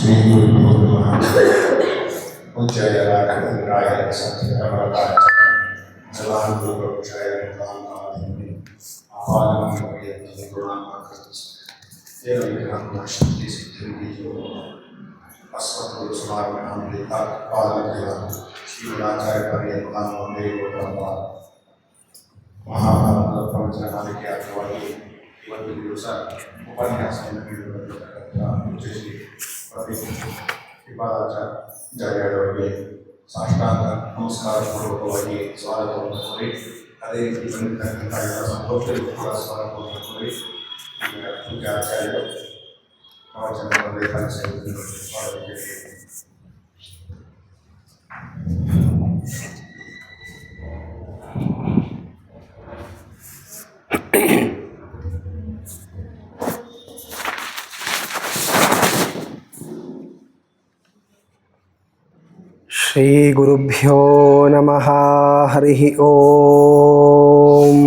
ಶ್ರೀ ಗುರುಭ್ಯೋ ನಮಃ. ಪೂಜ್ಯಾಯ ರಾಘವೇಂದ್ರಾಯ ಸತ್ಯಧರ್ಮರಾಯ ಜಲಾನುಭವಕ್ಷಾಯ ಕಾಮನಾಧಿನಿ ಆಪಾದನಂ ಪರ್ಯಂತ ಗುಣಾಕೃತ ಏವಂ ಶಕ್ತಿ ಸಿದ್ಧಿಂದಿಯೋ ಅಸ್ಮದ್ಗುರು ಸಮಾಗಮಂ ಪಾದನಂ ಶ್ರೀಗುಣಾಚಾರ್ಯ ಪರ್ಯಂತ ವಂದೇ ಗೋತ್ರಪ್ಪ. ಮಹಾಭಾರತ ಪ್ರವಚನ ಮಾಲಿಕೆ ಅಂಗವಾಗಿ ಇವತ್ತು ದಿವಸ ಉಪನ್ಯಾಸವನ್ನು ನೀಡಿರುವಂತಹ ಪೂಜ್ಯ ಶ್ರೀ ಶ್ರೀಪಾದಾಚಾರ್ಯರವರಿಗೆ ಸಾಷ್ಟಾಂಗ ನಮಸ್ಕಾರ ಪೂರ್ವಕವಾಗಿ ಸ್ವಾಗತವನ್ನು ಕೋರಿ, ಅದೇ ರೀತಿ ಬಂದಿರತಕ್ಕಂಥ ಎಲ್ಲ ಸಂತೋಷರಿಗೂ ಕೂಡ ಸ್ವಾಗತವನ್ನು ಕೋರಿ ಪೂಜ್ಯ ಆಚಾರ್ಯರು ಪ್ರವಚನವನ್ನು ಕಲಿಸುವುದನ್ನು ಸ್ವಾಗತಿಸಿದ್ದೇವೆ. ಶ್ರೀ ಗುರುಭ್ಯೋ ನಮಃ. ಹರಿ ಓಂ.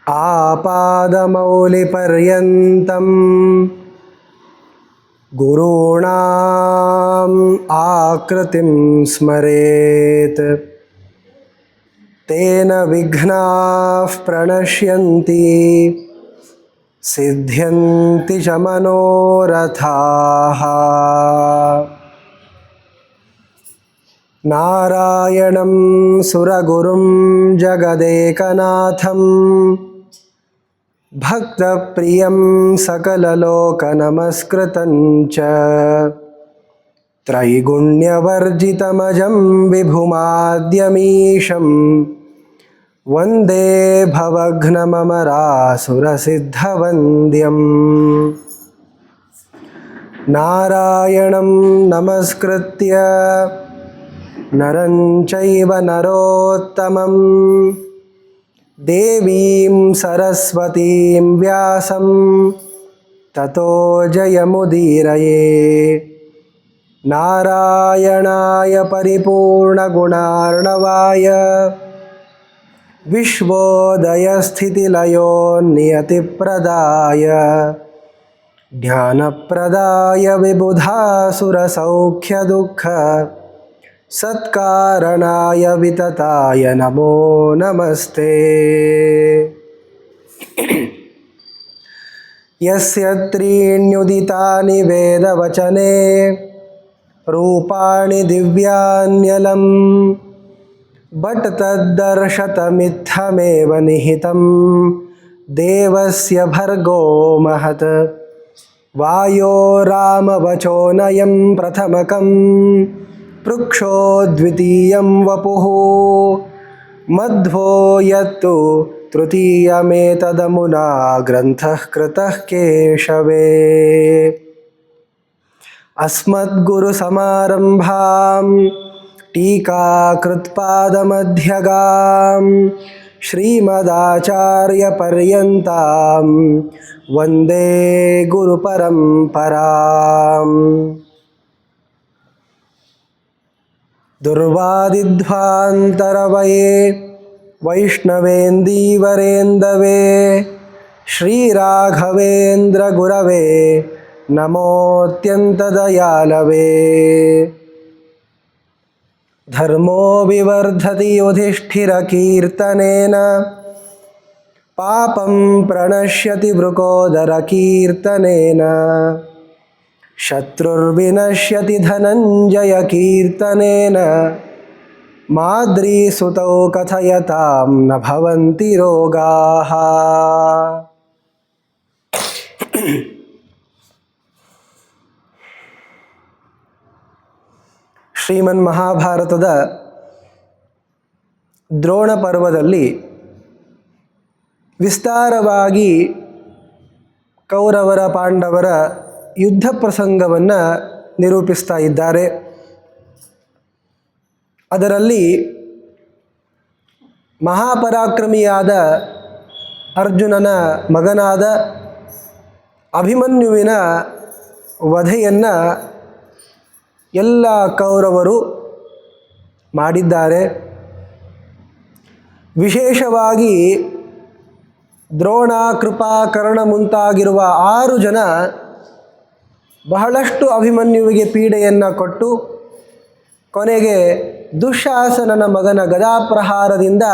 ಆಪಾದಮೌಲಿಪರ್ಯಂತಂ ಗುರುಣಾಂ ಆಕೃತಿಂ ಸ್ಮರೇತ್ ತೇನ ವಿಘ್ನಾಃ ಪ್ರಣಶ್ಯಂತಿ ಸಿದ್ಧ್ಯಂತಿ ಚ ಮನೋರಥಾಃ. ನಾರಾಯಣಂ ಸುರಗುರುಂ ಜಗದೇಕನಾಥಂ ಭಕ್ತಪ್ರಿಯಂ ಸಕಲಲೋಕನಮಸ್ಕೃತಂ ಚ ತ್ರೈಗುಣ್ಯವರ್ಜಿತಮಜಂ ವಿಭುಮಾದ್ಯಮೀಶಂ ವಂದೇ ಭವಘ್ನಮಮರಾಸುರಸಿದ್ಧವಂದ್ಯಂ. ನಾರಾಯಣಂ ನಮಸ್ಕೃತ್ಯ ನರಂ ಚೈವ ನರೋತ್ತಮಂ ದೇವೀಂ ಸರಸ್ವತೀಂ ವ್ಯಾಸಂ ತತೋ ಜಯಮುದೀರಯೇ. ನಾರಾಯಣಾಯ ಪರಿಪೂರ್ಣಗುಣಾರ್ಣವಾಯ ವಿಶ್ವೋದಯಸ್ಥಿತಿಲಯೋನ್ನಿಯತಿಪ್ರದಾಯ ಜ್ಞಾನಪ್ರದಾಯ ವಿಬುಧಾಸುರಸೌಖ್ಯದುಃಖ ಸತ್ಕಾರಣಾಯ ವಿತತಾಯ ನಮೋ ನಮಸ್ತೆ. ಯಸ್ಯ ತ್ರೀಣ್ಯುದಿತಾನಿ ವೇದವಚನೆ ರೂಪಾಣಿ ದಿವ್ಯಾನ್ಯಲಂ ಬಟ್ ತದ್ದರ್ಶತಮಿತ್ಥಮೇವ ನಿಹಿತಂ ದೇವಸ್ಯ ಭರ್ಗೋ ಮಹತ್. ವಾಯೋರಾಮವಚೋನಯಂ ಪ್ರಥಮಕಂ ಪೃಕ್ಷೋ ದ್ವಿತೀಯಂ ವಪುಃ ಮಧ್ವೋ ಯತ್ತು ತೃತೀಯಮೇತದಮುನಾ ಗ್ರಂಥಃ ಕೃತಃ ಕೇಶವೇ. ಅಸ್ಮದ್ಗುರುಸಮಾರಂಭಾಂ ಟೀಕಾಕೃತ್ಪಾದಮಧ್ಯಗಾಂ ಶ್ರೀಮದಾಚಾರ್ಯಪರ್ಯಂತಾಂ ವಂದೇ ಗುರುಪರಂಪರಾಂ. ದುರ್ವಾದಿಧ್ವಾಂತರವಯೇ ವೈಷ್ಣವೇಂದೀವರೇಂದವೇ ಶ್ರೀರಾಘವೇಂದ್ರ ಗುರವೇ ನಮೋತ್ಯಂತದಯಾಲವೇ. ಧರ್ಮೋ ವಿವರ್ಧತಿ ಯುಧಿಷ್ಠಿರಕೀರ್ತನೇನ ಪಾಪಂ ಪ್ರಣಶ್ಯತಿ ವೃಕೋದರಕೀರ್ತನೇನ ಶತ್ರುರ್ವಿನಶ್ಯತಿ ಧನಂಜಯಕೀರ್ತನೇನ ಮಾದ್ರೀಸುತೌ ಕಥಯತಾಂ ನ ಭವಂತಿ ರೋಗಾಃ. ಶ್ರೀಮನ್ ಮಹಾಭಾರತದ ದ್ರೋಣ ಪರ್ವದಲ್ಲಿ ವಿಸ್ತಾರವಾಗಿ ಕೌರವರ ಪಾಂಡವರ ಯುದ್ಧ ಪ್ರಸಂಗವನ್ನು ನಿರೂಪಿಸ್ತಾ ಇದ್ದಾರೆ. ಅದರಲ್ಲಿ ಮಹಾಪರಾಕ್ರಮಿಯಾದ ಅರ್ಜುನನ ಮಗನಾದ ಅಭಿಮನ್ಯುವಿನ ವಧೆಯನ್ನು ಎಲ್ಲ ಕೌರವರು ಮಾಡಿದ್ದಾರೆ. ವಿಶೇಷವಾಗಿ ದ್ರೋಣ, ಕೃಪಾ, ಕರ್ಣ ಮುಂತಾಗಿರುವ 6 ಜನ ಬಹಳಷ್ಟು ಅಭಿಮನ್ಯುವಿಗೆ ಪೀಡೆಯನ್ನು ಕೊಟ್ಟು ಕೊನೆಗೆ ದುಶ್ಯಾಸನನ ಮಗನ ಗದಾಪ್ರಹಾರದಿಂದ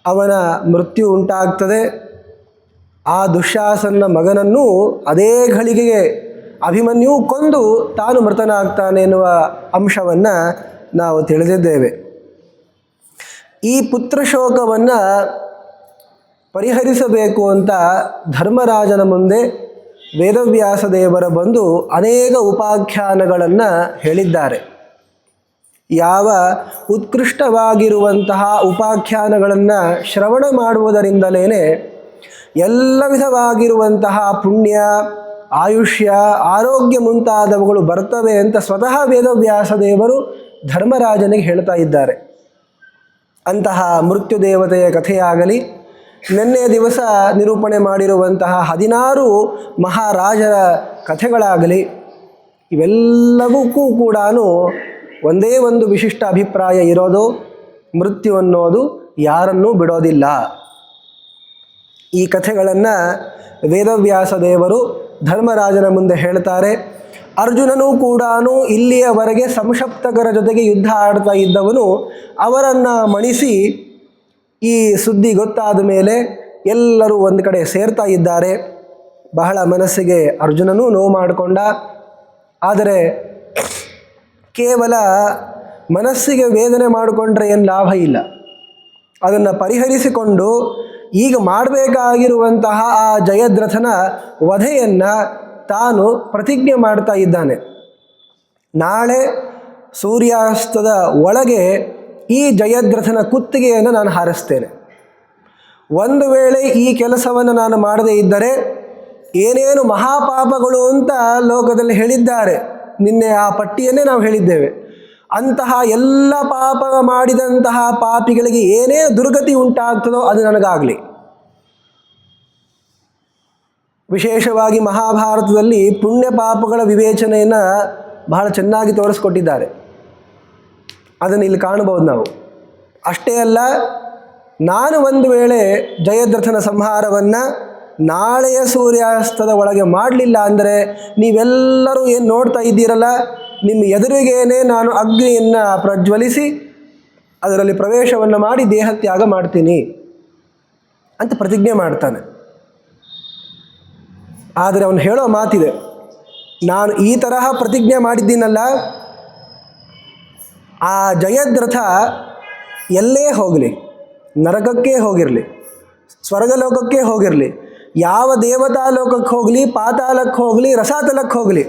ಅವನ ಮೃತ್ಯು ಉಂಟಾಗ್ತದೆ. ಆ ದುಶ್ಯಾಸನನ ಮಗನನ್ನು ಅದೇ ಘಳಿಗೆಗೆ ಅಭಿಮನ್ಯು ಕೊಂದು ತಾನು ಮೃತನಾಗ್ತಾನೆ ಎನ್ನುವ ಅಂಶವನ್ನು ನಾವು ತಿಳಿದಿದ್ದೇವೆ. ಈ ಪುತ್ರಶೋಕವನ್ನು ಪರಿಹರಿಸಬೇಕು ಅಂತ ಧರ್ಮರಾಜನ ಮುಂದೆ ವೇದವ್ಯಾಸ ದೇವರ ಬಂದು ಅನೇಕ ಉಪಾಖ್ಯಾನಗಳನ್ನು ಹೇಳಿದ್ದಾರೆ. ಯಾವ ಉತ್ಕೃಷ್ಟವಾಗಿರುವಂತಹ ಉಪಾಖ್ಯಾನಗಳನ್ನು ಶ್ರವಣ ಮಾಡುವುದರಿಂದಲೇ ಎಲ್ಲ ವಿಧವಾಗಿರುವಂತಹ ಪುಣ್ಯ, ಆಯುಷ್ಯ, ಆರೋಗ್ಯ ಮುಂತಾದವುಗಳು ಬರ್ತವೆ ಅಂತ ಸ್ವತಃ ವೇದವ್ಯಾಸ ದೇವರು ಧರ್ಮರಾಜನಿಗೆ ಹೇಳ್ತಾ ಇದ್ದಾರೆ. ಅಂತಹ ಮೃತ್ಯು ದೇವತೆಯ ಕಥೆಯಾಗಲಿ, ನಿನ್ನೆ ದಿವಸ ನಿರೂಪಣೆ ಮಾಡಿರುವಂತಹ 16 ಮಹಾರಾಜರ ಕಥೆಗಳಾಗಲಿ, ಇವೆಲ್ಲವಕ್ಕೂ ಕೂಡ ಒಂದೇ ಒಂದು ವಿಶಿಷ್ಟ ಅಭಿಪ್ರಾಯ ಇರೋದು, ಮೃತ್ಯು ಅನ್ನೋದು ಯಾರನ್ನೂ ಬಿಡೋದಿಲ್ಲ. ಈ ಕಥೆಗಳನ್ನು ವೇದವ್ಯಾಸ ದೇವರು ಧರ್ಮರಾಜನ ಮುಂದೆ ಹೇಳ್ತಾರೆ. ಅರ್ಜುನನೂ ಕೂಡ ಇಲ್ಲಿಯವರೆಗೆ ಸಂಶಪ್ತಕರ ಜೊತೆಗೆ ಯುದ್ಧ ಆಡ್ತಾ ಇದ್ದವನು ಅವರನ್ನು ಮಣಿಸಿ ಈ ಸುದ್ದಿ ಗೊತ್ತಾದ ಮೇಲೆ ಎಲ್ಲರೂ ಒಂದು ಕಡೆ ಸೇರ್ತಾ ಇದ್ದಾರೆ. ಬಹಳ ಮನಸ್ಸಿಗೆ ಅರ್ಜುನನೂ ನೋವು ಮಾಡಿಕೊಂಡ. ಆದರೆ ಕೇವಲ ಮನಸ್ಸಿಗೆ ವೇದನೆ ಮಾಡಿಕೊಂಡ್ರೆ ಏನು ಲಾಭ ಇಲ್ಲ. ಅದನ್ನು ಪರಿಹರಿಸಿಕೊಂಡು ಈಗ ಮಾಡಬೇಕಾಗಿರುವಂತಹ ಆ ಜಯದ್ರಥನ ವಧೆಯನ್ನು ತಾನು ಪ್ರತಿಜ್ಞೆ ಮಾಡ್ತಾ ಇದ್ದಾನೆ. ನಾಳೆ ಸೂರ್ಯಾಸ್ತದ ಒಳಗೆ ಈ ಜಯದ್ರಥನ ಕುತ್ತಿಗೆಯನ್ನು ನಾನು ಹಾರಿಸ್ತೇನೆ. ಒಂದು ವೇಳೆ ಈ ಕೆಲಸವನ್ನು ನಾನು ಮಾಡದೇ ಇದ್ದರೆ ಏನೇನು ಮಹಾಪಾಪಗಳು ಅಂತ ಲೋಕದಲ್ಲಿ ಹೇಳಿದ್ದಾರೆ, ನಿನ್ನೆ ಆ ಪಟ್ಟಿಯನ್ನೇ ನಾವು ಹೇಳಿದ್ದೇವೆ, ಅಂತಹ ಎಲ್ಲ ಪಾಪ ಮಾಡಿದಂತಹ ಪಾಪಿಗಳಿಗೆ ಏನೇ ದುರ್ಗತಿ ಉಂಟಾಗ್ತದೋ ಅದು ನನಗಾಗಲಿ. ವಿಶೇಷವಾಗಿ ಮಹಾಭಾರತದಲ್ಲಿ ಪುಣ್ಯ ಪಾಪಗಳ ವಿವೇಚನೆಯನ್ನು ಬಹಳ ಚೆನ್ನಾಗಿ ತೋರಿಸ್ಕೊಟ್ಟಿದ್ದಾರೆ. ಅದನ್ನು ಇಲ್ಲಿ ಕಾಣಬಹುದು ನಾವು. ಅಷ್ಟೇ ಅಲ್ಲ, ನಾನು ಒಂದು ವೇಳೆ ಜಯದ್ರಥನ ಸಂಹಾರವನ್ನು ನಾಳೆಯ ಸೂರ್ಯಾಸ್ತದ ಒಳಗೆ ಮಾಡಲಿಲ್ಲ ಅಂದರೆ ನೀವೆಲ್ಲರೂ ಏನು ನೋಡ್ತಾ ಇದ್ದೀರಲ್ಲ, ನಿಮ್ಮ ಎದುರಿಗೇನೆ ನಾನು ಅಗ್ನಿಯನ್ನು ಪ್ರಜ್ವಲಿಸಿ ಅದರಲ್ಲಿ ಪ್ರವೇಶವನ್ನು ಮಾಡಿ ದೇಹತ್ಯಾಗ ಮಾಡ್ತೀನಿ ಅಂತ ಪ್ರತಿಜ್ಞೆ ಮಾಡ್ತಾನೆ. ಆದರೆ ಅವನು ಹೇಳೋ ಮಾತಿದೆ, ನಾನು ಈ ತರಹ ಪ್ರತಿಜ್ಞೆ ಮಾಡಿದ್ದೀನಲ್ಲ, ಆ ಜಯದ್ರಥ ಎಲ್ಲೇ ಹೋಗಲಿ, ನರಕಕ್ಕೆ ಹೋಗಿರಲಿ, ಸ್ವರ್ಗಲೋಕಕ್ಕೆ ಹೋಗಿರಲಿ, ಯಾವ ದೇವತಾ ಲೋಕಕ್ಕೆ ಹೋಗಲಿ, ಪಾತಾಳಕ್ಕೆ ಹೋಗಲಿ, ರಸಾತಲಕ್ಕೆ ಹೋಗಲಿ,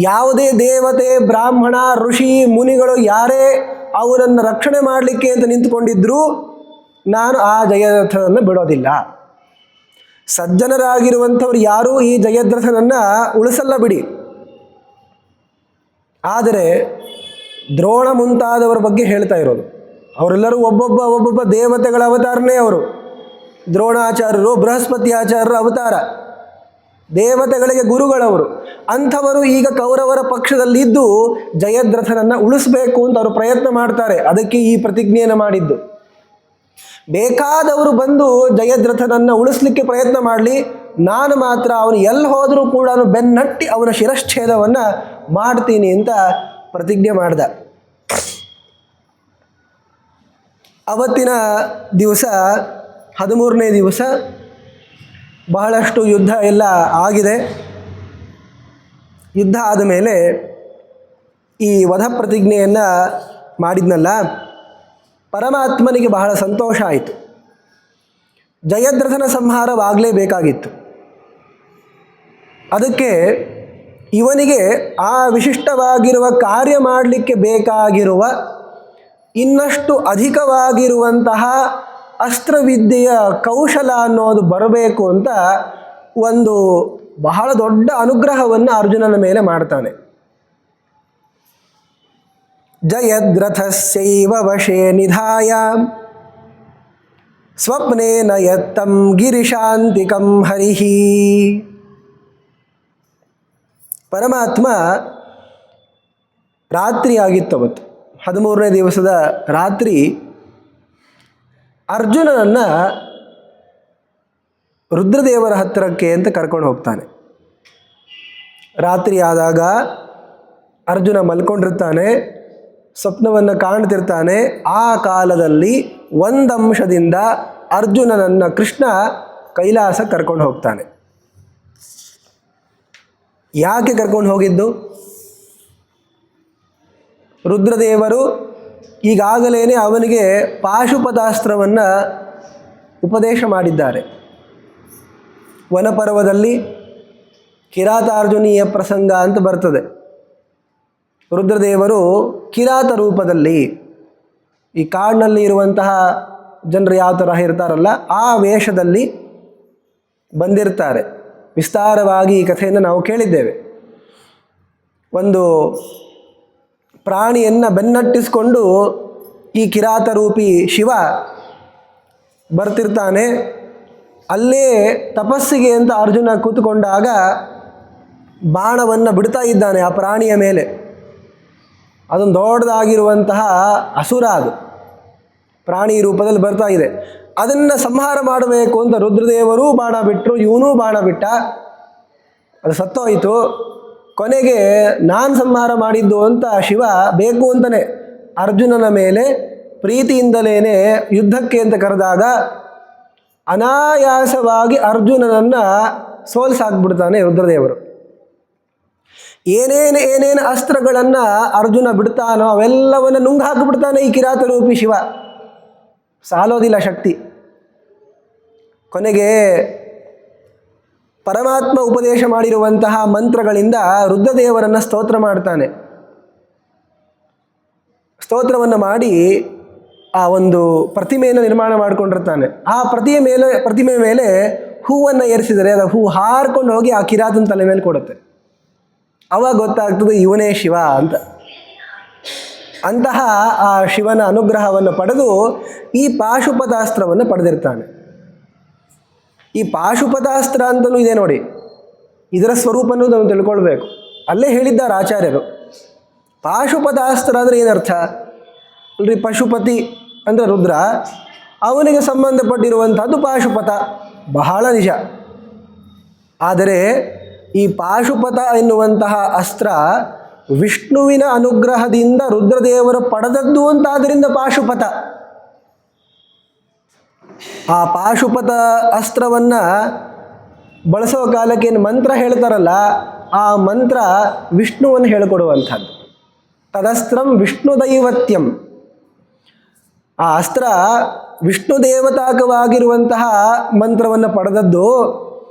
ಯಾವುದೇ ದೇವತೆ, ಬ್ರಾಹ್ಮಣ, ಋಷಿ, ಮುನಿಗಳು ಯಾರೇ ಅವರನ್ನು ರಕ್ಷಣೆ ಮಾಡಲಿಕ್ಕೆ ಅಂತ ನಿಂತುಕೊಂಡಿದ್ದರೂ ನಾನು ಆ ಜಯದ್ರಥನನ್ನು ಬಿಡೋದಿಲ್ಲ. ಸಜ್ಜನರಾಗಿರುವಂಥವ್ರು ಯಾರೂ ಈ ಜಯದ್ರಥನನ್ನು ಉಳಿಸಲ್ಲ ಬಿಡಿ. ಆದರೆ ದ್ರೋಣ ಮುಂತಾದವರ ಬಗ್ಗೆ ಹೇಳ್ತಾ ಇರೋದು, ಅವರೆಲ್ಲರೂ ಒಬ್ಬೊಬ್ಬ ದೇವತೆಗಳ ಅವತಾರನೇ ಅವರು. ದ್ರೋಣಾಚಾರ್ಯರು ಬೃಹಸ್ಪತಿ ಆಚಾರ್ಯರ ಅವತಾರ, ದೇವತೆಗಳಿಗೆ ಗುರುಗಳವರು. ಅಂಥವರು ಈಗ ಕೌರವರ ಪಕ್ಷದಲ್ಲಿದ್ದು ಜಯದ್ರಥನನ್ನು ಉಳಿಸಬೇಕು ಅಂತ ಅವರು ಪ್ರಯತ್ನ ಮಾಡ್ತಾರೆ. ಅದಕ್ಕೆ ಈ ಪ್ರತಿಜ್ಞೆಯನ್ನು ಮಾಡಿದ್ದು. ಬೇಕಾದವರು ಬಂದು ಜಯದ್ರಥನನ್ನು ಉಳಿಸ್ಲಿಕ್ಕೆ ಪ್ರಯತ್ನ ಮಾಡಲಿ, ನಾನು ಮಾತ್ರ ಅವನು ಎಲ್ಲಿ ಹೋದರೂ ಕೂಡ ಬೆನ್ನಟ್ಟಿ ಅವನ ಶಿರಶ್ಛೇದವನ್ನು ಮಾಡ್ತೀನಿ ಅಂತ ಪ್ರತಿಜ್ಞೆ ಮಾಡಿದ. ಅವತ್ತಿನ ದಿವಸ 13ನೇ ದಿವಸ ಬಹಳಷ್ಟು ಯುದ್ಧ ಎಲ್ಲ ಆಗಿದೆ. ಯುದ್ಧ ಆದ ಮೇಲೆ ಈ ವಧ ಪ್ರತಿಜ್ಞೆಯನ್ನು ಮಾಡಿದ್ನಲ್ಲ, ಪರಮಾತ್ಮನಿಗೆ ಬಹಳ ಸಂತೋಷ ಆಯಿತು. ಜಯದ್ರಥನ ಸಂಹಾರವಾಗಲೇಬೇಕಾಗಿತ್ತು. ಅದಕ್ಕೆ ಇವನಿಗೆ ಆ ವಿಶಿಷ್ಟವಾಗಿರುವ ಕಾರ್ಯ ಮಾಡಲಿಕ್ಕೆ ಬೇಕಾಗಿರುವ ಇನ್ನಷ್ಟು ಅಧಿಕವಾಗಿರುವಂತಹ ಅಸ್ತ್ರವಿದ್ಯೆಯ ಕೌಶಲ ಅನ್ನೋದು ಬರಬೇಕು ಅಂತ ಒಂದು ಬಹಳ ದೊಡ್ಡ ಅನುಗ್ರಹವನ್ನು ಅರ್ಜುನನ ಮೇಲೆ ಮಾಡ್ತಾನೆ. ಜಯದ್ರಥಸ್ಯೈವ ವಶೇ ನಿಧಾಯ ಸ್ವಪ್ನೇನ ಯತ್ತಂ ಗಿರಿಶಾಂತಿಕಂ ಹರಿಹಿ. ಪರಮಾತ್ಮ ರಾತ್ರಿ ಆಗಿತ್ತವತ್ತು, 13ನೇ ದಿವಸದ ರಾತ್ರಿ ಅರ್ಜುನನನ್ನು ರುದ್ರದೇವರ ಹತ್ತಿರಕ್ಕೆ ಅಂತ ಕರ್ಕೊಂಡು ಹೋಗ್ತಾನೆ. ರಾತ್ರಿ ಆದಾಗ ಅರ್ಜುನ ಮಲ್ಕೊಂಡಿರ್ತಾನೆ, ಸ್ವಪ್ನವನ್ನು ಕಾಣ್ತಿರ್ತಾನೆ. ಆ ಕಾಲದಲ್ಲಿ ಒಂದಂಶದಿಂದ ಅರ್ಜುನನನ್ನು ಕೃಷ್ಣ ಕೈಲಾಸ ಕರ್ಕೊಂಡು ಹೋಗ್ತಾನೆ. ಯಾಕೆ ಕರ್ಕೊಂಡು ಹೋಗಿದ್ದು? ರುದ್ರದೇವರು ಈಗಾಗಲೇ ಅವನಿಗೆ ಪಾಶುಪತಾಸ್ತ್ರವನ್ನು ಉಪದೇಶ ಮಾಡಿದ್ದಾರೆ. ವನಪರ್ವದಲ್ಲಿ ಕಿರಾತಾರ್ಜುನೀಯ ಪ್ರಸಂಗ ಅಂತ ಬರ್ತದೆ. ರುದ್ರದೇವರು ಕಿರಾತ ರೂಪದಲ್ಲಿ ಈ ಕಾಡಿನಲ್ಲಿ ಇರುವಂತಹ ಜನರು ಯಾವ ಥರ ಇರ್ತಾರಲ್ಲ ಆ ವೇಷದಲ್ಲಿ ಬಂದಿರ್ತಾರೆ. ವಿಸ್ತಾರವಾಗಿ ಈ ಕಥೆಯನ್ನು ನಾವು ಕೇಳಿದ್ದೇವೆ. ಒಂದು ಪ್ರಾಣಿಯನ್ನು ಬೆನ್ನಟ್ಟಿಸ್ಕೊಂಡು ಈ ಕಿರಾತ ರೂಪಿ ಶಿವ ಬರ್ತಿರ್ತಾನೆ. ಅಲ್ಲೇ ತಪಸ್ಸಿಗೆ ಅಂತ ಅರ್ಜುನ ಕೂತ್ಕೊಂಡಾಗ ಬಾಣವನ್ನು ಬಿಡ್ತಾ ಇದ್ದಾನೆ ಆ ಪ್ರಾಣಿಯ ಮೇಲೆ. ಅದೊಂದು ದೊಡ್ಡದಾಗಿರುವಂತಹ ಅಸುರ, ಅದು ಪ್ರಾಣಿ ರೂಪದಲ್ಲಿ ಬರ್ತಾ ಇದೆ. ಅದನ್ನು ಸಂಹಾರ ಮಾಡಬೇಕು ಅಂತ ರುದ್ರದೇವರೂ ಬಾಣ ಬಿಟ್ಟರು, ಇವನೂ ಬಾಣ ಬಿಟ್ಟ. ಅದು ಸತ್ತೋಯಿತು. ಕೊನೆಗೆ ನಾನು ಸಂಹಾರ ಮಾಡಿದ್ದು ಅಂತ ಶಿವ ಬೇಕು ಅಂತಲೇ ಅರ್ಜುನನ ಮೇಲೆ ಪ್ರೀತಿಯಿಂದಲೇ ಯುದ್ಧಕ್ಕೆ ಅಂತ ಕರೆದಾಗ ಅನಾಯಾಸವಾಗಿ ಅರ್ಜುನನನ್ನು ಸೋಲಿಸಾಕ್ಬಿಡ್ತಾನೆ ರುದ್ರದೇವರು. ಏನೇನು ಅಸ್ತ್ರಗಳನ್ನು ಅರ್ಜುನ ಬಿಡ್ತಾನೋ ಅವೆಲ್ಲವನ್ನು ನುಂಗು ಹಾಕಿಬಿಡ್ತಾನೆ ಈ ಕಿರಾತ ರೂಪಿ ಶಿವ. ಸಾಲೋದಿಲ್ಲ ಶಕ್ತಿ. ಕೊನೆಗೆ ಪರಮಾತ್ಮ ಉಪದೇಶ ಮಾಡಿರುವಂತಹ ಮಂತ್ರಗಳಿಂದ ರುದ್ರದೇವರನ್ನು ಸ್ತೋತ್ರ ಮಾಡ್ತಾನೆ. ಸ್ತೋತ್ರವನ್ನು ಮಾಡಿ ಆ ಒಂದು ಪ್ರತಿಮೆಯನ್ನು ನಿರ್ಮಾಣ ಮಾಡಿಕೊಂಡಿರ್ತಾನೆ. ಆ ಪ್ರತಿಮೆ ಮೇಲೆ ಹೂವನ್ನು ಏರಿಸಿದರೆ ಅದು ಹೂ ಹಾರ್ಕೊಂಡು ಹೋಗಿ ಆ ಕಿರಾತನ ತಲೆ ಮೇಲೆ ಕೊಡುತ್ತೆ. ಅವಾಗ ಗೊತ್ತಾಗ್ತದೆ ಇವನೇ ಶಿವ ಅಂತ. ಅಂತಹ ಆ ಶಿವನ ಅನುಗ್ರಹವನ್ನು ಪಡೆದು ಈ ಪಾಶುಪತಾಸ್ತ್ರವನ್ನು ಪಡೆದಿರ್ತಾನೆ. ಈ ಪಾಶುಪತಾಸ್ತ್ರ ಅಂತಲೂ ಇದೆ ನೋಡಿ. ಇದರ ಸ್ವರೂಪನೂ ನಾವು ತಿಳ್ಕೊಳ್ಬೇಕು. ಅಲ್ಲೇ ಹೇಳಿದ್ದಾರೆ ಆಚಾರ್ಯರು. ಪಾಶುಪತಾಸ್ತ್ರ ಅಂದರೆ ಏನರ್ಥ ಅಲ್ರಿ? ಪಶುಪತಿ ಅಂದರೆ ರುದ್ರ, ಅವನಿಗೆ ಸಂಬಂಧಪಟ್ಟಿರುವಂಥದ್ದು ಪಾಶುಪತ. ಬಹಳ ನಿಜ. ಆದರೆ ಈ ಪಾಶುಪತ ಎನ್ನುವಂತಹ ಅಸ್ತ್ರ ವಿಷ್ಣುವಿನ ಅನುಗ್ರಹದಿಂದ ರುದ್ರದೇವರು ಪಡೆದದ್ದು ಅಂತಾದ್ದರಿಂದ ಪಾಶುಪತ. ಆ ಪಾಶುಪತ ಅಸ್ತ್ರವನ್ನು ಬಳಸೋ ಕಾಲಕ್ಕೆ ಏನು ಮಂತ್ರ ಹೇಳ್ತಾರಲ್ಲ, ಆ ಮಂತ್ರ ವಿಷ್ಣುವನ್ನು ಹೇಳಿಕೊಡುವಂಥದ್ದು. ತದಸ್ತ್ರಂ ವಿಷ್ಣು ದೈವತ್ಯಂ. ಆ ಅಸ್ತ್ರ ವಿಷ್ಣು ದೇವತಾಕವಾಗಿರುವಂತಹ ಮಂತ್ರವನ್ನು ಪಡೆದದ್ದು.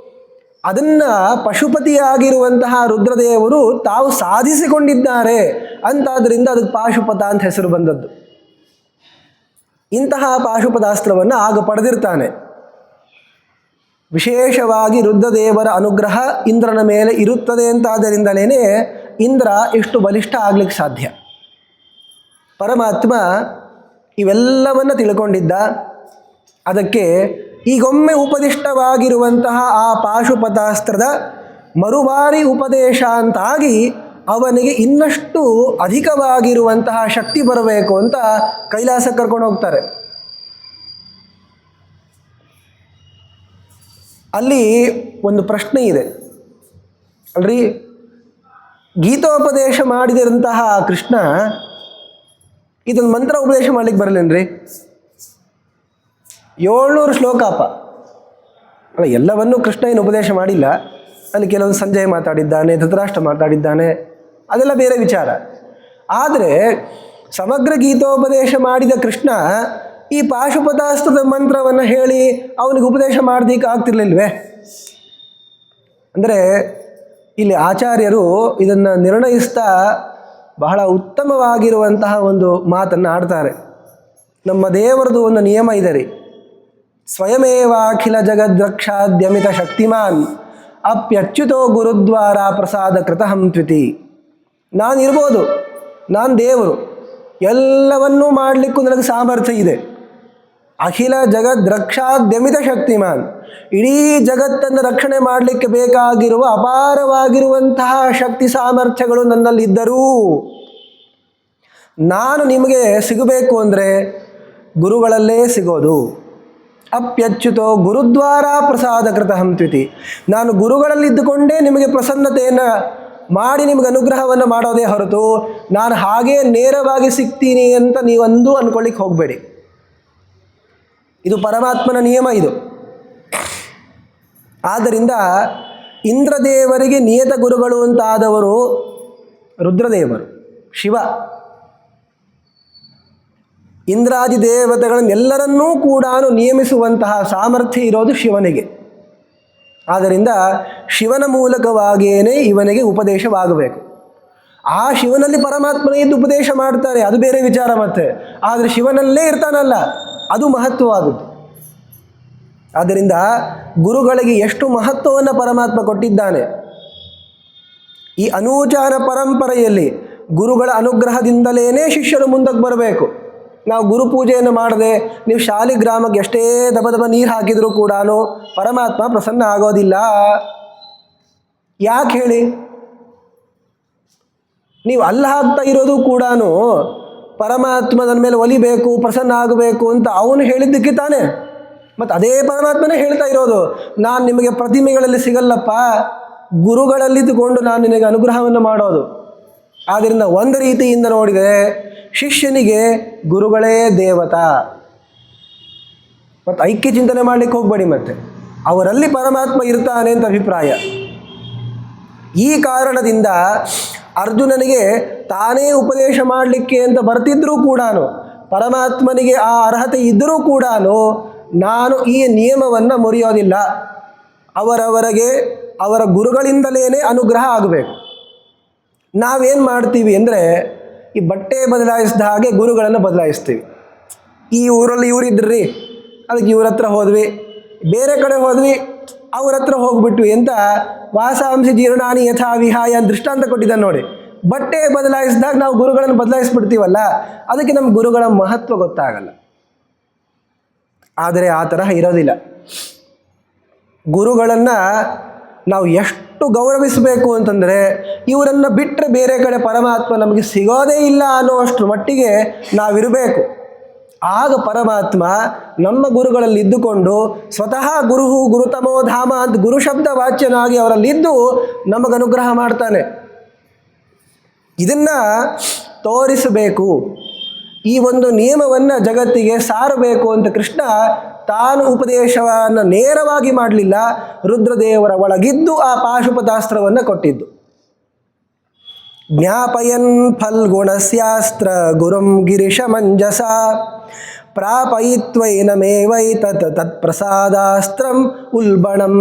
ಅದನ್ನು ಪಶುಪತಿಯಾಗಿರುವಂತಹ ರುದ್ರದೇವರು ತಾವು ಸಾಧಿಸಿಕೊಂಡಿದ್ದಾರೆ ಅಂತಾದ್ದರಿಂದ ಅದಕ್ಕೆ ಪಾಶುಪತ ಅಂತ ಹೆಸರು ಬಂದದ್ದು. ಇಂತಹ ಪಾಶುಪತಾಸ್ತ್ರವನ್ನು ಆಗ ಪಡೆದಿರ್ತಾನೆ. ವಿಶೇಷವಾಗಿ ರುದ್ರದೇವರ ಅನುಗ್ರಹ ಇಂದ್ರನ ಮೇಲೆ ಇರುತ್ತದೆ ಅಂತಾದ್ದರಿಂದಲೇ ಇಂದ್ರ ಇಷ್ಟು ಬಲಿಷ್ಠ ಆಗಲಿಕ್ಕೆ ಸಾಧ್ಯ. ಪರಮಾತ್ಮ ಇವೆಲ್ಲವನ್ನು ತಿಳ್ಕೊಂಡಿದ್ದ. ಅದಕ್ಕೆ ಈಗೊಮ್ಮೆ ಉಪದಿಷ್ಟವಾಗಿರುವಂತಹ ಆ ಪಾಶುಪತಾಸ್ತ್ರದ ಮರುಬಾರಿ ಉಪದೇಶ ಅಂತಾಗಿ ಅವನಿಗೆ ಇನ್ನಷ್ಟು ಅಧಿಕವಾಗಿರುವಂತಹ ಶಕ್ತಿ ಬರಬೇಕು ಅಂತ ಕೈಲಾಸಕ್ಕೆ ಕರ್ಕೊಂಡು ಹೋಗ್ತಾರೆ. ಅಲ್ಲಿ ಒಂದು ಪ್ರಶ್ನೆ ಇದೆ ಅಲ್ರಿ. ಗೀತೋಪದೇಶ ಮಾಡಿದಂತಹ ಕೃಷ್ಣ ಇದೊಂದು ಮಂತ್ರ ಉಪದೇಶ ಮಾಡ್ಲಿಕ್ಕೆ ಬರಲೇನ್ರಿ? 700 ಶ್ಲೋಕಾಪ ಅಲ್ಲ, ಎಲ್ಲವನ್ನೂ ಕೃಷ್ಣ ಏನು ಉಪದೇಶ ಮಾಡಿಲ್ಲ. ಅಲ್ಲಿ ಕೆಲವೊಂದು ಸಂಜಯ ಮಾತಾಡಿದ್ದಾನೆ, ಧೃತರಾಷ್ಟ್ರ ಮಾತಾಡಿದ್ದಾನೆ, ಅದೆಲ್ಲ ಬೇರೆ ವಿಚಾರ. ಆದರೆ ಸಮಗ್ರ ಗೀತೋಪದೇಶ ಮಾಡಿದ ಕೃಷ್ಣ ಈ ಪಾಶುಪತಾಸ್ತ್ರದ ಮಂತ್ರವನ್ನು ಹೇಳಿ ಅವನಿಗೆ ಉಪದೇಶ ಮಾಡೋದಕ್ಕೆ ಆಗ್ತಿರ್ಲಿಲ್ವೇ? ಅಂದರೆ ಇಲ್ಲಿ ಆಚಾರ್ಯರು ಇದನ್ನು ನಿರ್ಣಯಿಸ್ತಾ ಬಹಳ ಉತ್ತಮವಾಗಿರುವಂತಹ ಒಂದು ಮಾತನ್ನು ಆಡ್ತಾರೆ. ನಮ್ಮ ದೇವರದು ಒಂದು ನಿಯಮ ಇದೆ ರೀ. ಸ್ವಯಮೇವಾಖಿಲ ಜಗದ್ರಕ್ಷಾದ್ಯಮಿತ ಶಕ್ತಿಮಾನ್ ಅಪ್ಯಚ್ಯುತೋ ಗುರುದ್ವಾರ ಪ್ರಸಾದ ಕೃತಹಂ ತ್ವಿತಿ. ನಾನಿರ್ಬೋದು, ನಾನು ದೇವರು, ಎಲ್ಲವನ್ನೂ ಮಾಡಲಿಕ್ಕೂ ನನಗೆ ಸಾಮರ್ಥ್ಯ ಇದೆ. ಅಖಿಲ ಜಗದ್ರಕ್ಷಾದ್ಯಮಿತ ಶಕ್ತಿಮಾನ್. ಇಡೀ ಜಗತ್ತನ್ನು ರಕ್ಷಣೆ ಮಾಡಲಿಕ್ಕೆ ಬೇಕಾಗಿರುವ ಅಪಾರವಾಗಿರುವಂತಹ ಶಕ್ತಿ ಸಾಮರ್ಥ್ಯಗಳು ನನ್ನಲ್ಲಿದ್ದರೂ ನಾನು ನಿಮಗೆ ಸಿಗಬೇಕು ಅಂದರೆ ಗುರುಗಳಲ್ಲೇ ಸಿಗೋದು. ಅಪ್ಯಚ್ಯುತೋ ಗುರುದ್ವಾರ ಪ್ರಸಾದ ಕೃತಹಂತ್ವಿತಿ. ನಾನು ಗುರುಗಳಲ್ಲಿದ್ದುಕೊಂಡೇ ನಿಮಗೆ ಪ್ರಸನ್ನತೆಯನ್ನು ಮಾಡಿ ನಿಮಗೆ ಅನುಗ್ರಹವನ್ನು ಮಾಡೋದೇ ಹೊರತು ನಾನು ಹಾಗೇ ನೇರವಾಗಿ ಸಿಗ್ತೀನಿ ಅಂತ ನೀವಂದೂ ಅಂದ್ಕೊಳ್ಳಿಕ್ಕೆ ಹೋಗಬೇಡಿ. ಇದು ಪರಮಾತ್ಮನ ನಿಯಮ ಇದು. ಆದ್ದರಿಂದ ಇಂದ್ರದೇವರಿಗೆ ನಿಯತ ಗುರುಗಳು ಅಂತಾದವರು ರುದ್ರದೇವರು, ಶಿವ. ಇಂದ್ರಾದಿ ದೇವತೆಗಳನ್ನೆಲ್ಲರನ್ನೂ ಕೂಡ ನಿಯಮಿಸುವಂತಹ ಸಾಮರ್ಥ್ಯ ಇರೋದು ಶಿವನಿಗೆ. ಆದ್ದರಿಂದ ಶಿವನ ಮೂಲಕವಾಗಿಯೇ ಇವನಿಗೆ ಉಪದೇಶವಾಗಬೇಕು. ಆ ಶಿವನಲ್ಲಿ ಪರಮಾತ್ಮನೇ ಇದ್ದು ಉಪದೇಶ ಮಾಡ್ತಾರೆ, ಅದು ಬೇರೆ ವಿಚಾರ ಮತ್ತೆ. ಆದರೆ ಶಿವನಲ್ಲೇ ಇರ್ತಾನಲ್ಲ, ಅದು ಮಹತ್ವವಾದದ್ದು. ಆದ್ದರಿಂದ ಗುರುಗಳಿಗೆ ಎಷ್ಟು ಮಹತ್ವವನ್ನು ಪರಮಾತ್ಮ ಕೊಟ್ಟಿದ್ದಾನೆ. ಈ ಅನೂಚಾನ ಪರಂಪರೆಯಲ್ಲಿ ಗುರುಗಳ ಅನುಗ್ರಹದಿಂದಲೇ ಶಿಷ್ಯರು ಮುಂದಕ್ಕೆ ಬರಬೇಕು. ನಾವು ಗುರು ಪೂಜೆಯನ್ನು ಮಾಡದೆ ನೀವು ಶಾಲಿಗ್ರಾಮಕ್ಕೆ ಎಷ್ಟೇ ದಬ ದಬ ನೀರು ಹಾಕಿದರೂ ಕೂಡ ಪರಮಾತ್ಮ ಪ್ರಸನ್ನ ಆಗೋದಿಲ್ಲ. ಯಾಕೆ ಹೇಳಿ? ನೀವು ಅಲ್ಲಿ ಹಾಕ್ತಾ ಇರೋದು ಕೂಡ ಪರಮಾತ್ಮ ನನ್ನ ಮೇಲೆ ಒಲಿಬೇಕು, ಪ್ರಸನ್ನ ಆಗಬೇಕು ಅಂತ ಅವನು ಹೇಳಿದ್ದಕ್ಕೆ ತಾನೆ. ಮತ್ತು ಅದೇ ಪರಮಾತ್ಮನೇ ಹೇಳ್ತಾ ಇರೋದು, ನಾನು ನಿಮಗೆ ಪ್ರತಿಮೆಗಳಲ್ಲಿ ಸಿಗಲ್ಲಪ್ಪ, ಗುರುಗಳಲ್ಲಿದ್ದುಕೊಂಡು ನಾನು ನಿನಗೆ ಅನುಗ್ರಹವನ್ನು ಮಾಡೋದು. ಆದ್ದರಿಂದ ಒಂದು ರೀತಿಯಿಂದ ನೋಡಿದರೆ ಶಿಷ್ಯನಿಗೆ ಗುರುಗಳೇ ದೇವತಾ. ಮತ್ತು ಐಕ್ಯ ಚಿಂತನೆ ಮಾಡಲಿಕ್ಕೆ ಹೋಗಬೇಡಿ, ಮತ್ತೆ ಅವರಲ್ಲಿ ಪರಮಾತ್ಮ ಇರ್ತಾನೆ ಅಂತ ಅಭಿಪ್ರಾಯ. ಈ ಕಾರಣದಿಂದ ಅರ್ಜುನನಿಗೆ ತಾನೇ ಉಪದೇಶ ಮಾಡಲಿಕ್ಕೆ ಅಂತ ಬರ್ತಿದ್ದರೂ ಕೂಡ ಪರಮಾತ್ಮನಿಗೆ ಆ ಅರ್ಹತೆ ಇದ್ದರೂ ಕೂಡ ನಾನು ಈ ನಿಯಮವನ್ನು ಮುರಿಯೋದಿಲ್ಲ. ಅವರವರಿಗೆ ಅವರ ಗುರುಗಳಿಂದಲೇ ಅನುಗ್ರಹ ಆಗಬೇಕು. ನಾವೇನು ಮಾಡ್ತೀವಿ ಅಂದರೆ ಈ ಬಟ್ಟೆ ಬದಲಾಯಿಸಿದ ಹಾಗೆ ಗುರುಗಳನ್ನು ಬದಲಾಯಿಸ್ತೀವಿ. ಈ ಊರಲ್ಲಿ ಇವರಿದ್ರಿ, ಅದಕ್ಕೆ ಇವ್ರ ಹತ್ರ ಹೋದ್ವಿ, ಬೇರೆ ಕಡೆ ಹೋದ್ವಿ, ಅವ್ರ ಹತ್ರ ಹೋಗ್ಬಿಟ್ವಿ ಅಂತ ವಾಸಾಂಸಿ ಜೀರ್ಣಾನಿ ಯಥಾ ವಿಹಾಯ ಅಂತ ದೃಷ್ಟಾಂತ ಕೊಟ್ಟಿದ್ದಾನೆ ನೋಡಿ. ಬಟ್ಟೆ ಬದಲಾಯಿಸಿದಾಗ ನಾವು ಗುರುಗಳನ್ನು ಬದಲಾಯಿಸ್ಬಿಡ್ತೀವಲ್ಲ, ಅದಕ್ಕೆ ನಮ್ಮ ಗುರುಗಳ ಮಹತ್ವ ಗೊತ್ತಾಗಲ್ಲ. ಆದರೆ ಆ ತರಹ ಇರೋದಿಲ್ಲ. ಗುರುಗಳನ್ನು ನಾವು ಎಷ್ಟು ಗೌರವಿಸಬೇಕು ಅಂತಂದರೆ ಇವರನ್ನು ಬಿಟ್ಟರೆ ಬೇರೆ ಕಡೆ ಪರಮಾತ್ಮ ನಮಗೆ ಸಿಗೋದೇ ಇಲ್ಲ ಅನ್ನೋಷ್ಟು ಮಟ್ಟಿಗೆ ನಾವಿರಬೇಕು. ಆಗ ಪರಮಾತ್ಮ ನಮ್ಮ ಗುರುಗಳಲ್ಲಿ ಇದ್ದುಕೊಂಡು ಸ್ವತಃ ಗುರುತಮೋ ಧಾಮ ಅಂತ ಗುರು ಶಬ್ದ ವಾಚ್ಯನಾಗಿ ಅವರಲ್ಲಿದ್ದು ನಮಗೆ ಅನುಗ್ರಹ ಮಾಡ್ತಾನೆ. ಇದನ್ನು ತೋರಿಸಬೇಕು, ಈ ಒಂದು ನಿಯಮವನ್ನು ಜಗತ್ತಿಗೆ ಸಾರಬೇಕು ಅಂತ ಕೃಷ್ಣ ತಾನು ಉಪದೇಶವನ್ನು ನೇರವಾಗಿ ಮಾಡಲಿಲ್ಲ, ರುದ್ರದೇವರ ಒಳಗಿದ್ದು ಆ ಪಾಶುಪತಾಸ್ತ್ರವನ್ನು ಕೊಟ್ಟಿದ್ದು. ಜ್ಞಾಪಯನ್ ಫಲ್ಗುಣಸ್ಯಾಸ್ತ್ರ ಗುರುಂ ಗಿರಿಶ ಮಂಜಸ ಪ್ರಾಪಯಿತ್ವೈನಮೇವೈತತ್ ತತ್ಪ್ರಸಾದಾಸ್ತ್ರಂ ಉಲ್ಬಣಂ.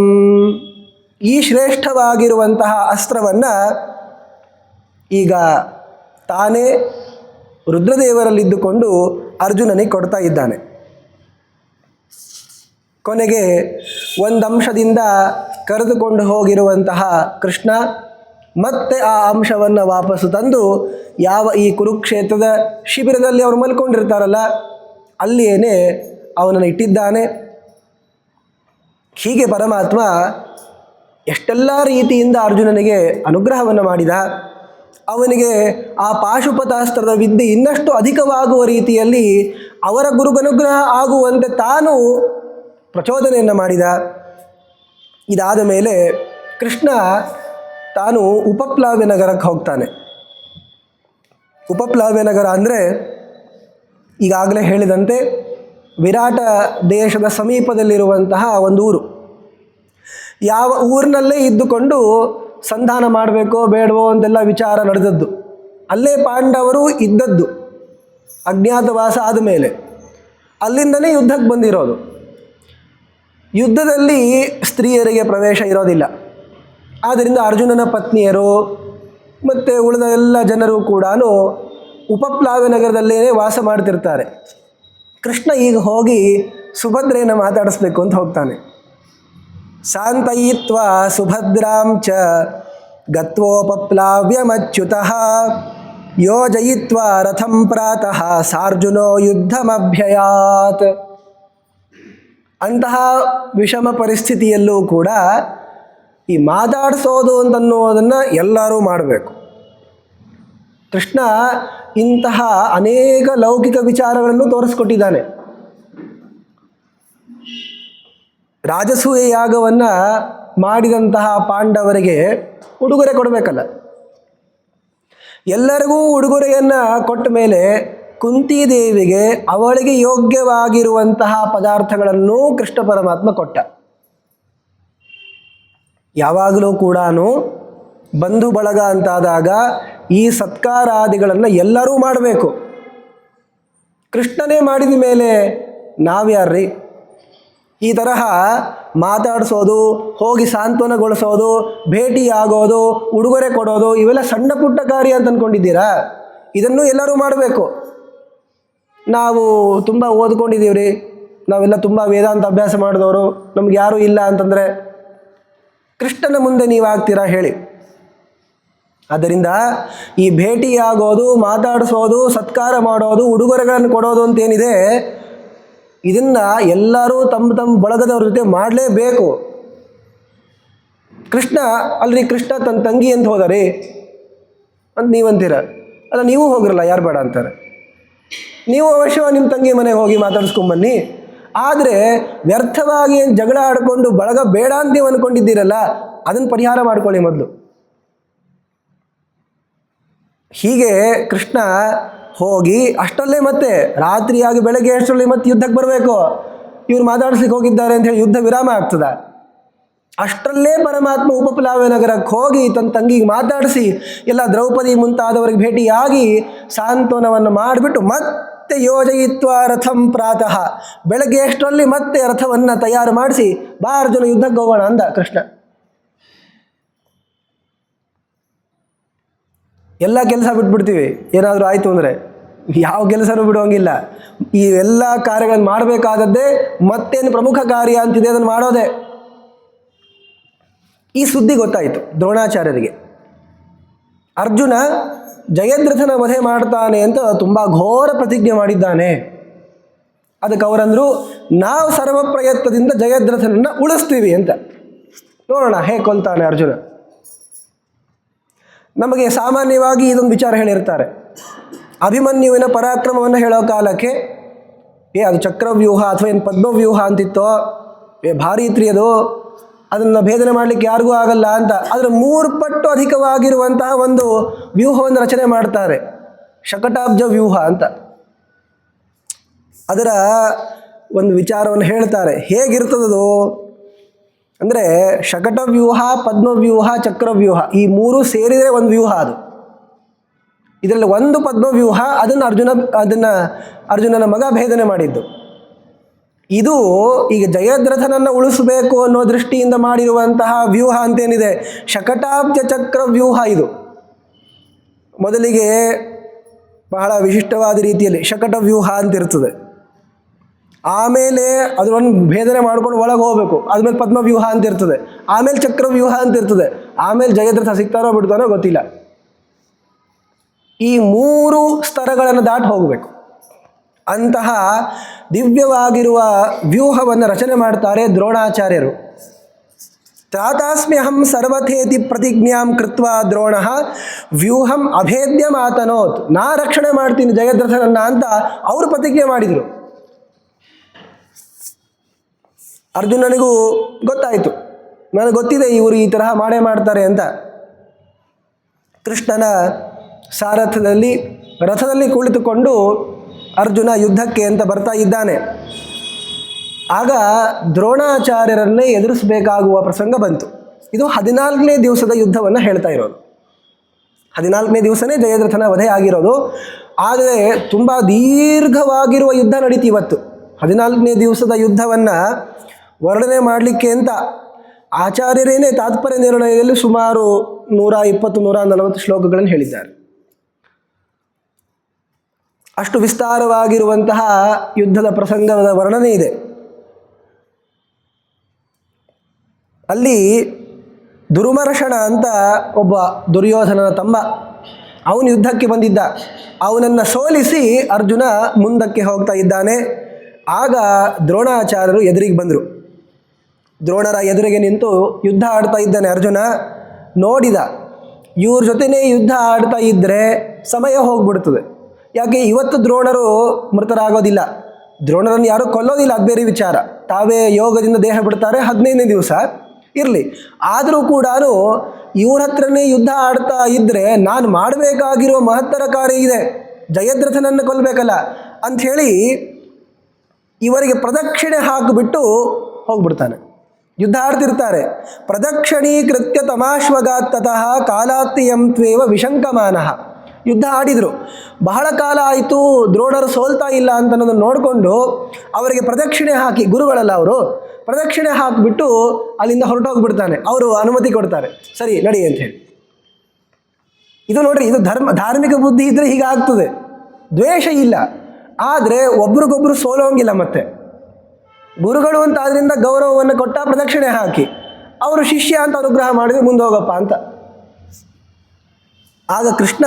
ಈ ಶ್ರೇಷ್ಠವಾಗಿರುವಂತಹ ಅಸ್ತ್ರವನ್ನು ಈಗ ತಾನೇ ರುದ್ರದೇವರಲ್ಲಿದ್ದುಕೊಂಡು ಅರ್ಜುನನಿಗೆ ಕೊಡ್ತಾ ಇದ್ದಾನೆ. ಕೊನೆಗೆ ಒಂದು ಅಂಶದಿಂದ ಕರೆದುಕೊಂಡು ಹೋಗಿರುವಂತಹ ಕೃಷ್ಣ ಮತ್ತೆ ಆ ಅಂಶವನ್ನು ವಾಪಸ್ಸು ತಂದು ಯಾವ ಈ ಕುರುಕ್ಷೇತ್ರದ ಶಿಬಿರದಲ್ಲಿ ಅವರು ಮಲ್ಕೊಂಡಿರ್ತಾರಲ್ಲ ಅಲ್ಲಿಯೇ ಅವನನ್ನು ಇಟ್ಟಿದ್ದಾನೆ. ಹೀಗೆ ಪರಮಾತ್ಮ ಎಷ್ಟೆಲ್ಲ ರೀತಿಯಿಂದ ಅರ್ಜುನನಿಗೆ ಅನುಗ್ರಹವನ್ನು ಮಾಡಿದ. ಅವನಿಗೆ ಆ ಪಾಶುಪತಾಸ್ತ್ರದ ವಿದ್ಯೆ ಇನ್ನಷ್ಟು ಅಧಿಕವಾಗುವ ರೀತಿಯಲ್ಲಿ ಅವರ ಗುರುಗನುಗ್ರಹ ಆಗುವಂತೆ ತಾನು ಪ್ರಚೋದನೆಯನ್ನು ಮಾಡಿದ. ಇದಾದ ಮೇಲೆ ಕೃಷ್ಣ ತಾನು ಉಪಪ್ಲಾವ್ಯ ನಗರಕ್ಕೆ ಹೋಗ್ತಾನೆ. ಉಪಪ್ಲಾವ್ಯ ನಗರ ಅಂದರೆ ಈಗಾಗಲೇ ಹೇಳಿದಂತೆ ವಿರಾಟ ದೇಶದ ಸಮೀಪದಲ್ಲಿರುವಂತಹ ಒಂದು ಊರು. ಯಾವ ಊರಿನಲ್ಲೇ ಇದ್ದುಕೊಂಡು ಸಂಧಾನ ಮಾಡಬೇಕೋ ಬೇಡವೋ ಅಂತೆಲ್ಲ ವಿಚಾರ ನಡೆದದ್ದು. ಅಲ್ಲೇ ಪಾಂಡವರು ಇದ್ದದ್ದು. ಅಜ್ಞಾತವಾಸ ಆದಮೇಲೆ ಅಲ್ಲಿಂದಲೇ ಯುದ್ಧಕ್ಕೆ ಬಂದಿರೋದು. ಯುದ್ಧದಲ್ಲಿ ಸ್ತ್ರೀಯರಿಗೆ ಪ್ರವೇಶ ಇರೋದಿಲ್ಲ. ಆದ್ದರಿಂದ ಅರ್ಜುನನ ಪತ್ನಿಯರು ಮತ್ತು ಉಳಿದ ಎಲ್ಲ ಜನರು ಕೂಡ ಉಪಪ್ಲಾವ್ಯ ನಗರದಲ್ಲೇ ವಾಸ ಮಾಡ್ತಿರ್ತಾರೆ. ಕೃಷ್ಣ ಈಗ ಹೋಗಿ ಸುಭದ್ರೆಯನ್ನು ಮಾತಾಡಿಸ್ಬೇಕು ಅಂತ ಹೋಗ್ತಾನೆ. ಶಾಂತಯಿತ್ವ ಸುಭದ್ರಾಂ ಚ ಗತ್ವೋಪಪ್ಲಾವ್ಯಮಚ್ಯುತಃ ಯೋಜಯಿತ್ವ ರಥಂ ಪ್ರಾತಃ ಸಾರ್ಜುನೋ ಯುದ್ಧಮಭ್ಯಯಾತ್. ಅಂತಹ ವಿಷಮ ಪರಿಸ್ಥಿತಿಯಲ್ಲೂ ಕೂಡ ಈ ಮಾತಾಡಿಸೋದು ಅಂತನ್ನೋದನ್ನು ಎಲ್ಲರೂ ಮಾಡಬೇಕು. ಕೃಷ್ಣ ಇಂತಹ ಅನೇಕ ಲೌಕಿಕ ವಿಚಾರಗಳನ್ನು ತೋರಿಸ್ಕೊಟ್ಟಿದ್ದಾನೆ. ರಾಜಸೂಯ ಯಾಗವನ್ನು ಮಾಡಿದಂತಹ ಪಾಂಡವರಿಗೆ ಉಡುಗೊರೆ ಕೊಡಬೇಕಲ್ಲ. ಎಲ್ಲರಿಗೂ ಉಡುಗೊರೆಯನ್ನು ಕೊಟ್ಟ ಮೇಲೆ ಕುಂತಿದೇವಿಗೆ ಅವಳಿಗೆ ಯೋಗ್ಯವಾಗಿರುವಂತಹ ಪದಾರ್ಥಗಳನ್ನು ಕೃಷ್ಣ ಪರಮಾತ್ಮ ಕೊಟ್ಟ. ಯಾವಾಗಲೂ ಕೂಡ ಬಂಧು ಬಳಗ ಅಂತಾದಾಗ ಈ ಸತ್ಕಾರಾದಿಗಳನ್ನು ಎಲ್ಲರೂ ಮಾಡಬೇಕು. ಕೃಷ್ಣನೇ ಮಾಡಿದ ಮೇಲೆ ನಾವ್ಯಾರ್ರಿ? ಈ ತರಹ ಮಾತಾಡಿಸೋದು, ಹೋಗಿ ಸಾಂತ್ವನಗೊಳಿಸೋದು, ಭೇಟಿಯಾಗೋದು, ಉಡುಗೊರೆ ಕೊಡೋದು ಇವೆಲ್ಲ ಸಣ್ಣ ಪುಟ್ಟ ಕಾರ್ಯ ಅಂತ ಅಂದ್ಕೊಂಡಿದ್ದೀರಾ? ಇದನ್ನು ಎಲ್ಲರೂ ಮಾಡಬೇಕು. ನಾವು ತುಂಬ ಓದ್ಕೊಂಡಿದ್ದೀವ್ರಿ, ನಾವೆಲ್ಲ ತುಂಬ ವೇದಾಂತ ಅಭ್ಯಾಸ ಮಾಡಿದವರು, ನಮ್ಗೆ ಯಾರೂ ಇಲ್ಲ ಅಂತಂದರೆ ಕೃಷ್ಣನ ಮುಂದೆ ನೀವಾಗ್ತೀರಾ ಹೇಳಿ? ಆದ್ದರಿಂದ ಈ ಭೇಟಿಯಾಗೋದು, ಮಾತಾಡಿಸೋದು, ಸತ್ಕಾರ ಮಾಡೋದು, ಉಡುಗೊರೆಗಳನ್ನು ಕೊಡೋದು ಅಂತೇನಿದೆ, ಇದನ್ನು ಎಲ್ಲರೂ ತಮ್ಮ ತಮ್ಮ ಬಳಗದವ್ರ ಜೊತೆ ಮಾಡಲೇಬೇಕು. ಕೃಷ್ಣ ಅಲ್ರಿ, ಕೃಷ್ಣ ತನ್ನ ತಂಗಿ ಅಂತ ಹೋದರಿ ಅಂತ ನೀವಂತೀರ. ಅಲ್ಲ, ನೀವು ಹೋಗಿರಲ್ಲ, ಯಾರು ಬೇಡ ಅಂತಾರೆ. ನೀವು ಅವಶ್ಯವಾಗಿ ನಿಮ್ಮ ತಂಗಿ ಮನೆಗೆ ಹೋಗಿ ಮಾತಾಡಿಸ್ಕೊಂಬನ್ನಿ. ಆದರೆ ವ್ಯರ್ಥವಾಗಿ ಜಗಳ ಆಡಿಕೊಂಡು ಬಳಗ ಬೇಡ ಅಂತ ನೀವು ಅಂದ್ಕೊಂಡಿದ್ದೀರಲ್ಲ, ಅದನ್ನು ಪರಿಹಾರ ಮಾಡ್ಕೊಳ್ಳಿ ಮೊದಲು. ಹೀಗೆ ಕೃಷ್ಣ ಹೋಗಿ ಅಷ್ಟರಲ್ಲೇ ಮತ್ತೆ ರಾತ್ರಿಯಾಗಿ ಬೆಳಗ್ಗೆ ಅಷ್ಟರಲ್ಲಿ ಮತ್ತೆ ಯುದ್ಧಕ್ಕೆ ಬರಬೇಕು. ಇವ್ರು ಮಾತಾಡಿಸ್ಲಿಕ್ಕೆ ಹೋಗಿದ್ದಾರೆ ಅಂತ ಹೇಳಿ ಯುದ್ಧ ವಿರಾಮ ಆಗ್ತದ? ಅಷ್ಟರಲ್ಲೇ ಪರಮಾತ್ಮ ಉಪಪ್ಲಾವ್ಯ ನಗರಕ್ಕೆ ಹೋಗಿ ತನ್ನ ತಂಗಿಗೆ ಮಾತಾಡಿಸಿ ಎಲ್ಲ ದ್ರೌಪದಿ ಮುಂತಾದವರಿಗೆ ಭೇಟಿಯಾಗಿ ಸಾಂತ್ವನವನ್ನು ಮಾಡಿಬಿಟ್ಟು ಮತ್ತೆ ಯೋಜಯಿತ್ವ ರಥಂ ಪ್ರಾತಃ, ಬೆಳಗ್ಗೆ ಅಷ್ಟರಲ್ಲಿ ಮತ್ತೆ ರಥವನ್ನು ತಯಾರು ಮಾಡಿಸಿ ಬಾ ಅರ್ಜುನ ಯುದ್ಧಕ್ಕೆ ಹೋಗೋಣ ಅಂದ ಕೃಷ್ಣ. ಎಲ್ಲ ಕೆಲಸ ಬಿಟ್ಬಿಡ್ತೀವಿ ಏನಾದರೂ ಆಯಿತು ಅಂದರೆ. ಯಾವ ಕೆಲಸನೂ ಬಿಡುವಂಗಿಲ್ಲ. ಈ ಎಲ್ಲ ಕಾರ್ಯಗಳನ್ನು ಮಾಡಬೇಕಾದದ್ದೇ ಮತ್ತೇನು ಪ್ರಮುಖ ಕಾರ್ಯ ಅಂತಿದೆ ಅದನ್ನು ಮಾಡೋದೇ. ಈ ಸುದ್ದಿ ಗೊತ್ತಾಯಿತು ದ್ರೋಣಾಚಾರ್ಯರಿಗೆ. ಅರ್ಜುನ ಜಯದ್ರಥನ ವಧೆ ಮಾಡ್ತಾನೆ ಅಂತ ತುಂಬ ಘೋರ ಪ್ರತಿಜ್ಞೆ ಮಾಡಿದ್ದಾನೆ. ಅದಕ್ಕೆ ಅವರಂದರು, ನಾವು ಸರ್ವ ಪ್ರಯತ್ನದಿಂದ ಜಯದ್ರಥನನ್ನು ಉಳಿಸ್ತೀವಿ ಅಂತ. ನೋಡೋಣ ಹೇಗೆ ಕೊಲ್ತಾನೆ ಅರ್ಜುನ. ನಮಗೆ ಸಾಮಾನ್ಯವಾಗಿ ಇದೊಂದು ವಿಚಾರ ಹೇಳಿರ್ತಾರೆ. ಅಭಿಮನ್ಯುವಿನ ಪರಾಕ್ರಮವನ್ನು ಹೇಳೋ ಕಾಲಕ್ಕೆ ಅದು ಚಕ್ರವ್ಯೂಹ ಅಥವಾ ಏನು ಪದ್ಮವ್ಯೂಹ ಅಂತಿತ್ತೋ, ಭಾರಿ ಇತ್ರಿ ಅದು, ಅದನ್ನು ಭೇದನೆ ಮಾಡಲಿಕ್ಕೆ ಯಾರಿಗೂ ಆಗಲ್ಲ ಅಂತ ಅದರ 3 ಪಟ್ಟು ಅಧಿಕವಾಗಿರುವಂತಹ ಒಂದು ವ್ಯೂಹವನ್ನು ರಚನೆ ಮಾಡ್ತಾರೆ, ಶಕಟಾಬ್ಜ ವ್ಯೂಹ ಅಂತ. ಅದರ ಒಂದು ವಿಚಾರವನ್ನು ಹೇಳ್ತಾರೆ. ಹೇಗಿರ್ತದದು ಅಂದರೆ, ಶಕಟವ್ಯೂಹ, ಪದ್ಮವ್ಯೂಹ, ಚಕ್ರವ್ಯೂಹ ಈ 3 ಸೇರಿದರೆ ಒಂದು ವ್ಯೂಹ. ಅದು ಇದರಲ್ಲಿ ಒಂದು ಪದ್ಮವ್ಯೂಹ, ಅದನ್ನು ಅರ್ಜುನನ ಮಗ ಭೇದನೆ ಮಾಡಿದ್ದು. ಇದು ಈಗ ಜಯದ್ರಥನನ್ನು ಉಳಿಸಬೇಕು ಅನ್ನೋ ದೃಷ್ಟಿಯಿಂದ ಮಾಡಿರುವಂತಹ ವ್ಯೂಹ ಅಂತೇನಿದೆ, ಶಕಟಾಬ್ಜ ಚಕ್ರ ವ್ಯೂಹ. ಇದು ಮೊದಲಿಗೆ ಬಹಳ ವಿಶಿಷ್ಟವಾದ ರೀತಿಯಲ್ಲಿ ಶಕಟ ವ್ಯೂಹ ಅಂತಿರ್ತದೆ. ಆಮೇಲೆ ಅದನ್ನು ಭೇದನೆ ಮಾಡ್ಕೊಂಡು ಒಳಗೆ ಹೋಗಬೇಕು, ಆದಮೇಲೆ ಪದ್ಮವ್ಯೂಹ ಅಂತಿರ್ತದೆ, ಆಮೇಲೆ ಚಕ್ರವ್ಯೂಹ ಅಂತಿರ್ತದೆ, ಆಮೇಲೆ ಜಯದ್ರಥ ಸಿಗ್ತಾರೋ ಬಿಡ್ತಾನೋ ಗೊತ್ತಿಲ್ಲ. ಈ 3 ಸ್ತರಗಳನ್ನು ದಾಟಿ ಹೋಗಬೇಕು. ಅಂತಹ ದಿವ್ಯವಾಗಿರುವ ವ್ಯೂಹವನ್ನು ರಚನೆ ಮಾಡ್ತಾರೆ ದ್ರೋಣಾಚಾರ್ಯರು. ತ್ರಾತಾಸ್ಮ್ಯಹಂ ಸರ್ವಥೇತಿ ಪ್ರತಿಜ್ಞಾಂ ಕೃತ್ವಾ ದ್ರೋಣ ವ್ಯೂಹಂ ಅಭೇದ್ಯ ಮಾತನೋತ್. ನಾ ರಕ್ಷಣೆ ಮಾಡ್ತೀನಿ ಜಯದ್ರಥನನ್ನು ಅಂತ ಅವರು ಪ್ರತಿಜ್ಞೆ ಮಾಡಿದರು. ಅರ್ಜುನನಿಗೂ ಗೊತ್ತಾಯಿತು, ನನಗೆ ಗೊತ್ತಿದೆ ಇವರು ಈ ತರಹ ಮಾಡೇ ಮಾಡ್ತಾರೆ ಅಂತ. ಕೃಷ್ಣನ ಸಾರಥದಲ್ಲಿ ರಥದಲ್ಲಿ ಕುಳಿತುಕೊಂಡು ಅರ್ಜುನ ಯುದ್ಧಕ್ಕೆ ಅಂತ ಬರ್ತಾ ಇದ್ದಾನೆ. ಆಗ ದ್ರೋಣಾಚಾರ್ಯರನ್ನೇ ಎದುರಿಸಬೇಕಾಗುವ ಪ್ರಸಂಗ ಬಂತು. ಇದು 14ನೇ ದಿವಸದ ಯುದ್ಧವನ್ನು ಹೇಳ್ತಾ ಇರೋದು. 14ನೇ ದಿವಸನೇ ಜಯದ್ರಥನ ವಧೆ ಆಗಿರೋದು. ಆದರೆ ತುಂಬ ದೀರ್ಘವಾಗಿರುವ ಯುದ್ಧ ನಡೀತಿ ಇವತ್ತು. 14ನೇ ದಿವಸದ ಯುದ್ಧವನ್ನು ವರ್ಣನೆ ಮಾಡಲಿಕ್ಕೆ ಅಂತ ಆಚಾರ್ಯರೇನೇ ತಾತ್ಪರ್ಯ ನಿರ್ಣಯದಲ್ಲಿ ಸುಮಾರು 120-140 ಶ್ಲೋಕಗಳನ್ನು ಹೇಳಿದ್ದಾರೆ. ಅಷ್ಟು ವಿಸ್ತಾರವಾಗಿರುವಂತಹ ಯುದ್ಧದ ಪ್ರಸಂಗದ ವರ್ಣನೆ ಇದೆ. ಅಲ್ಲಿ ದುರ್ಮರ್ಷಣ ಅಂತ ಒಬ್ಬ ದುರ್ಯೋಧನನ ತಮ್ಮ, ಅವನು ಯುದ್ಧಕ್ಕೆ ಬಂದಿದ್ದ. ಅವನನ್ನು ಸೋಲಿಸಿ ಅರ್ಜುನ ಮುಂದಕ್ಕೆ ಹೋಗ್ತಾ ಇದ್ದಾನೆ. ಆಗ ದ್ರೋಣಾಚಾರ್ಯರು ಎದುರಿಗೆ ಬಂದರು. ದ್ರೋಣರ ಎದುರಿಗೆ ನಿಂತು ಯುದ್ಧ ಆಡ್ತಾ ಇದ್ದಾನೆ ಅರ್ಜುನ. ನೋಡಿದ, ಇವ್ರ ಜೊತೆನೇ ಯುದ್ಧ ಆಡ್ತಾ ಇದ್ದರೆ ಸಮಯ ಹೋಗ್ಬಿಡ್ತದೆ. ಯಾಕೆ ಇವತ್ತು ದ್ರೋಣರು ಮೃತರಾಗೋದಿಲ್ಲ, ದ್ರೋಣರನ್ನು ಯಾರೂ ಕೊಲ್ಲೋದಿಲ್ಲ, ಅದು ಬೇರೆ ವಿಚಾರ. ತಾವೇ ಯೋಗದಿಂದ ದೇಹ ಬಿಡ್ತಾರೆ 15ನೇ ದಿವಸ ಇರಲಿ. ಆದರೂ ಕೂಡ ಇವ್ರ ಹತ್ರನೇ ಯುದ್ಧ ಆಡ್ತಾ ಇದ್ದರೆ ನಾನು ಮಾಡಬೇಕಾಗಿರುವ ಮಹತ್ತರ ಕಾರ್ಯ ಇದೆ, ಜಯದ್ರಥನನ್ನು ಕೊಲ್ಲಬೇಕಲ್ಲ ಅಂಥೇಳಿ ಇವರಿಗೆ ಪ್ರದಕ್ಷಿಣೆ ಹಾಕಿಬಿಟ್ಟು ಹೋಗ್ಬಿಡ್ತಾನೆ. ಯುದ್ಧ ಆಡ್ತಿರ್ತಾರೆ. ಪ್ರದಕ್ಷಿಣೀಕೃತ್ಯ ತಮಾಶ್ವಗಾತ್ತತಃ ಕಾಲಾತ್ಯಂ ತ್ವೇವ ವಿಶಂಕಮಾನಃ. ಯುದ್ಧ ಆಡಿದರು, ಬಹಳ ಕಾಲ ಆಯಿತು, ದ್ರೋಣರು ಸೋಲ್ತಾ ಇಲ್ಲ ಅಂತ ಅನ್ನೋದನ್ನು ನೋಡಿಕೊಂಡು ಅವರಿಗೆ ಪ್ರದಕ್ಷಿಣೆ ಹಾಕಿ, ಗುರುಗಳಲ್ಲ ಅವರು, ಪ್ರದಕ್ಷಿಣೆ ಹಾಕಿಬಿಟ್ಟು ಅಲ್ಲಿಂದ ಹೊರಟೋಗ್ಬಿಡ್ತಾನೆ. ಅವರು ಅನುಮತಿ ಕೊಡ್ತಾರೆ, ಸರಿ ನಡಿ ಅಂತ ಹೇಳಿ. ಇದು ನೋಡ್ರಿ, ಇದು ಧಾರ್ಮಿಕ ಬುದ್ಧಿ ಇದ್ದರೆ ಹೀಗಾಗ್ತದೆ. ದ್ವೇಷ ಇಲ್ಲ, ಆದರೆ ಒಬ್ರಿಗೊಬ್ರು ಸೋಲೋಂಗಿಲ್ಲ. ಮತ್ತೆ ಗುರುಗಳು ಅಂತ ಅದರಿಂದ ಗೌರವವನ್ನು ಕೊಟ್ಟ, ಪ್ರದಕ್ಷಿಣೆ ಹಾಕಿ ಅವರು ಶಿಷ್ಯ ಅಂತ ಅನುಗ್ರಹ ಮಾಡಿದ್ರೆ ಮುಂದೆ ಹೋಗಪ್ಪ ಅಂತ. ಆಗ ಕೃಷ್ಣ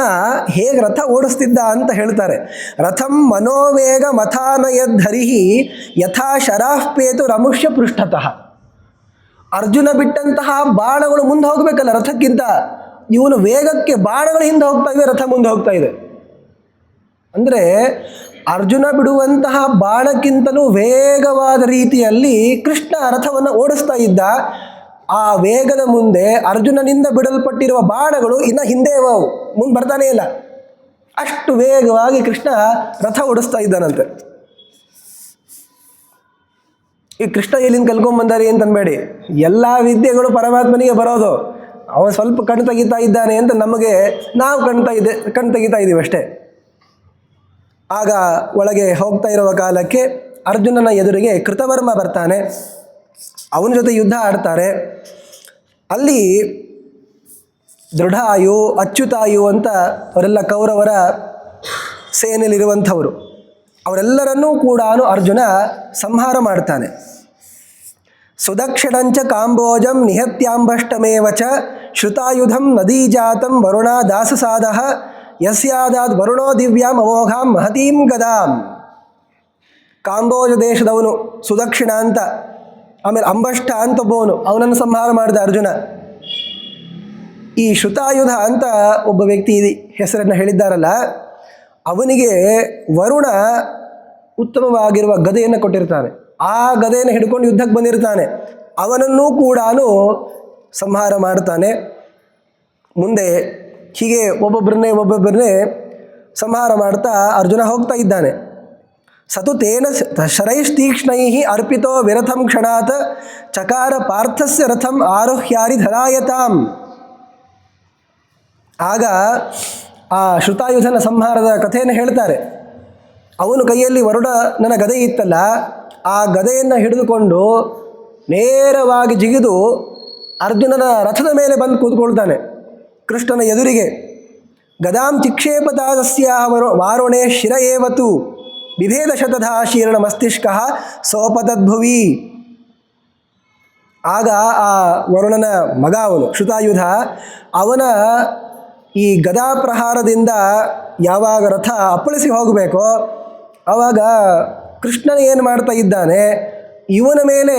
ಹೇಗೆ ರಥ ಓಡಿಸ್ತಿದ್ದ ಅಂತ ಹೇಳ್ತಾರೆ. ರಥಂ ಮನೋವೇಗ ಮಥಾನಯದ್ಧರಿಹಿ ಯಥಾ ಶರಾಫ್ಪೇತು ರಮುಷ್ಯ ಪೃಷ್ಠತಃ. ಅರ್ಜುನ ಬಿಟ್ಟಂತಹ ಬಾಣಗಳು ಮುಂದೆ ಹೋಗಬೇಕಲ್ಲ ರಥಕ್ಕಿಂತ, ಇವನು ವೇಗಕ್ಕೆ ಬಾಣಗಳು ಹಿಂದೆ ಹೋಗ್ತಾ ಇವೆ, ರಥ ಮುಂದೆ ಹೋಗ್ತಾ ಇದೆ. ಅಂದರೆ ಅರ್ಜುನ ಬಿಡುವಂತಹ ಬಾಣಕ್ಕಿಂತಲೂ ವೇಗವಾದ ರೀತಿಯಲ್ಲಿ ಕೃಷ್ಣ ರಥವನ್ನು ಓಡಿಸ್ತಾ ಇದ್ದ. ಆ ವೇಗದ ಮುಂದೆ ಅರ್ಜುನನಿಂದ ಬಿಡಲ್ಪಟ್ಟಿರುವ ಬಾಣಗಳು ಇನ್ನು ಹಿಂದೆ ಮುಂದೆ ಬರ್ತಾನೇ ಇಲ್ಲ. ಅಷ್ಟು ವೇಗವಾಗಿ ಕೃಷ್ಣ ರಥ ಓಡಿಸ್ತಾ ಇದ್ದಾನಂತೆ. ಈ ಕೃಷ್ಣ ಎಲ್ಲಿಂದ ಕಲ್ಕೊಂಬಂದಾರಿ ಅಂತ ಅನ್ಬೇಡಿ, ಎಲ್ಲ ವಿದ್ಯೆಗಳು ಪರಮಾತ್ಮನಿಗೆ ಬರೋದು. ಅವನು ಸ್ವಲ್ಪ ಕಣ್ಣು ತೆಗಿತಾ ಇದ್ದಾನೆ ಅಂತ ನಾವು ಕಣ್ಣು ತೆಗಿತಾ ಇದ್ದೀವಿ ಅಷ್ಟೇ. ಆಗ ಒಳಗೆ ಹೋಗ್ತಾ ಇರುವ ಕಾಲಕ್ಕೆ ಅರ್ಜುನನ ಎದುರಿಗೆ ಕೃತವರ್ಮ ಬರ್ತಾನೆ, ಅವನ ಜೊತೆ ಯುದ್ಧ ಆಡ್ತಾರೆ. ಅಲ್ಲಿ ದೃಢಾಯು, ಅಚ್ಯುತಾಯು ಅಂತ ಅವರೆಲ್ಲ ಕೌರವರ ಸೇನೆಯಲ್ಲಿರುವಂಥವರು, ಅವರೆಲ್ಲರನ್ನೂ ಕೂಡ ಅರ್ಜುನ ಸಂಹಾರ ಮಾಡ್ತಾನೆ. ಸುದಕ್ಷಿಣಂಚ ಕಾಂಬೋಜಂ ನಿಹತ್ಯಾಂಬಷ್ಟಮೇವ ಚ ಶ್ರುತಾಯುಧಂ ನದೀಜಾತಂ ವರುಣ ದಾಸಸಾದಃ ಯಸ್ಯಾದಾದ್ ವರುಣೋ ದಿವ್ಯಾಂ ಅಮೋಘಾಂ ಮಹತೀಂ ಗದಾಂ. ಕಾಂಬೋಜ ದೇಶದವನು ಸುದಕ್ಷಿಣ ಅಂತ, ಆಮೇಲೆ ಅಂಬಷ್ಟ ಅಂತ ಒಬ್ಬವನು, ಅವನನ್ನು ಸಂಹಾರ ಮಾಡಿದ ಅರ್ಜುನ. ಈ ಶ್ರುತಾಯುಧ ಅಂತ ಒಬ್ಬ ವ್ಯಕ್ತಿ ಹೆಸರನ್ನು ಹೇಳಿದ್ದಾರಲ್ಲ, ಅವನಿಗೆ ವರುಣ ಉತ್ತಮವಾಗಿರುವ ಗದೆಯನ್ನು ಕೊಟ್ಟಿರ್ತಾನೆ. ಆ ಗದೆಯನ್ನು ಹಿಡ್ಕೊಂಡು ಯುದ್ಧಕ್ಕೆ ಬಂದಿರ್ತಾನೆ. ಅವನನ್ನೂ ಕೂಡ ಸಂಹಾರ ಮಾಡ್ತಾನೆ. ಮುಂದೆ ಹೀಗೆ ಒಬ್ಬೊಬ್ಬರನ್ನೇ ಸಂಹಾರ ಮಾಡ್ತಾ ಅರ್ಜುನ ಹೋಗ್ತಾ ಇದ್ದಾನೆ. ಸತು ತೇನ ಶರೈಸ್ತೀಕ್ಷ್ಣೈ ಅರ್ಪಿತೋ ವಿರಥಂ ಕ್ಷಣಾತ್ ಚಕಾರ ಪಾರ್ಥಸ್ಯ ರಥಂ ಆರೋಹ್ಯಾರಿ ಧರಾಯತಾಂ. ಆಗ ಆ ಶ್ರುತಾಯುಧನ ಸಂಹಾರದ ಕಥೆಯನ್ನು ಹೇಳ್ತಾರೆ. ಅವನು ಕೈಯಲ್ಲಿ ವರುಣನ ಗದೆ ಇತ್ತಲ್ಲ, ಆ ಗದೆಯನ್ನು ಹಿಡಿದುಕೊಂಡು ನೇರವಾಗಿ ಜಿಗಿದು ಅರ್ಜುನನ ರಥದ ಮೇಲೆ ಬಂದು ಕೂತ್ಕೊಳ್ತಾನೆ ಕೃಷ್ಣನ ಎದುರಿಗೆ. ಗದಾಂ ಚಿಕ್ಷೇಪತಾದಸ್ಯ ವಾರುಣೆ ಶಿರ ಏವತು ವಿಭೇದ ಶತಧಾ ಶೀರ್ಣ ಮಸ್ತಿಷ್ಕ ಸೋಪತದ್ಭುವಿ. ಆಗ ಆ ವರುಣನ ಮಗ ಅವನು ಶ್ರುತಾಯುಧ, ಅವನ ಈ ಗದಾ ಪ್ರಹಾರದಿಂದ ಯಾವಾಗ ರಥ ಅಪ್ಪಳಿಸಿ ಹೋಗಬೇಕೋ ಆವಾಗ ಕೃಷ್ಣನ ಏನು ಮಾಡ್ತಾ ಇದ್ದಾನೆ, ಇವನ ಮೇಲೆ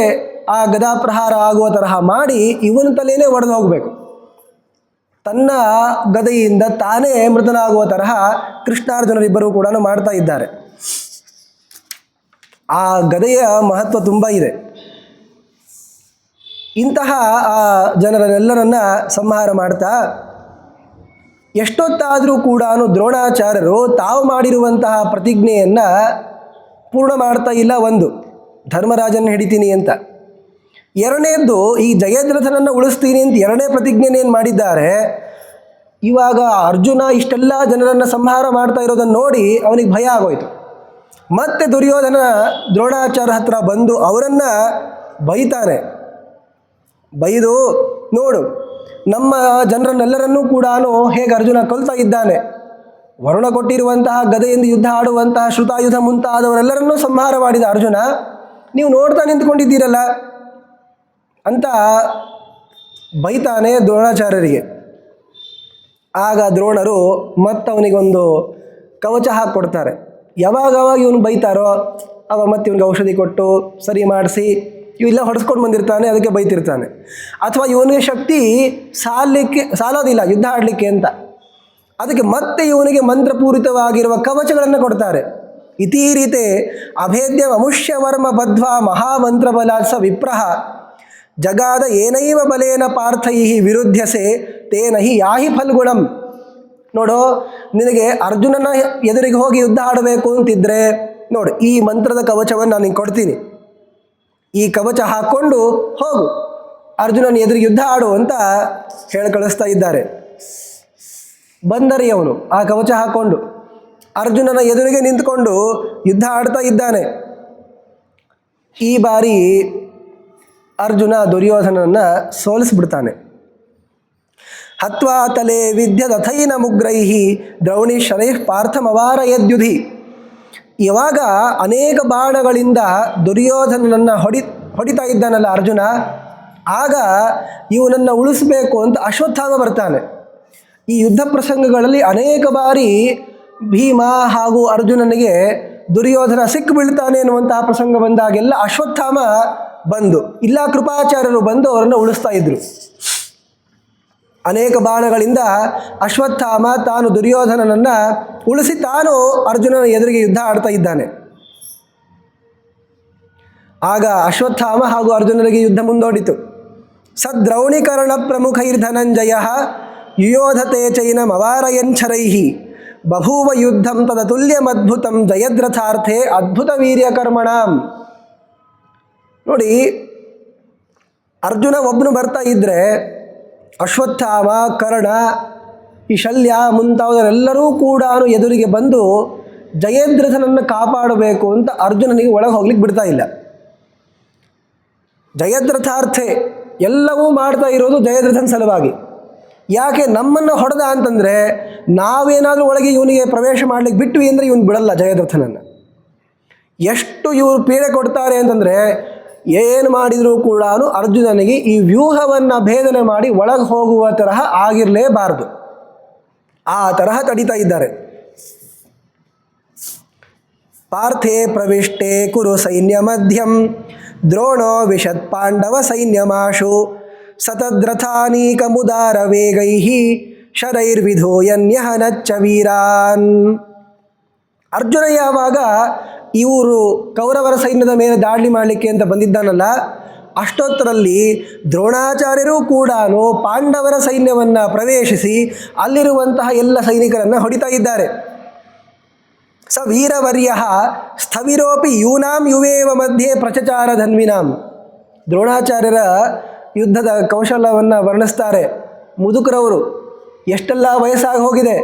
ಆ ಗದಾ ಪ್ರಹಾರ ಆಗುವ ತರಹ ಮಾಡಿ ಇವನ ತಲೆಯೇ ಒಡೆದು ಹೋಗಬೇಕು. ತನ್ನ ಗದೆಯಿಂದ ತಾನೇ ಮೃತನಾಗುವ ತರಹ ಕೃಷ್ಣಾರ್ಜುನರಿಬ್ಬರೂ ಕೂಡ ಮಾಡ್ತಾ ಇದ್ದಾರೆ. ಆ ಗದೆಯ ಮಹತ್ವ ತುಂಬ ಇದೆ. ಇಂತಹ ಆ ಜನರನ್ನೆಲ್ಲರನ್ನ ಸಂಹಾರ ಮಾಡ್ತಾ ಎಷ್ಟೊತ್ತಾದರೂ ಕೂಡ ದ್ರೋಣಾಚಾರ್ಯರು ತಾವು ಮಾಡಿರುವಂತಹ ಪ್ರತಿಜ್ಞೆಯನ್ನು ಪೂರ್ಣ ಮಾಡ್ತಾ ಇಲ್ಲ. ಒಂದು, ಧರ್ಮರಾಜನ ಹಿಡಿತೀನಿ ಅಂತ. ಎರಡನೇದ್ದು, ಈ ಜಯದ್ರಥನನ್ನು ಉಳಿಸ್ತೀನಿ ಅಂತ ಎರಡನೇ ಪ್ರತಿಜ್ಞೆನೇನು ಮಾಡಿದ್ದಾರೆ. ಇವಾಗ ಅರ್ಜುನ ಇಷ್ಟೆಲ್ಲ ಜನರನ್ನು ಸಂಹಾರ ಮಾಡ್ತಾ ಇರೋದನ್ನು ನೋಡಿ ಅವನಿಗೆ ಭಯ ಆಗೋಯ್ತು. ಮತ್ತೆ ದುರ್ಯೋಧನ ದ್ರೋಣಾಚಾರ್ಯ ಹತ್ರ ಬಂದು ಅವರನ್ನು ಬೈತಾನೆ. ಬೈದು, ನೋಡು ನಮ್ಮ ಜನರನ್ನೆಲ್ಲರನ್ನೂ ಕೂಡ ಹೇಗೆ ಅರ್ಜುನ ಕೊಲ್ತಾ ಇದ್ದಾನೆ, ವರುಣ ಕೊಟ್ಟಿರುವಂತಹ ಗದೆಯಿಂದ ಯುದ್ಧ ಆಡುವಂತಹ ಶ್ರುತಾಯುಧ ಮುಂತಾದವರೆಲ್ಲರನ್ನೂ ಸಂಹಾರ ಮಾಡಿದ ಅರ್ಜುನ, ನೀವು ನೋಡ್ತಾ ನಿಂತ್ಕೊಂಡಿದ್ದೀರಲ್ಲ ಅಂತ ಬೈತಾನೆ ದ್ರೋಣಾಚಾರ್ಯರಿಗೆ. ಆಗ ದ್ರೋಣರು ಮತ್ತವನಿಗೊಂದು ಕವಚ ಹಾಕಿಕೊಡ್ತಾರೆ. ಯಾವಾಗ ಇವನು ಬೈತಾರೋ ಅವಾಗ ಮತ್ತೆ ಇವನಿಗೆ ಔಷಧಿ ಕೊಟ್ಟು ಸರಿ ಮಾಡಿಸಿ ಇವೆಲ್ಲ ಹೊಡೆಸ್ಕೊಂಡು ಬಂದಿರ್ತಾನೆ, ಅದಕ್ಕೆ ಬೈತಿರ್ತಾನೆ. ಅಥವಾ ಇವನಿಗೆ ಶಕ್ತಿ ಸಾಲೋದಿಲ್ಲ ಯುದ್ಧ ಆಡಲಿಕ್ಕೆ ಅಂತ, ಅದಕ್ಕೆ ಮತ್ತೆ ಇವನಿಗೆ ಮಂತ್ರಪೂರಿತವಾಗಿರುವ ಕವಚಗಳನ್ನು ಕೊಡ್ತಾರೆ. ಇತೀರಿತೆ ಅಭೇದ್ಯ ಅಮುಷ್ಯವರ್ಮ ಬದ್ಧ್ವಾ ಮಹಾಮಂತ್ರಬಲಾತ್ ಸ ವಿಪ್ರಹ ಜಗಾದ ಏನೈವ ಬಲೇನ ಪಾರ್ಥೈ ವಿರುದ್ಧಸೆ ತೇನ ಹಿ ಯಾಹಿ ಫಲ್ಗುಣಂ. ನೋಡು, ನಿನಗೆ ಅರ್ಜುನನ ಎದುರಿಗೆ ಹೋಗಿ ಯುದ್ಧ ಆಡಬೇಕು ಅಂತಿದ್ರೆ ನೋಡು, ಈ ಮಂತ್ರದ ಕವಚವನ್ನು ನಾನು ನಿಂಗೆ ಕೊಡ್ತೀನಿ, ಈ ಕವಚ ಹಾಕ್ಕೊಂಡು ಹೋಗು, ಅರ್ಜುನನ ಎದುರಿಗೆ ಯುದ್ಧ ಆಡು ಅಂತ ಹೇಳಿ ಕಳಿಸ್ತಾ ಇದ್ದಾರೆ. ಬಂದರಿ ಅವನು ಆ ಕವಚ ಹಾಕ್ಕೊಂಡು ಅರ್ಜುನನ ಎದುರಿಗೆ ನಿಂತ್ಕೊಂಡು ಯುದ್ಧ ಆಡ್ತಾ ಇದ್ದಾನೆ. ಈ ಬಾರಿ ಅರ್ಜುನ ದುರ್ಯೋಧನನ್ನು ಸೋಲಿಸ್ಬಿಡ್ತಾನೆ. ಹತ್ವಾ ತಲೆ ವಿದ್ಯದಥೈನ ಮುಗ್ರೈಹಿ ದ್ರೌಣಿ ಶರೈಃ ಪಾರ್ಥಮವಾರ ಯದ್ಯುಧಿ. ಇವಾಗ ಅನೇಕ ಬಾಣಗಳಿಂದ ದುರ್ಯೋಧನನನ್ನು ಹೊಡಿತಾ ಇದ್ದಾನಲ್ಲ ಅರ್ಜುನ, ಆಗ ಇವನನ್ನು ಉಳಿಸಬೇಕು ಅಂತ ಅಶ್ವತ್ಥಾಮ ಬರ್ತಾನೆ. ಈ ಯುದ್ಧ ಪ್ರಸಂಗಗಳಲ್ಲಿ ಅನೇಕ ಬಾರಿ ಭೀಮ ಹಾಗೂ ಅರ್ಜುನನಿಗೆ ದುರ್ಯೋಧನ ಸಿಕ್ಕಿಬೀಳ್ತಾನೆ ಎನ್ನುವಂತಹ ಪ್ರಸಂಗ ಬಂದಾಗೆಲ್ಲ ಅಶ್ವತ್ಥಾಮ ಬಂದು ಇಲ್ಲ ಕೃಪಾಚಾರ್ಯರು ಬಂದು ಅವರನ್ನು ಉಳಿಸ್ತಾ ಇದ್ರು. ಅನೇಕ ಬಾಣಗಳಿಂದ ಅಶ್ವತ್ಥಾಮ ತಾನು ದುರ್ಯೋಧನನನ್ನು ಉಳಿಸಿ ತಾನು ಅರ್ಜುನನ ಎದುರಿಗೆ ಯುದ್ಧ ಆಡ್ತಾ ಇದ್ದಾನೆ. ಆಗ ಅಶ್ವತ್ಥಾಮ ಹಾಗೂ ಅರ್ಜುನನಿಗೆ ಯುದ್ಧ ಮುಂದೋಡಿತು. ಸದ್ರೌಣಿಕರ್ಣ ಪ್ರಮುಖೈರ್ಧನಂಜಯ ಯುಯೋಧತೆ ಚೈನಮವಾರಯಂಚರೈಹಿ ಬಭೂವ ಯುದ್ಧಂ ತದತುಲ್ಯಮದ್ಭುತಂ ಜಯದ್ರಥಾರ್ಥೆ ಅದ್ಭುತ ವೀರ್ಯಕರ್ಮಣಾಂ. ನೋಡಿ, ಅರ್ಜುನ ಒಬ್ಬನು ಬರ್ತಾ ಇದ್ದರೆ ಅಶ್ವತ್ಥಾಮ, ಕರ್ಣ, ಈ ಶಲ್ಯ ಮುಂತಾದವರೆಲ್ಲರೂ ಕೂಡ ಎದುರಿಗೆ ಬಂದು ಜಯದ್ರಥನನ್ನು ಕಾಪಾಡಬೇಕು ಅಂತ ಅರ್ಜುನನಿಗೆ ಒಳಗೆ ಹೋಗ್ಲಿಕ್ಕೆ ಬಿಡ್ತಾ ಇಲ್ಲ. ಜಯದ್ರಥಾರ್ಥೆ ಎಲ್ಲವೂ ಮಾಡ್ತಾ ಇರೋದು ಜಯದ್ರಥನ ಸಲುವಾಗಿ. ಯಾಕೆ ನಮ್ಮನ್ನು ಹೊಡೆದ ಅಂತಂದರೆ ನಾವೇನಾದರೂ ಒಳಗೆ ಇವನಿಗೆ ಪ್ರವೇಶ ಮಾಡಲಿಕ್ಕೆ ಬಿಟ್ವಿ ಅಂದರೆ ಇವನು ಬಿಡಲ್ಲ ಜಯದ್ರಥನನ್ನು. ಎಷ್ಟು ಇವರು ಪೀಡೆ ಕೊಡ್ತಾರೆ ಅಂತಂದರೆ ಏನು ಮಾಡಿದರೂ ಕೂಡ ಅರ್ಜುನನಿಗೆ ಈ ವ್ಯೂಹವನ್ನು ಭೇದನೆ ಮಾಡಿ ಒಳಗೆ ಹೋಗುವ ತರಹ ಆಗಿರಲೇಬಾರದು, ಆ ತರಹ ತಡೀತಾ ಇದ್ದಾರೆ. ಪಾರ್ಥೆ ಪ್ರವಿಷ್ಟೆ ಕುರು ಸೈನ್ಯ ಮಧ್ಯಂ ದ್ರೋಣೋ ವಿಶತ್ ಪಾಂಡವ ಸೈನ್ಯಮಾಶು ಸತದ್ರಥಾನೀಕಮುದಾರ ವೇಗೈಃ ಶರೈರ್ವಿಧೂಯನ್ಯಹನಚ್ಚ ವೀರಾನ್. ಅರ್ಜುನ ಯಾವಾಗ ಇವರು ಕೌರವರ ಸೈನ್ಯದ ಮೇಲೆ ದಾಳಿ ಮಾಡಲಿಕ್ಕೆ ಅಂತ ಬಂದಿದ್ದಾನಲ್ಲ, ಅಷ್ಟೊತ್ತರಲ್ಲಿ ದ್ರೋಣಾಚಾರ್ಯರೂ ಕೂಡ ಪಾಂಡವರ ಸೈನ್ಯವನ್ನು ಪ್ರವೇಶಿಸಿ ಅಲ್ಲಿರುವಂತಹ ಎಲ್ಲ ಸೈನಿಕರನ್ನು ಹೊಡಿತಾ ಇದ್ದಾರೆ. ಸ ವೀರವರ್ಯ ಸ್ಥವಿರೋಪಿ ಯೂನಾಂ ಯುವೇವ ಮಧ್ಯೆ ಪ್ರಚಚಾರ ಧನ್ವಿನಾಂ. ದ್ರೋಣಾಚಾರ್ಯರ ಯುದ್ಧದ ಕೌಶಲ್ಯವನ್ನು ವರ್ಣಿಸ್ತಾರೆ. ಮುದುಕರವರು, ಎಷ್ಟೆಲ್ಲ ವಯಸ್ಸಾಗಿ ಹೋಗಿದೆ,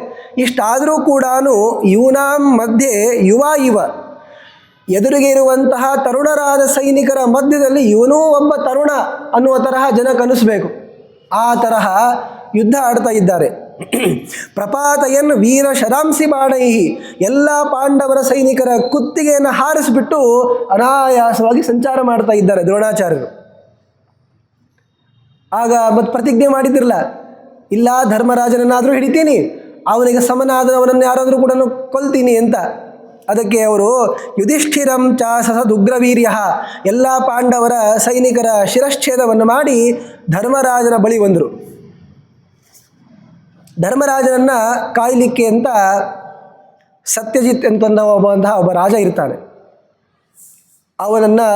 ಇಷ್ಟಾದರೂ ಕೂಡ ಯೂನಾಂ ಮಧ್ಯೆ ಇವ ಎದುರಿಗೆ ಇರುವಂತಹ ತರುಣರಾದ ಸೈನಿಕರ ಮಧ್ಯದಲ್ಲಿ ಇವನೂ ಒಬ್ಬ ತರುಣ ಅನ್ನುವ ತರಹ ಜನಕ್ಕೆ ಅನ್ನಿಸ್ಬೇಕು, ಆ ತರಹ ಯುದ್ಧ ಆಡ್ತಾ ಇದ್ದಾರೆ. ಪ್ರಪಾತಯನ್ ವೀರ ಶರಾಂಸಿ ಬಾಣೈಹಿ. ಎಲ್ಲ ಪಾಂಡವರ ಸೈನಿಕರ ಕುತ್ತಿಗೆಯನ್ನು ಹಾರಿಸಿಬಿಟ್ಟು ಅನಾಯಾಸವಾಗಿ ಸಂಚಾರ ಮಾಡ್ತಾ ಇದ್ದಾರೆ ದ್ರೋಣಾಚಾರ್ಯರು. ಆಗ ಮತ್ತೆ ಪ್ರತಿಜ್ಞೆ ಮಾಡಿದ್ದಿರಲ್ಲ, ಇಲ್ಲ ಧರ್ಮರಾಜನನ್ನಾದರೂ ಹಿಡಿತೀನಿ, ಅವನಿಗೆ ಸಮನಾದವನನ್ನು ಯಾರಾದರೂ ಕೂಡ ಕೊಲ್ತೀನಿ ಅಂತ. ಅದಕ್ಕೆ ಅವರು ಯುಧಿಷ್ಠಿರಂ ಚ ಸಸದುಗ್ರವೀರ್ಯ, ಎಲ್ಲ ಪಾಂಡವರ ಸೈನಿಕರ ಶಿರಶ್ಛೇದವನ್ನು ಮಾಡಿ ಧರ್ಮರಾಜನ ಬಳಿ ಬಂದರು. ಧರ್ಮರಾಜನನ್ನು ಕಾಯಲಿಕ್ಕೆ ಅಂತ ಸತ್ಯಜಿತ್ ಅಂತಂದಂತಹ ಒಬ್ಬ ರಾಜ ಇರ್ತಾನೆ. ಅವನನ್ನು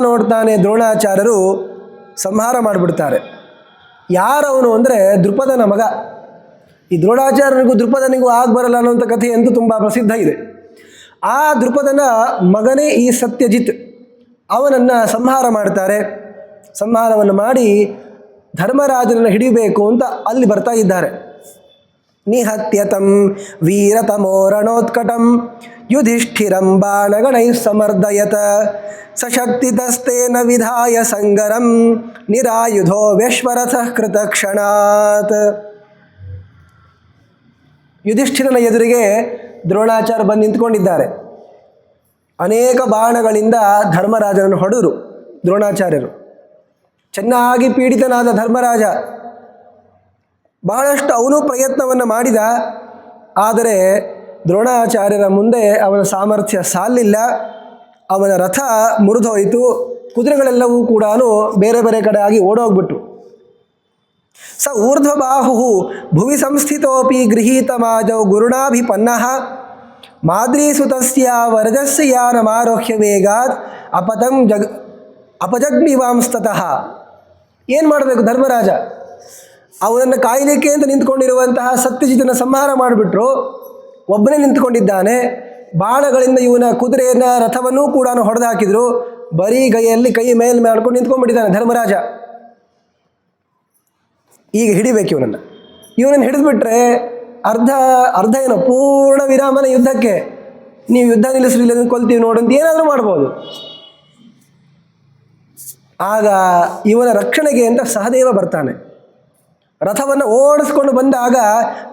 ನೋಡ್ತಾನೆ ದ್ರೋಣಾಚಾರ್ಯರು ಸಂಹಾರ ಮಾಡಿಬಿಡ್ತಾರೆ. ಯಾರವನು ಅಂದರೆ ದೃಪದನ ಮಗ. ಈ ದ್ರೋಣಾಚಾರ್ಯನಿಗೂ ದೃಪದನಿಗೂ ಆಗಬರಲ್ಲ ಅನ್ನೋಂಥ ಕಥೆ ಅಂತೂ ತುಂಬ ಪ್ರಸಿದ್ಧ ಇದೆ. ಆ ದೃಪದನ ಮಗನೇ ಈ ಸತ್ಯಜಿತ್. ಅವನನ್ನು ಸಂಹಾರ ಮಾಡ್ತಾರೆ. ಸಂಹಾರವನ್ನು ಮಾಡಿ ಧರ್ಮರಾಜನನ್ನು ಹಿಡಿಬೇಕು ಅಂತ ಅಲ್ಲಿ ಬರ್ತಾ ಇದ್ದಾರೆ. ನಿಹತ್ಯತಂ ವೀರತಮೋ ರಣೋತ್ಕಟಂ ಯುಧಿಷ್ಠಿರಂ ಬಾಣಗಣೈ ಸಮರ್ದಯತ ಸಶಕ್ತಿತಸ್ತೇನ ವಿಧಾಯ ಸಂಗರಂ ನಿರಾಯುಧೋ ವ್ಯಶ್ವರಥಃ ಕೃತಕ್ಷಣಾತ್. ಯುಧಿಷ್ಠಿರನ ಎದುರಿಗೆ ದ್ರೋಣಾಚಾರ್ಯ ಬಂದು ನಿಂತ್ಕೊಂಡಿದ್ದಾರೆ. ಅನೇಕ ಬಾಣಗಳಿಂದ ಧರ್ಮರಾಜನನ್ನು ಹೊಡೆದರು ದ್ರೋಣಾಚಾರ್ಯರು. ಚೆನ್ನಾಗಿ ಪೀಡಿತನಾದ ಧರ್ಮರಾಜ ಬಹಳಷ್ಟು ಅವನು ಪ್ರಯತ್ನವನ್ನು ಮಾಡಿದ. ಆದರೆ ದ್ರೋಣಾಚಾರ್ಯರ ಮುಂದೆ ಅವನ ಸಾಮರ್ಥ್ಯ ಸಾಲಿಲ್ಲ. ಅವನ ರಥ ಮುರಿದೋಯಿತು, ಕುದುರೆಗಳೆಲ್ಲವೂ ಕೂಡ ಬೇರೆ ಬೇರೆ ಕಡೆ ಆಗಿ ಓಡೋಗ್ಬಿಟ್ಟು. ಸ ಊರ್ಧ್ವಬಾಹು ಭುವಿ ಸಂಸ್ಥಿತೋಪಿ ಗೃಹೀತಮಾಜೌ ಗುರುಣಾಭಿಪನ್ನಃ ಮಾದ್ರೀಸುತಸ್ಯ ವರಜಸ್ಯ ಯಾನಮಾರೋಹ್ಯ ವೇಗಾತ್ ಅಪಜಗ್ನಿವಾಂಸ್ತತಃ. ಏನು ಮಾಡಬೇಕು ಧರ್ಮರಾಜ? ಅವನನ್ನು ಕಾಯಲಿಕ್ಕೆ ಅಂತ ನಿಂತ್ಕೊಂಡಿರುವಂತಹ ಸತ್ಯಜಿತನ ಸಂಹಾರ ಮಾಡಿಬಿಟ್ರು. ಒಬ್ಬನೇ ನಿಂತ್ಕೊಂಡಿದ್ದಾನೆ. ಬಾಣಗಳಿಂದ ಇವನ ಕುದುರೆಯನ್ನು ರಥವನ್ನೂ ಕೂಡ ಹೊಡೆದು ಹಾಕಿದ್ರು. ಬರೀ ಕೈಯಲ್ಲಿ ಕೈ ಮೇಲೆ ಮಾಡ್ಕೊಂಡು ನಿಂತ್ಕೊಂಡ್ಬಿಟ್ಟಿದ್ದಾನೆ ಧರ್ಮರಾಜ. ಈಗ ಹಿಡಿಬೇಕು ಇವನನ್ನು ಹಿಡಿದ್ಬಿಟ್ರೆ ಅರ್ಧ ಏನೋ ಪೂರ್ಣ ವಿರಾಮನ ಯುದ್ಧಕ್ಕೆ. ನೀವು ಯುದ್ಧ ನಿಲ್ಲಿಸಲಿಲ್ಲ ಕೊಲ್ತೀವಿ ನೋಡಂತ ಏನಾದರೂ ಮಾಡ್ಬೋದು. ಆಗ ಇವನ ರಕ್ಷಣೆಗೆ ಅಂತ ಸಹದೇವ ಬರ್ತಾನೆ. ರಥವನ್ನು ಓಡಿಸ್ಕೊಂಡು ಬಂದಾಗ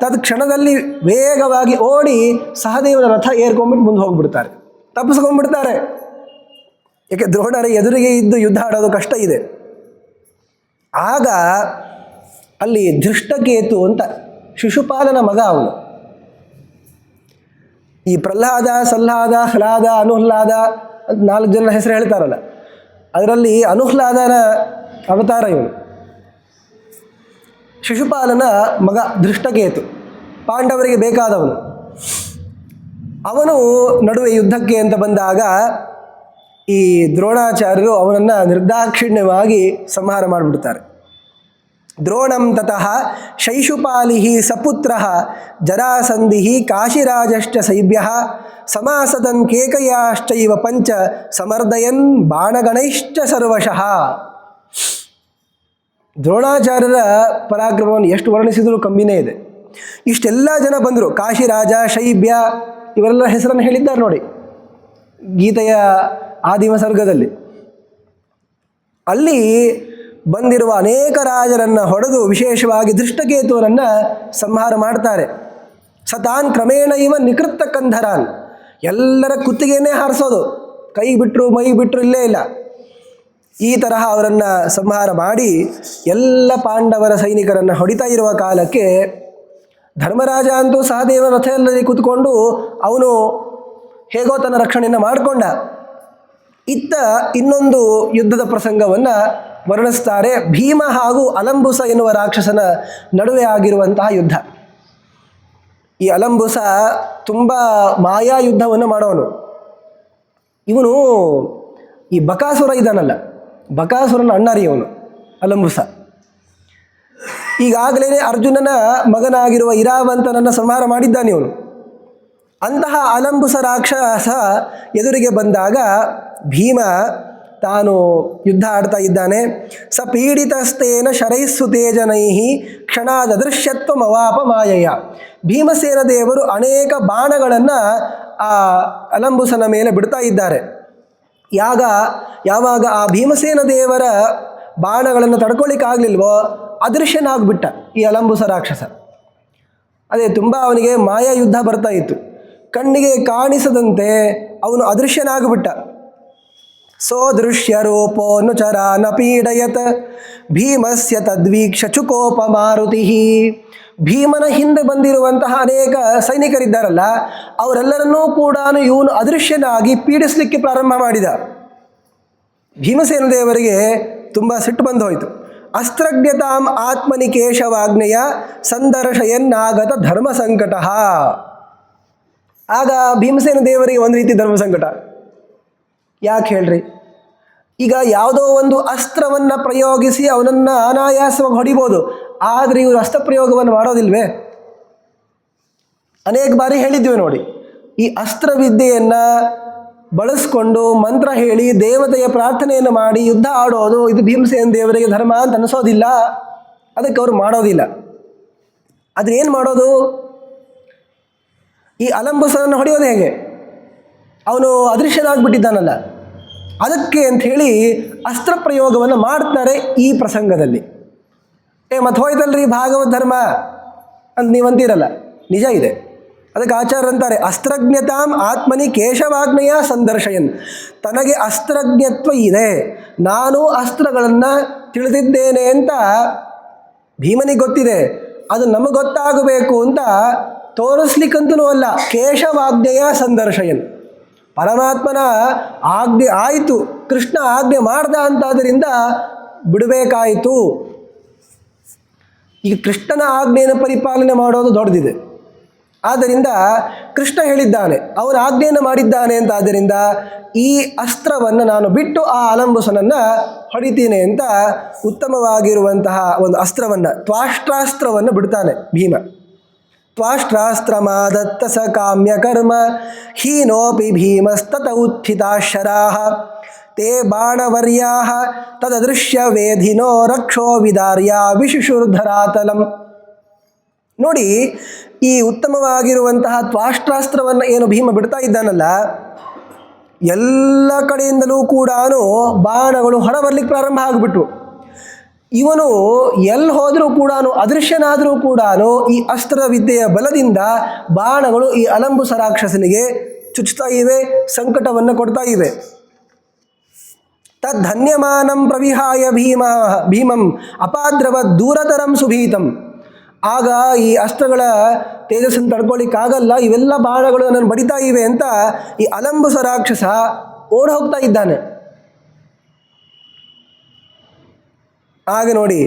ತತ್ಕ್ಷಣದಲ್ಲಿ ವೇಗವಾಗಿ ಓಡಿ ಸಹದೇವನ ರಥ ಏರ್ಕೊಂಡ್ಬಿಟ್ಟು ಮುಂದೆ ಹೋಗ್ಬಿಡ್ತಾರೆ, ತಪ್ಪಿಸ್ಕೊಂಡ್ಬಿಡ್ತಾರೆ. ಏಕೆ ದ್ರೋಣರ ಎದುರಿಗೆ ಇದ್ದು ಯುದ್ಧ ಆಡೋದು ಕಷ್ಟ ಇದೆ. ಆಗ ಅಲ್ಲಿ ಧೃಷ್ಟಕೇತು ಅಂತ ಶಿಶುಪಾಲನ ಮಗ ಅವನು. ಈ ಪ್ರಹ್ಲಾದ, ಸಲ್ಲಾದ, ಹ್ಲಾದ, ಅನುಹ್ಲಾದ ಅಂತ 4 ಜನ ಹೆಸರು ಹೇಳ್ತಾರಲ್ಲ, ಅದರಲ್ಲಿ ಅನುಹ್ಲಾದನ ಅವತಾರ ಇವನು. ಶಿಶುಪಾಲನ ಮಗ ಧೃಷ್ಟಕೇತು, ಪಾಂಡವರಿಗೆ ಬೇಕಾದವನು. ಅವನು ನಡುವೆ ಯುದ್ಧಕ್ಕೆ ಅಂತ ಬಂದಾಗ ಈ ದ್ರೋಣಾಚಾರ್ಯರು ಅವನನ್ನು ನಿರ್ದಾಕ್ಷಿಣ್ಯವಾಗಿ ಸಂಹಾರ ಮಾಡಿಬಿಡ್ತಾರೆ. ದ್ರೋಣಂ ತತಃ ಶೈಶುಪಾಲಿ ಸಪುತ್ರ ಜರಾಸಂಧಿ ಕಾಶಿರಾಜಶ್ಚ ಸೈಭ್ಯ ಸಮಾಸದನ್ ಕೇಕಯಾಶ್ಚೈವ ಪಂಚ ಸಮರ್ದಯನ್ ಬಾಣಗಣೈಶ್ಚ ಸರ್ವಶಃ. ದ್ರೋಣಾಚಾರ್ಯರ ಪರಾಕ್ರಮವನ್ನು ಎಷ್ಟು ವರ್ಣಿಸಿದರೂ ಕಮ್ಮಿನೇ ಇದೆ. ಇಷ್ಟೆಲ್ಲ ಜನ ಬಂದರು. ಕಾಶಿರಾಜ, ಶೈಬ್ಯ ಇವರೆಲ್ಲ ಹೆಸರನ್ನು ಹೇಳಿದ್ದಾರೆ ನೋಡಿ ಗೀತೆಯ ಆದಿಮ ಸರ್ಗದಲ್ಲಿ. ಅಲ್ಲಿ ಬಂದಿರುವ ಅನೇಕ ರಾಜರನ್ನು ಹೊಡೆದು ವಿಶೇಷವಾಗಿ ಧೃಷ್ಟಕೇತುವನನ್ನು ಸಂಹಾರ ಮಾಡ್ತಾರೆ. ಸತಾನ್ ಕ್ರಮೇಣ ಇವ ನಿಕೃತ್ತ ಕಂಧರಾನ್, ಎಲ್ಲರ ಕುತ್ತಿಗೆಯನ್ನೇ ಹಾರಿಸೋದು, ಕೈ ಬಿಟ್ಟರು ಮೈ ಬಿಟ್ಟರು ಇಲ್ಲೇ ಇಲ್ಲ. ಈ ತರಹ ಅವರನ್ನು ಸಂಹಾರ ಮಾಡಿ ಎಲ್ಲ ಪಾಂಡವರ ಸೈನಿಕರನ್ನು ಹೊಡಿತಾ ಇರುವ ಕಾಲಕ್ಕೆ ಧರ್ಮರಾಜ ಅಂತೂ ಸಹದೇವನ ರಥದಲ್ಲಿ ಕೂತ್ಕೊಂಡು ಅವನು ಹೇಗೋ ತನ್ನ ರಕ್ಷಣೆಯನ್ನು ಮಾಡಿಕೊಂಡ. ಇತ್ತ ಇನ್ನೊಂದು ಯುದ್ಧದ ಪ್ರಸಂಗವನ್ನು ವರ್ಣಿಸ್ತಾರೆ. ಭೀಮ ಹಾಗೂ ಅಲಂಬುಸ ಎನ್ನುವ ರಾಕ್ಷಸನ ನಡುವೆ ಆಗಿರುವಂತಹ ಯುದ್ಧ. ಈ ಅಲಂಬುಸ ತುಂಬ ಮಾಯಾ ಯುದ್ಧವನ್ನು ಮಾಡೋನು. ಇವನು ಈ ಬಕಾಸುರ ಇದ್ದಾನಲ್ಲ, ಬಕಾಸುರನ ಅಣ್ಣರಿ ಅವನು ಅಲಂಬುಸ. ಈಗಾಗಲೇ ಅರ್ಜುನನ ಮಗನಾಗಿರುವ ಇರಾವಂತನನ್ನು ಸಂಹಾರ ಮಾಡಿದ್ದಾನೆ ಇವನು. ಅಂತಹ ಅಲಂಬುಸ ರಾಕ್ಷಸ ಎದುರಿಗೆ ಬಂದಾಗ ಭೀಮ ತಾನು ಯುದ್ಧ ಆಡ್ತಾ ಇದ್ದಾನೆ. ಸ ಪೀಡಿತಸ್ತೇನ ಶರೈಸ್ಸುತೇಜನೈ ಕ್ಷಣಾದೃಶ್ಯತ್ವಮವಾಪ ಮಾಯಯ. ಭೀಮಸೇನ ದೇವರು ಅನೇಕ ಬಾಣಗಳನ್ನು ಆ ಅಲಂಬುಸನ ಮೇಲೆ ಬಿಡ್ತಾ ಇದ್ದಾರೆ. ಯಾವಾಗ ಆ ಭೀಮಸೇನ ದೇವರ ಬಾಣಗಳನ್ನು ತಡ್ಕೊಳ್ಳಿಕ್ಕಾಗಲಿಲ್ವೋ ಅದೃಶ್ಯನಾಗ್ಬಿಟ್ಟ ಈ ಅಲಂಬುಸ ರಾಕ್ಷಸ. ಅದೇ ತುಂಬ ಅವನಿಗೆ ಮಾಯಾ ಯುದ್ಧ ಬರ್ತಾ ಇತ್ತು. ಕಣ್ಣಿಗೆ ಕಾಣಿಸದಂತೆ ಅವನು ಅದೃಶ್ಯನಾಗ್ಬಿಟ್ಟ. ಸೋದೃಶ್ಯ ರೂಪೋನುಚರ ನ ಪೀಡಯತ್ ಭೀಮಸ್ಯ ತದ್ವೀಕ್ಷ ಚುಕೋಪ ಮಾರುತಿ. ಭೀಮನ ಹಿಂದೆ ಬಂದಿರುವಂತಹ ಅನೇಕ ಸೈನಿಕರಿದ್ದಾರಲ್ಲ, ಅವರೆಲ್ಲರನ್ನೂ ಕೂಡ ಇವನು ಅದೃಶ್ಯನಾಗಿ ಪೀಡಿಸಲಿಕ್ಕೆ ಪ್ರಾರಂಭ ಮಾಡಿದ. ಭೀಮಸೇನ ದೇವರಿಗೆ ತುಂಬ ಸಿಟ್ಟು ಬಂದು ಹೋಯಿತು. ಅಸ್ತ್ರಜ್ಞತಾಂ ಆತ್ಮನಿ ಕೇಶವಾಗ್ನೆಯ ಸಂದರ್ಶಯನ್ನಾಗತ ಧರ್ಮ ಸಂಕಟ. ಆಗ ಭೀಮಸೇನ ದೇವರಿಗೆ ಒಂದು ರೀತಿ ಧರ್ಮ ಸಂಕಟ. ಯಾಕೆ ಹೇಳ್ರಿ? ಈಗ ಯಾವುದೋ ಒಂದು ಅಸ್ತ್ರವನ್ನು ಪ್ರಯೋಗಿಸಿ ಅವನನ್ನು ಅನಾಯಾಸವಾಗಿ ಹೊಡಿಬೋದು, ಆದರೆ ಇವರು ಅಸ್ತ್ರ ಪ್ರಯೋಗವನ್ನು ಮಾಡೋದಿಲ್ವೇ? ಅನೇಕ ಬಾರಿ ಹೇಳಿದ್ವಿ ನೋಡಿ, ಈ ಅಸ್ತ್ರವಿದ್ಯೆಯನ್ನು ಬಳಸ್ಕೊಂಡು ಮಂತ್ರ ಹೇಳಿ ದೇವತೆಯ ಪ್ರಾರ್ಥನೆಯನ್ನು ಮಾಡಿ ಯುದ್ಧ ಆಡೋದು ಇದು ಭೀಮಸೇನ ದೇವರಿಗೆ ಧರ್ಮ ಅಂತ ಅನಿಸೋದಿಲ್ಲ. ಅದಕ್ಕೆ ಅವರು ಮಾಡೋದಿಲ್ಲ. ಆದರೆ ಏನು ಮಾಡೋದು? ಈ ಅಲಂಬುಸನನ್ನು ಹೊಡೆಯೋದು ಹೇಗೆ? ಅವನು ಅದೃಶ್ಯನಾಗ್ಬಿಟ್ಟಿದ್ದಾನಲ್ಲ, ಅದಕ್ಕೆ ಅಂಥೇಳಿ ಅಸ್ತ್ರ ಪ್ರಯೋಗವನ್ನು ಮಾಡ್ತಾರೆ ಈ ಪ್ರಸಂಗದಲ್ಲಿ. ಮತ್ತೆ ಹೋಯ್ತಲ್ರಿ ಭಾಗವತ್ ಧರ್ಮ ಅಂತ ನೀವಂತೀರಲ್ಲ, ನಿಜ ಇದೆ. ಅದಕ್ಕೆ ಆಚಾರ್ಯ ಅಂತಾರೆ ಅಸ್ತ್ರಜ್ಞತಾಂ ಆತ್ಮನಿ ಕೇಶವಾಗ್ನೆಯ ಸಂದರ್ಶಯನ್. ತನಗೆ ಅಸ್ತ್ರಜ್ಞತ್ವ ಇದೆ, ನಾನು ಅಸ್ತ್ರಗಳನ್ನು ತಿಳಿದಿದ್ದೇನೆ ಅಂತ ಭೀಮನಿಗೆ ಗೊತ್ತಿದೆ, ಅದು ನಮಗೆ ಗೊತ್ತಾಗಬೇಕು ಅಂತ ತೋರಿಸ್ಲಿಕ್ಕಂತೂ ಅಲ್ಲ, ಕೇಶವಾಜ್ಞೆಯ ಸಂದರ್ಶಯನ್, ಪರಮಾತ್ಮನ ಆಜ್ಞೆ ಆಯಿತು, ಕೃಷ್ಣ ಆಜ್ಞೆ ಮಾಡ್ದ ಅಂತಾದ್ದರಿಂದ ಬಿಡಬೇಕಾಯಿತು. ಈಗ ಕೃಷ್ಣನ ಆಜ್ಞೆಯನ್ನು ಪರಿಪಾಲನೆ ಮಾಡೋದು ದೊಡ್ಡದಿದೆ. ಆದ್ದರಿಂದ ಕೃಷ್ಣ ಹೇಳಿದ್ದಾನೆ, ಅವನ ಆಜ್ಞೆಯನ್ನು ಮಾಡಿದ್ದಾನೆ ಅಂತ. ಆದ್ದರಿಂದ ಈ ಅಸ್ತ್ರವನ್ನು ನಾನು ಬಿಟ್ಟು ಆ ಅಲಂಬುಸನನ್ನು ಹೊಡಿತೀನಿ ಅಂತ ಉತ್ತಮವಾಗಿರುವಂತಹ ಒಂದು ಅಸ್ತ್ರವನ್ನು, ತ್ವಾಷ್ಟ್ರಾಸ್ತ್ರವನ್ನು ಬಿಡ್ತಾನೆ ಭೀಮ. ತ್ವಾಷ್ಟ್ರಾಸ್ತ್ರಮಾದತ್ತ ಸ ಕಾಮ್ಯ ಕರ್ಮ ಹೀನೋಪಿ ಭೀಮಸ್ತತ ಉತ್ಥಿತಾಶರಾಃ ತೇ ಬಾಣವರ್ಯಾಃ ತದದೃಶ್ಯ ವೇಧಿನೋ ರಕ್ಷೋ ವಿದಾರ್ಯ ವಿಶುಶುರ್ಧರಾತಲಂ. ನೋಡಿ, ಈ ಉತ್ತಮವಾಗಿರುವಂತಹ ತ್ವಾಷ್ಟ್ರಾಸ್ತ್ರವನ್ನು ಏನು ಭೀಮ ಬಿಡ್ತಾ ಇದ್ದಾನಲ್ಲ, ಎಲ್ಲ ಕಡೆಯಿಂದಲೂ ಕೂಡ ಬಾಣಗಳು ಹೊರಬರ್ಲಿಕ್ಕೆ ಪ್ರಾರಂಭ ಆಗಿಬಿಟ್ರು. ಇವನು ಎಲ್ಲಿ ಹೋದರೂ ಕೂಡ, ಅದೃಶ್ಯನಾದರೂ ಕೂಡ ಈ ಅಸ್ತ್ರದ ವಿದ್ಯೆಯ ಬಲದಿಂದ ಬಾಣಗಳು ಈ ಅಲಂಬುಸ ರಾಕ್ಷಸನಿಗೆ ಚುಚ್ತಾ ಇವೆ, ಸಂಕಟವನ್ನು ಕೊಡ್ತಾ ಇವೆ. ತದ್ಧನ್ಯಮಾನಂ ಪ್ರವಿಹಾಯ ಭೀಮಂ ಅಪಾದ್ರವದ್ ದೂರತರಂ ಸುಭೀತಂ. ಆಗ ಈ ಅಸ್ತ್ರಗಳ ತೇಜಸ್ಸನ್ನು ತಡ್ಕೊಳ್ಳಿಕ್ಕಾಗಲ್ಲ, ಇವೆಲ್ಲ ಬಾಣಗಳು ನನ್ನನ್ನು ಬಡಿತಾ ಇವೆ ಅಂತ ಈ ಅಲಂಬುಸ ರಾಕ್ಷಸ ಓಡಿ ಹೋಗ್ತಾ ಇದ್ದಾನೆ. ಆಗ ನೋಡಿ,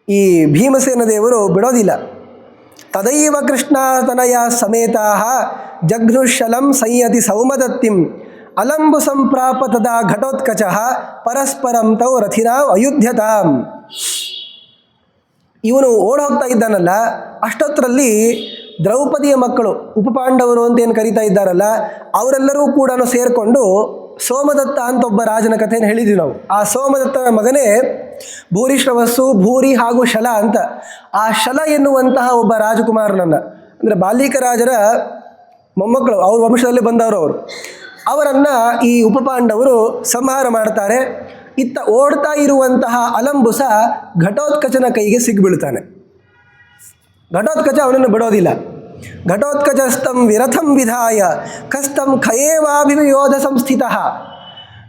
ಈ ಭೀಮಸೇನ ದೇವರು ಬಿಡೋದಿಲ್ಲ. ತದೈವ ಕೃಷ್ಣ ತನಯ ಸಮೇತಾಃ ಜಘ್ನುಶಲಂ ಸಂಯತಿ ಸೌಮದತ್ತಿಂ ಅಲಂಬು ಸಂಪ್ರಾಪ ತದಾ ಘಟೋತ್ಕಚಃ ಪರಸ್ಪರಂ ತೌ ರಥಿನಾಂ ಅಯುಧ್ಯತಾಂ. ಇವನು ಓಡಿ ಹೋಗ್ತಾ ಇದ್ದಾನಲ್ಲ, ಅಷ್ಟೊತ್ತರಲ್ಲಿ ದ್ರೌಪದಿಯ ಮಕ್ಕಳು ಉಪಪಾಂಡವರು ಅಂತ ಏನು ಕರೀತಾ ಇದ್ದಾರಲ್ಲ, ಅವರೆಲ್ಲರೂ ಕೂಡ ಸೇರಿಕೊಂಡು ಸೋಮದತ್ತ ಅಂತ ಒಬ್ಬ ರಾಜನ ಕಥೆಯನ್ನು ಹೇಳಿದ್ವಿ ನಾವು. ಆ ಸೋಮದತ್ತನ ಮಗನೇ ಭೂರಿಶ್ರವಸ್ಸು, ಭೂರಿ ಹಾಗೂ ಶಲ ಅಂತ. ಆ ಶಲ ಎನ್ನುವಂತಹ ಒಬ್ಬ ರಾಜಕುಮಾರನನ್ನು, ಅಂದರೆ ಬಾಲಿಕ ರಾಜರ ಮೊಮ್ಮಕ್ಕಳು, ಅವ್ರ ವಂಶದಲ್ಲಿ ಬಂದವರು ಅವರನ್ನು ಈ ಉಪಪಾಂಡವರು ಸಂಹಾರ ಮಾಡ್ತಾರೆ. ಇತ್ತ ಓಡ್ತಾ ಇರುವಂತಹ ಅಲಂಬುಸ ಘಟೋತ್ಕಚನ ಕೈಗೆ ಸಿಗ್ಬೀಳ್ತಾನೆ. ಘಟೋತ್ಕಚ ಅವನನ್ನು ಬಿಡೋದಿಲ್ಲ. ಘಟೋತ್ಕಚಸ್ತಂ ವಿರಥಂ ವಿಧಾಯ ಕಸ್ತಂ ಖಯೇವಾಭಿಯೋಧ ಸಂಸ್ಥಿತ.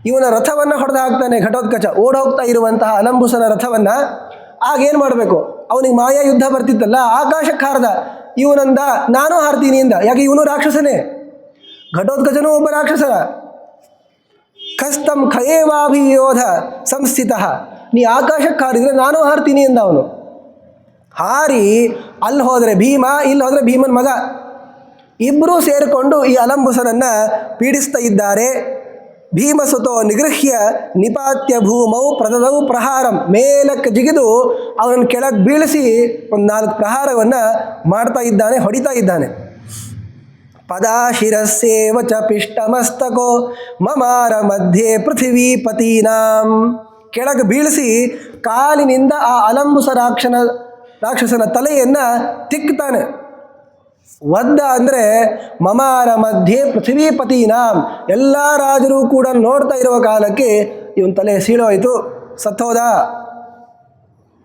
ಇವನ ರಥವನ್ನು ಹೊಡೆದು ಹಾಕ್ತಾನೆ ಘಟೋತ್ಕಚ, ಓಡೋಗ್ತಾ ಇರುವಂತಹ ಅಲಂಬುಸನ ರಥವನ್ನು. ಆಗೇನು ಮಾಡಬೇಕು, ಅವನಿಗೆ ಮಾಯಾ ಯುದ್ಧ ಬರ್ತಿತ್ತಲ್ಲ, ಆಕಾಶಕ್ಕೆ ಹಾರ್ದ. ಇವನಂದ ನಾನು ಹಾರ್ತೀನಿ ಅಂದ. ಯಾಕೆ, ಇವನು ರಾಕ್ಷಸನೇ, ಘಟೋತ್ಕಚನೂ ಒಬ್ಬ ರಾಕ್ಷಸ. ಕಸ್ತಂ ಖಯೇವಾಭಿಯೋಧ ಸಂಸ್ಥಿತ, ನೀ ಆಕಾಶಕ್ಕೆ ಹಾರಿದರೆ ನಾನು ಹಾರ್ತೀನಿ ಅಂದ ಅವನು. ಹಾರಿ ಅಲ್ಲಿ ಹೋದರೆ ಭೀಮ, ಇಲ್ಲಿ ಹೋದರೆ ಭೀಮನ ಮಗ, ಇಬ್ಬರೂ ಸೇರಿಕೊಂಡು ಈ ಅಲಂಬುಸನನ್ನು ಪೀಡಿಸ್ತಾ ಇದ್ದಾರೆ. ಭೀಮಸುತೋ ನಿಗೃಹ್ಯ ನಿಪಾತ್ಯ ಭೂಮೌ ಪ್ರದದೌ ಪ್ರಹಾರಂ. ಮೇಲಕ್ಕೆ ಜಿಗಿದು ಅವನನ್ನು ಕೆಳಗೆ ಬೀಳಿಸಿ ಒಂದು 4 ಪ್ರಹಾರವನ್ನು ಮಾಡ್ತಾ ಇದ್ದಾನೆ, ಹೊಡಿತಾ ಇದ್ದಾನೆ. ಪದಾಶಿರಸ್ಸೇವ ಚ ಪಿಷ್ಟಮಸ್ತಕೋ ಮಮಾರ ಮಧ್ಯೆ ಪೃಥಿವೀಪತೀನಾಂ. ಕೆಳಗೆ ಬೀಳಿಸಿ ಕಾಲಿನಿಂದ ಆ ಅಲಂಬುಸ ರಾಕ್ಷಸನ ತಲೆಯನ್ನು ತಿಕ್ತಾನೆ. ಒದ್ದ ಅಂದರೆ ಮಮಾರ ಮಧ್ಯೆ ಪೃಥಿವೀಪತೀನಾಂ, ಎಲ್ಲ ರಾಜರು ಕೂಡ ನೋಡ್ತಾ ಇರುವ ಕಾಲಕ್ಕೆ ಇವನ ತಲೆ ಸೀಳೋಯ್ತು, ಸತ್ತೋದ.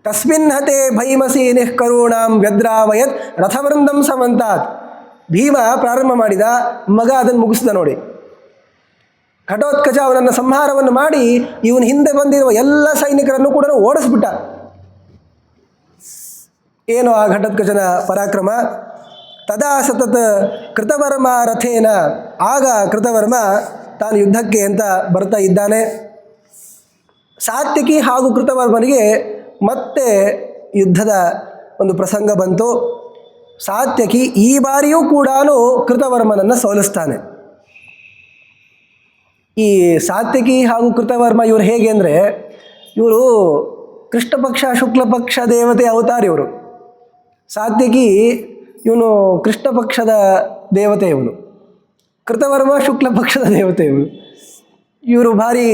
ತಸ್ಮಿನ್ ಹತೆ ಭೈಮಸೇನಿಃ ಕರುಣಾಂ ವ್ಯದ್ರಾವಯತ್ ರಥವೃಂದಂ ಸಮಂತಾತ್. ಭೀಮ ಪ್ರಾರಂಭ ಮಾಡಿದ, ಮಗ ಅದನ್ನು ಮುಗಿಸ್ದ. ನೋಡಿ, ಘಟೋತ್ಕಚ ಅವನನ್ನು ಸಂಹಾರವನ್ನು ಮಾಡಿ ಇವನ ಹಿಂದೆ ಬಂದಿರುವ ಎಲ್ಲ ಸೈನಿಕರನ್ನು ಕೂಡ ಓಡಿಸ್ಬಿಟ್ಟ. ಏನು ಆ ಘಟೋತ್ಕಚನ ಪರಾಕ್ರಮ! ತದಾ ಸತತ್ ಕೃತವರ್ಮ ರಥೇನ. ಆಗ ಕೃತವರ್ಮ ತಾನು ಯುದ್ಧಕ್ಕೆ ಅಂತ ಬರ್ತಾ ಇದ್ದಾನೆ. ಸಾತ್ಯಕಿ ಹಾಗೂ ಕೃತವರ್ಮನಿಗೆ ಮತ್ತೆ ಯುದ್ಧದ ಒಂದು ಪ್ರಸಂಗ ಬಂತು. ಸಾತ್ಯಕಿ ಈ ಬಾರಿಯೂ ಕೂಡ ಕೃತವರ್ಮನನ್ನು ಸೋಲಿಸ್ತಾನೆ. ಈ ಸಾತ್ಯಕಿ ಹಾಗೂ ಕೃತವರ್ಮ ಇವರು ಹೇಗೆ ಅಂದರೆ, ಇವರು ಕೃಷ್ಣ ಪಕ್ಷ ಶುಕ್ಲ ಪಕ್ಷ ದೇವತೆ ಅವತಾರ ಇವರು. ಸಾತ್ಯಕಿ ಇವನು ಕೃಷ್ಣ ಪಕ್ಷದ ದೇವತೆ, ಇವನು ಕೃತವರ್ಮ ಶುಕ್ಲ ಪಕ್ಷದ ದೇವತೆ. ಇವರು ಭಾರಿ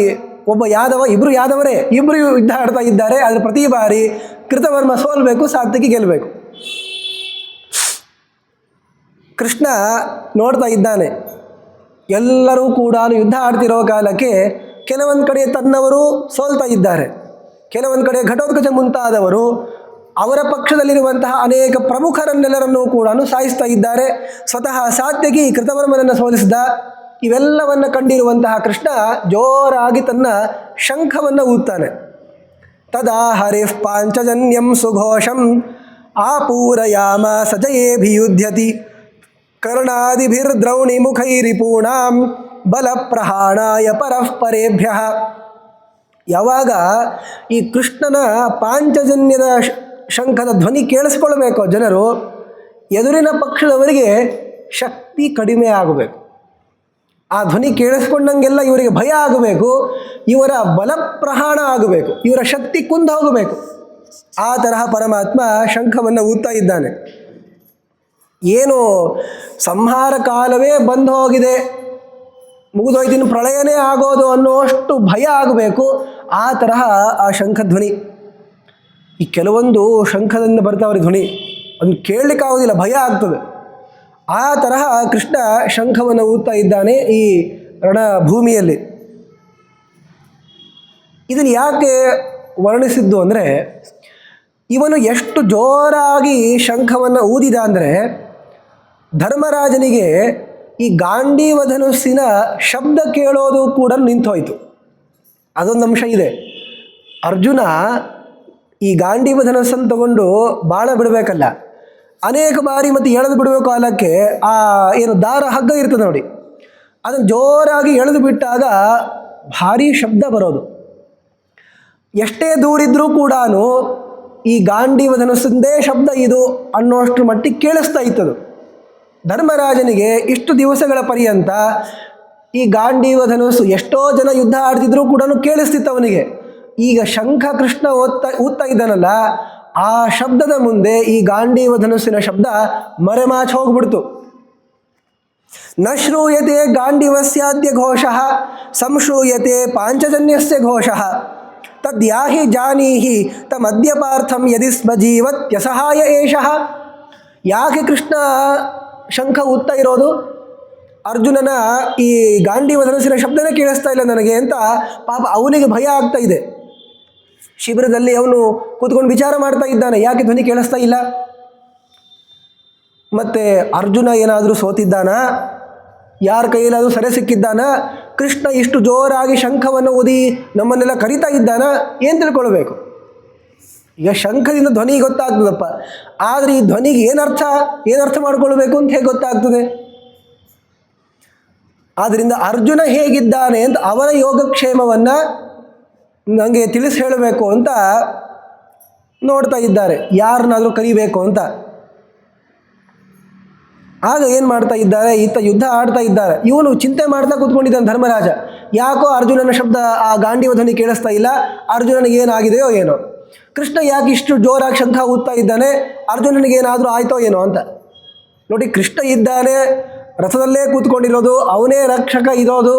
ಒಬ್ಬ ಯಾದವ, ಇಬ್ಬರು ಯಾದವರೇ, ಇಬ್ಬರು ಯುದ್ಧ ಆಡ್ತಾ ಇದ್ದಾರೆ. ಆದರೆ ಪ್ರತಿ ಬಾರಿ ಕೃತವರ್ಮ ಸೋಲ್ಬೇಕು, ಸಾತ್ಯಕಿ ಗೆಲ್ಲಬೇಕು. ಕೃಷ್ಣ ನೋಡ್ತಾ ಇದ್ದಾನೆ. ಎಲ್ಲರೂ ಕೂಡ ಯುದ್ಧ ಆಡ್ತಿರೋ ಕಾಲಕ್ಕೆ ಕೆಲವೊಂದು ಕಡೆ ತನ್ನವರು ಸೋಲ್ತಾ ಇದ್ದಾರೆ, ಕೆಲವೊಂದು ಕಡೆ ಘಟೋತ್ಕಚ ಮುಂತಾದವರು ಅವರ ಪಕ್ಷದಲ್ಲಿರುವಂತಹ ಅನೇಕ ಪ್ರಮುಖರನ್ನೆಲ್ಲರನ್ನೂ ಕೂಡ ಸಾಯಿಸ್ತಾ ಇದ್ದಾರೆ. ಸ್ವತಃ ಸಾತ್ಯಕಿ ಕೃತವರ್ಮನನ್ನು ಸೋಲಿಸಿದ. ಇವೆಲ್ಲವನ್ನು ಕಂಡಿರುವಂತಹ ಕೃಷ್ಣ ಜೋರಾಗಿ ತನ್ನ ಶಂಖವನ್ನು ಊದ್ತಾನೆ. ತದಾ ಹರಿಃ ಪಾಂಚಜನ್ಯಂ ಸುಘೋಷಂ ಆಪೂರಯಾಮ ಸಜಯೇಭಿಯುಧ್ಯತಿ ಕರ್ಣಾದಿಭಿರ್ದ್ರೌಣಿಮುಖೈರಿಪೂಣಾಂ ಬಲಪ್ರಹಾಣಾಯ ಪರಃಪರೇಭ್ಯಃ. ಯಾವಾಗ ಈ ಕೃಷ್ಣನ ಪಾಂಚಜನ್ಯದ ಶಂಖದ ಧ್ವನಿ ಕೇಳಿಸ್ಕೊಳ್ಬೇಕು ಜನರು, ಎದುರಿನ ಪಕ್ಷದವರಿಗೆ ಶಕ್ತಿ ಕಡಿಮೆ ಆಗಬೇಕು. ಆ ಧ್ವನಿ ಕೇಳಿಸ್ಕೊಂಡಂಗೆಲ್ಲ ಇವರಿಗೆ ಭಯ ಆಗಬೇಕು, ಇವರ ಬಲಪ್ರಹಾಣ ಆಗಬೇಕು, ಇವರ ಶಕ್ತಿ ಕುಂದು ಹೋಗಬೇಕು. ಆ ತರಹ ಪರಮಾತ್ಮ ಶಂಖವನ್ನು ಊದ್ತಾ ಇದ್ದಾನೆ. ಏನು ಸಂಹಾರ ಕಾಲವೇ ಬಂದು ಹೋಗಿದೆ, ಮುಗಿದೋಯ್ತಿನ ಪ್ರಳಯನೇ ಆಗೋದು ಅನ್ನೋಷ್ಟು ಭಯ ಆಗಬೇಕು. ಆ ತರಹ ಆ ಶಂಖಧ್ವನಿ. ಈ ಕೆಲವೊಂದು ಶಂಖದಿಂದ ಬರ್ತಾವ್ರಿ ಧ್ವನಿ, ಅದನ್ನು ಕೇಳಲಿಕ್ಕಾಗೋದಿಲ್ಲ, ಭಯ ಆಗ್ತದೆ. ಆ ತರಹ ಕೃಷ್ಣ ಶಂಖವನ್ನು ಊದ್ತಾ ಇದ್ದಾನೆ ಈ ರಣಭೂಮಿಯಲ್ಲಿ. ಇದನ್ನು ಯಾಕೆ ವರ್ಣಿಸಿದ್ದು ಅಂದರೆ, ಇವನು ಎಷ್ಟು ಜೋರಾಗಿ ಶಂಖವನ್ನು ಊದಿದ ಅಂದರೆ ಧರ್ಮರಾಜನಿಗೆ ಈ ಗಾಂಡೀವ ಧನುಸ್ಸಿನ ಶಬ್ದ ಕೇಳೋದು ಕೂಡ ನಿಂತೋಯ್ತು. ಅದೊಂದು ಅಂಶ ಇದೆ. ಅರ್ಜುನ ಈ ಗಾಂಡೀವ ಧನುಸ್ಸನ್ನು ತಗೊಂಡು ಬಾಣ ಬಿಡಬೇಕಲ್ಲ, ಅನೇಕ ಬಾರಿ ಮತ್ತು ಎಳೆದು ಬಿಡಬೇಕು ಕಾಲಕ್ಕೆ ಆ ಏನು ದಾರ ಹಗ್ಗ ಇರ್ತದೆ ನೋಡಿ, ಅದನ್ನು ಜೋರಾಗಿ ಎಳೆದು ಬಿಟ್ಟಾಗ ಭಾರೀ ಶಬ್ದ ಬರೋದು. ಎಷ್ಟೇ ದೂರಿದ್ರೂ ಕೂಡ ಈ ಗಾಂಡೀವ ಧನುಸ್ಸಿಂದೇ ಶಬ್ದ ಇದು ಅನ್ನೋಷ್ಟ್ರ ಮಟ್ಟಿಗೆ ಕೇಳಿಸ್ತಾ ಇತ್ತದು. ಧರ್ಮರಾಜನಿಗೆ ಇಷ್ಟು ದಿವಸಗಳ ಪರ್ಯಂತ ಈ ಗಾಂಡೀವ ಧನುಸ್ಸು ಎಷ್ಟೋ ಜನ ಯುದ್ಧ ಆಡ್ತಿದ್ರೂ ಕೂಡ ಕೇಳಿಸ್ತಿತ್ತು ಅವನಿಗೆ. ಈಗ ಶಂಖ ಕೃಷ್ಣ ಊದ್ತಾ ಇದ್ದಾನಲ್ಲ, ಆ ಶಬ್ದದ ಮುಂದೆ ಈ ಗಾಂಡೀವ ಧನುಸ್ಸಿನ ಶಬ್ದ ಮರೆಮಾಚಿ ಹೋಗ್ಬಿಡ್ತು. ನ ಶ್ರೂಯತೆ ಗಾಂಡೀವಸ್ಯಾದ್ಯ ಘೋಷಃ ಸಂಶ್ರೂಯತೆ ಪಾಂಚಜನ್ಯಸ್ಯ ಘೋಷಃ ತದ್ಯಾಹಿ ಜಾನೀಹಿ ತಮದ್ಯಪಾರ್ಥಂ ಯದಿ ಸ್ಮ ಜೀವತ್ಯಸಹಾಯ ಏಷಃ. ಯಾಕೆ ಕೃಷ್ಣ ಶಂಖ ಊದ್ತಾ ಇರೋದು? ಅರ್ಜುನನ ಈ ಗಾಂಡೀವ ಧನುಸ್ಸಿನ ಶಬ್ದನೇ ಕೇಳಿಸ್ತಾ ಇಲ್ಲ ನನಗೆ ಅಂತ ಪಾಪ ಅವನಿಗೆ ಭಯ ಆಗ್ತಾ ಇದೆ. ಶಿಬಿರದಲ್ಲಿ ಅವನು ಕೂತ್ಕೊಂಡು ವಿಚಾರ ಮಾಡ್ತಾ ಇದ್ದಾನೆ, ಯಾಕೆ ಧ್ವನಿ ಕೇಳಿಸ್ತಾ ಇಲ್ಲ. ಮತ್ತು ಅರ್ಜುನ ಏನಾದರೂ ಸೋತಿದ್ದಾನ, ಯಾರ ಕೈಯಲ್ಲಾದರೂ ಸೆರೆ ಸಿಕ್ಕಿದ್ದಾನ, ಕೃಷ್ಣ ಇಷ್ಟು ಜೋರಾಗಿ ಶಂಖವನ್ನು ಊದಿ ನಮ್ಮನ್ನೆಲ್ಲ ಕರೀತಾ ಇದ್ದಾನ, ಏನು ತಿಳ್ಕೊಳ್ಬೇಕು. ಈಗ ಶಂಖದಿಂದ ಧ್ವನಿ ಗೊತ್ತಾಗ್ತದಪ್ಪ, ಆದರೆ ಈ ಧ್ವನಿಗೆ ಏನರ್ಥ ಮಾಡ್ಕೊಳ್ಬೇಕು ಅಂತ ಹೇಗೆ ಗೊತ್ತಾಗ್ತದೆ. ಆದ್ದರಿಂದ ಅರ್ಜುನ ಹೇಗಿದ್ದಾನೆ ಅಂತ ಅವರ ಯೋಗಕ್ಷೇಮವನ್ನು ನನಗೆ ತಿಳಿಸಿ ಹೇಳಬೇಕು ಅಂತ ನೋಡ್ತಾ ಇದ್ದಾರೆ, ಯಾರನ್ನಾದರೂ ಕರಿಬೇಕು ಅಂತ. ಆಗ ಏನು ಮಾಡ್ತಾ ಇದ್ದಾರೆ, ಈತ ಯುದ್ಧ ಆಡ್ತಾ ಇದ್ದಾರೆ, ಇವನು ಚಿಂತೆ ಮಾಡ್ತಾ ಕೂತ್ಕೊಂಡಿದ್ದಾನೆ ಧರ್ಮರಾಜ. ಯಾಕೋ ಅರ್ಜುನನ ಶಬ್ದ ಆ ಗಾಂಡೀವ ಧ್ವನಿ ಕೇಳಿಸ್ತಾ ಇಲ್ಲ, ಅರ್ಜುನನಿಗೆ ಏನಾಗಿದೆಯೋ ಏನೋ, ಕೃಷ್ಣ ಯಾಕೆ ಇಷ್ಟು ಜೋರಾಗಿ ಶಂಖ ಊದ್ತಾ ಇದ್ದಾನೆ, ಅರ್ಜುನನಿಗೇನಾದರೂ ಆಯ್ತೋ ಏನೋ ಅಂತ. ನೋಡಿ, ಕೃಷ್ಣ ಇದ್ದಾನೆ, ರಥದಲ್ಲೇ ಕೂತ್ಕೊಂಡಿರೋದು, ಅವನೇ ರಕ್ಷಕ ಇರೋದು,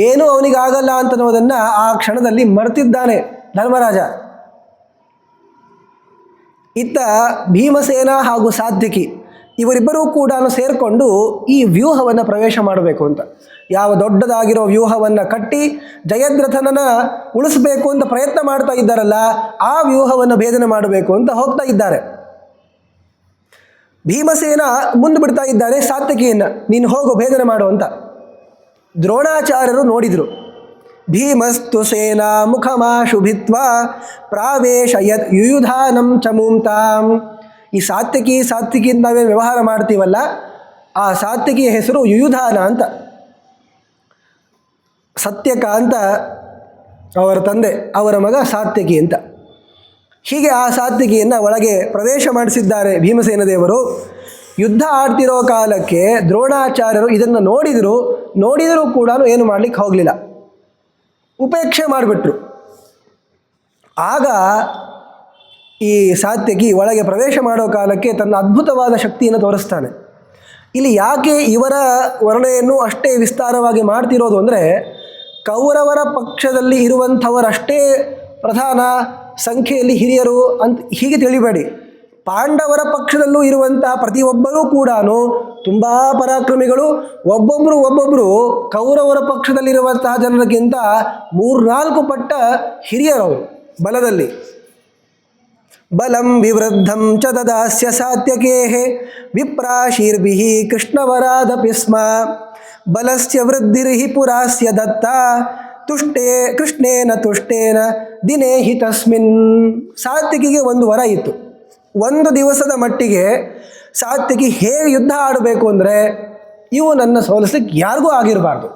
ಏನೂ ಅವನಿಗಾಗಲ್ಲ ಅಂತನ್ನೋದನ್ನು ಆ ಕ್ಷಣದಲ್ಲಿ ಮರೆತಿದ್ದಾನೆ ಧರ್ಮರಾಜ. ಇತ್ತ ಭೀಮಸೇನ ಹಾಗೂ ಸಾತ್ವಿಕಿ ಇವರಿಬ್ಬರೂ ಕೂಡ ಸೇರಿಕೊಂಡು ಈ ವ್ಯೂಹವನ್ನು ಪ್ರವೇಶ ಮಾಡಬೇಕು ಅಂತ, ಯಾವ ದೊಡ್ಡದಾಗಿರೋ ವ್ಯೂಹವನ್ನು ಕಟ್ಟಿ ಜಯದ್ರಥನನ್ನು ಉಳಿಸಬೇಕು ಅಂತ ಪ್ರಯತ್ನ ಮಾಡ್ತಾ ಇದ್ದಾರಲ್ಲ, ಆ ವ್ಯೂಹವನ್ನು ಭೇದನೆ ಮಾಡಬೇಕು ಅಂತ ಹೋಗ್ತಾ ಇದ್ದಾರೆ. ಭೀಮಸೇನ ಮುಂದೆ ಬಿಡ್ತಾ ಇದ್ದಾನೆ ಸಾತ್ವಿಕಿಯನ್ನು, ನೀನು ಹೋಗು ಭೇದನೆ ಮಾಡು ಅಂತ. ದ್ರೋಣಾಚಾರ್ಯರು ನೋಡಿದರು. ಭೀಮಸ್ತು ಸೇನಾ ಮುಖಮಾಶುಭಿತ್ವಾ ಪ್ರಾವೇಶಯತ್ ಯುಯುಧಾನಂ ಚಮೂಂತಾಂ. ಈ ಸಾತ್ವಿಕಿ ಅಂತ ನಾವೇನು ವ್ಯವಹಾರ ಮಾಡ್ತೀವಲ್ಲ, ಆ ಸಾತ್ವಿಕಿಯ ಹೆಸರು ಯುಯುಧಾನ ಅಂತ. ಸತ್ಯಕ ಅಂತ ಅವರ ತಂದೆ, ಅವರ ಮಗ ಸಾತ್ವಿಕಿ ಅಂತ. ಹೀಗೆ ಆ ಸಾತ್ವಿಕಿಯನ್ನು ಒಳಗೆ ಪ್ರವೇಶ ಮಾಡಿಸಿದ್ದಾರೆ ಭೀಮಸೇನ ದೇವರು. ಯುದ್ಧ ಆಡ್ತಿರೋ ಕಾಲಕ್ಕೆ ದ್ರೋಣಾಚಾರ್ಯರು ಇದನ್ನು ನೋಡಿದರೂ ಕೂಡ ಏನು ಮಾಡಲಿಕ್ಕೆ ಹೋಗಲಿಲ್ಲ, ಉಪೇಕ್ಷೆ ಮಾಡಿಬಿಟ್ರು. ಆಗ ಈ ಸಾತ್ವಿಕಿ ಒಳಗೆ ಪ್ರವೇಶ ಮಾಡೋ ಕಾಲಕ್ಕೆ ತನ್ನ ಅದ್ಭುತವಾದ ಶಕ್ತಿಯನ್ನು ತೋರಿಸ್ತಾನೆ. ಇಲ್ಲಿ ಯಾಕೆ ಇವರ ವರ್ಣನೆಯನ್ನು ಅಷ್ಟೇ ವಿಸ್ತಾರವಾಗಿ ಮಾಡ್ತಿರೋದು ಅಂದರೆ, ಕೌರವರ ಪಕ್ಷದಲ್ಲಿ ಇರುವಂಥವರಷ್ಟೇ ಪ್ರಧಾನ ಸಂಖ್ಯೆಯಲ್ಲಿ ಹಿರಿಯರು ಅಂತ ಹೀಗೆ ತಿಳಿಬೇಡಿ. ಪಾಂಡವರ ಪಕ್ಷದಲ್ಲೂ ಇರುವಂಥ ಪ್ರತಿಯೊಬ್ಬರೂ ಕೂಡ ತುಂಬ ಪರಾಕ್ರಮಿಗಳು. ಒಬ್ಬೊಬ್ಬರು ಕೌರವರ ಪಕ್ಷದಲ್ಲಿರುವಂತಹ ಜನರಿಗಿಂತ 3-4 ಪಟ್ಟ ಹಿರಿಯರವರು ಬಲದಲ್ಲಿ. ಬಲಂ ವಿವೃದ್ಧಂ ಚ ದದಾಸ್ಯ ಸಾತ್ಯಕೇಃ ವಿಪ್ರಾಶೀರ್ಭಿಃ ಕೃಷ್ಣವರಾದಪಿ ಸ್ಮ ಬಲಸ್ಯ ವೃದ್ಧಿರ್ಹಿ ಪುರಾಸ್ಯ ದತ್ತ ಕೃಷ್ಣೇನ ತುಷ್ಟೇನ ದಿನೇ ಹಿ ತಸ್ಮಿನ್. ಸಾತ್ವಿಕಿಗೆ ಒಂದು ವರ ಇತ್ತು, ಒಂದು ದಿವಸದ ಮಟ್ಟಿಗೆ ಸಾತ್ಯಕಿ ಹೇಗೆ ಯುದ್ಧ ಆಡಬೇಕು ಅಂದರೆ ಇವು ನನ್ನ ಸೋಲಿಸ್ಲಿಕ್ಕೆ ಯಾರಿಗೂ ಆಗಿರಬಾರ್ದು,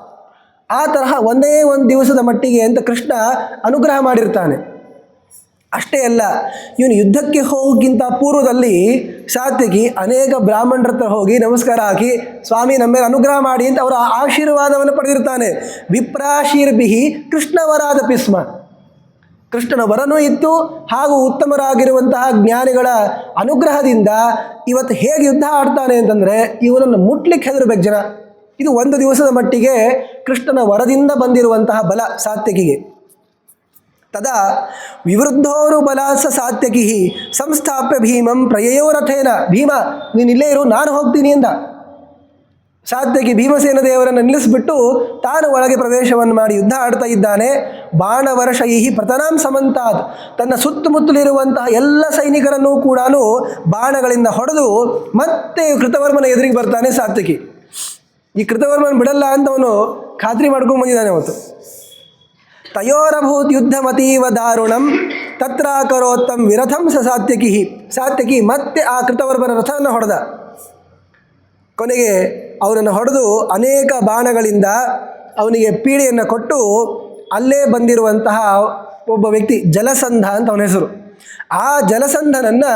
ಆ ತರಹ ಒಂದೇ ಒಂದು ದಿವಸದ ಮಟ್ಟಿಗೆ ಅಂತ ಕೃಷ್ಣ ಅನುಗ್ರಹ ಮಾಡಿರ್ತಾನೆ. ಅಷ್ಟೇ ಅಲ್ಲ, ಇವನು ಯುದ್ಧಕ್ಕೆ ಹೋಗೋಕ್ಕಿಂತ ಪೂರ್ವದಲ್ಲಿ ಸಾತ್ಯಕಿ ಅನೇಕ ಬ್ರಾಹ್ಮಣರ ಹತ್ರ ಹೋಗಿ ನಮಸ್ಕಾರ ಹಾಕಿ ಸ್ವಾಮಿ ನಮ್ಮ ಮೇಲೆ ಅನುಗ್ರಹ ಮಾಡಿ ಅಂತ ಅವರ ಆಶೀರ್ವಾದವನ್ನು ಪಡೆದಿರ್ತಾನೆ. ವಿಪ್ರಾಶೀರ್ಭಿಹಿ ಕೃಷ್ಣವರಾದ ಪಿಸ್ಮ, ಕೃಷ್ಣನ ವರನೂ ಇತ್ತು, ಹಾಗೂ ಉತ್ತಮರಾಗಿರುವಂತಹ ಜ್ಞಾನಿಗಳ ಅನುಗ್ರಹದಿಂದ ಇವತ್ತು ಹೇಗೆ ಯುದ್ಧ ಆಡ್ತಾನೆ ಅಂತಂದರೆ ಇವನನ್ನು ಮುಟ್ಲಿಕ್ಕೆ ಹೆದರಬೇಕು ಜನ. ಇದು ಒಂದು ದಿವಸದ ಮಟ್ಟಿಗೆ ಕೃಷ್ಣನ ವರದಿಂದ ಬಂದಿರುವಂತಹ ಬಲ ಸಾತ್ಯಕಿಗೆ. ತದಾ ವಿವೃದ್ಧೋರು ಬಲಾಸ ಸಾತ್ಯಕಿ ಸಂಸ್ಥಾಪ್ಯ ಭೀಮಂ ಪ್ರಯಯೋ ರಥೇನ, ಭೀಮ ನೀನು ಇಲ್ಲೇ ಇರು ನಾನು ಹೋಗ್ತೀನಿ ಅಂದ. ಸಾತ್ಯಕಿ ಭೀಮಸೇನ ದೇವರನ್ನು ನಿಲ್ಲಿಸಿಬಿಟ್ಟು ತಾನು ಒಳಗೆ ಪ್ರವೇಶವನ್ನು ಮಾಡಿ ಯುದ್ಧ ಆಡ್ತಾ ಇದ್ದಾನೆ. ಬಾಣವರ್ಷೈ ಪ್ರತನಾಂ ಸಮಂತಾತ್, ತನ್ನ ಸುತ್ತಮುತ್ತಲಿರುವಂತಹ ಎಲ್ಲ ಸೈನಿಕರನ್ನೂ ಕೂಡ ಬಾಣಗಳಿಂದ ಹೊಡೆದು ಮತ್ತೆ ಕೃತವರ್ಮನ ಎದುರಿಗೆ ಬರ್ತಾನೆ ಸಾತ್ಯಕಿ. ಈ ಕೃತವರ್ಮನ ಬಿಡಲ್ಲ ಅಂತ ಅವನು ಖಾತ್ರಿ ಮಾಡ್ಕೊಂಡು ಬಂದಿದ್ದಾನೆ ಅವತ್ತು. ತಯೋರಭೂತ್ ಯುದ್ಧಮತೀವ ದಾರುಣಂ ತತ್ರಾಕರೋತ್ತಂ ವಿರಥಂ ಸಾತ್ಯಕಿ, ಸಾತ್ಯಕಿ ಮತ್ತೆ ಆ ಕೃತವರ್ಮನ ರಥವನ್ನು ಹೊಡೆದ. ಕೊನೆಗೆ ಅವನನ್ನು ಹೊಡೆದು ಅನೇಕ ಬಾಣಗಳಿಂದ ಅವನಿಗೆ ಪೀಡೆಯನ್ನು ಕೊಟ್ಟು ಅಲ್ಲೇ ಬಂದಿರುವಂತಹ ಒಬ್ಬ ವ್ಯಕ್ತಿ ಜಲಸಂಧ ಅಂತ ಅವನ ಹೆಸರು, ಆ ಜಲಸಂಧನನ್ನು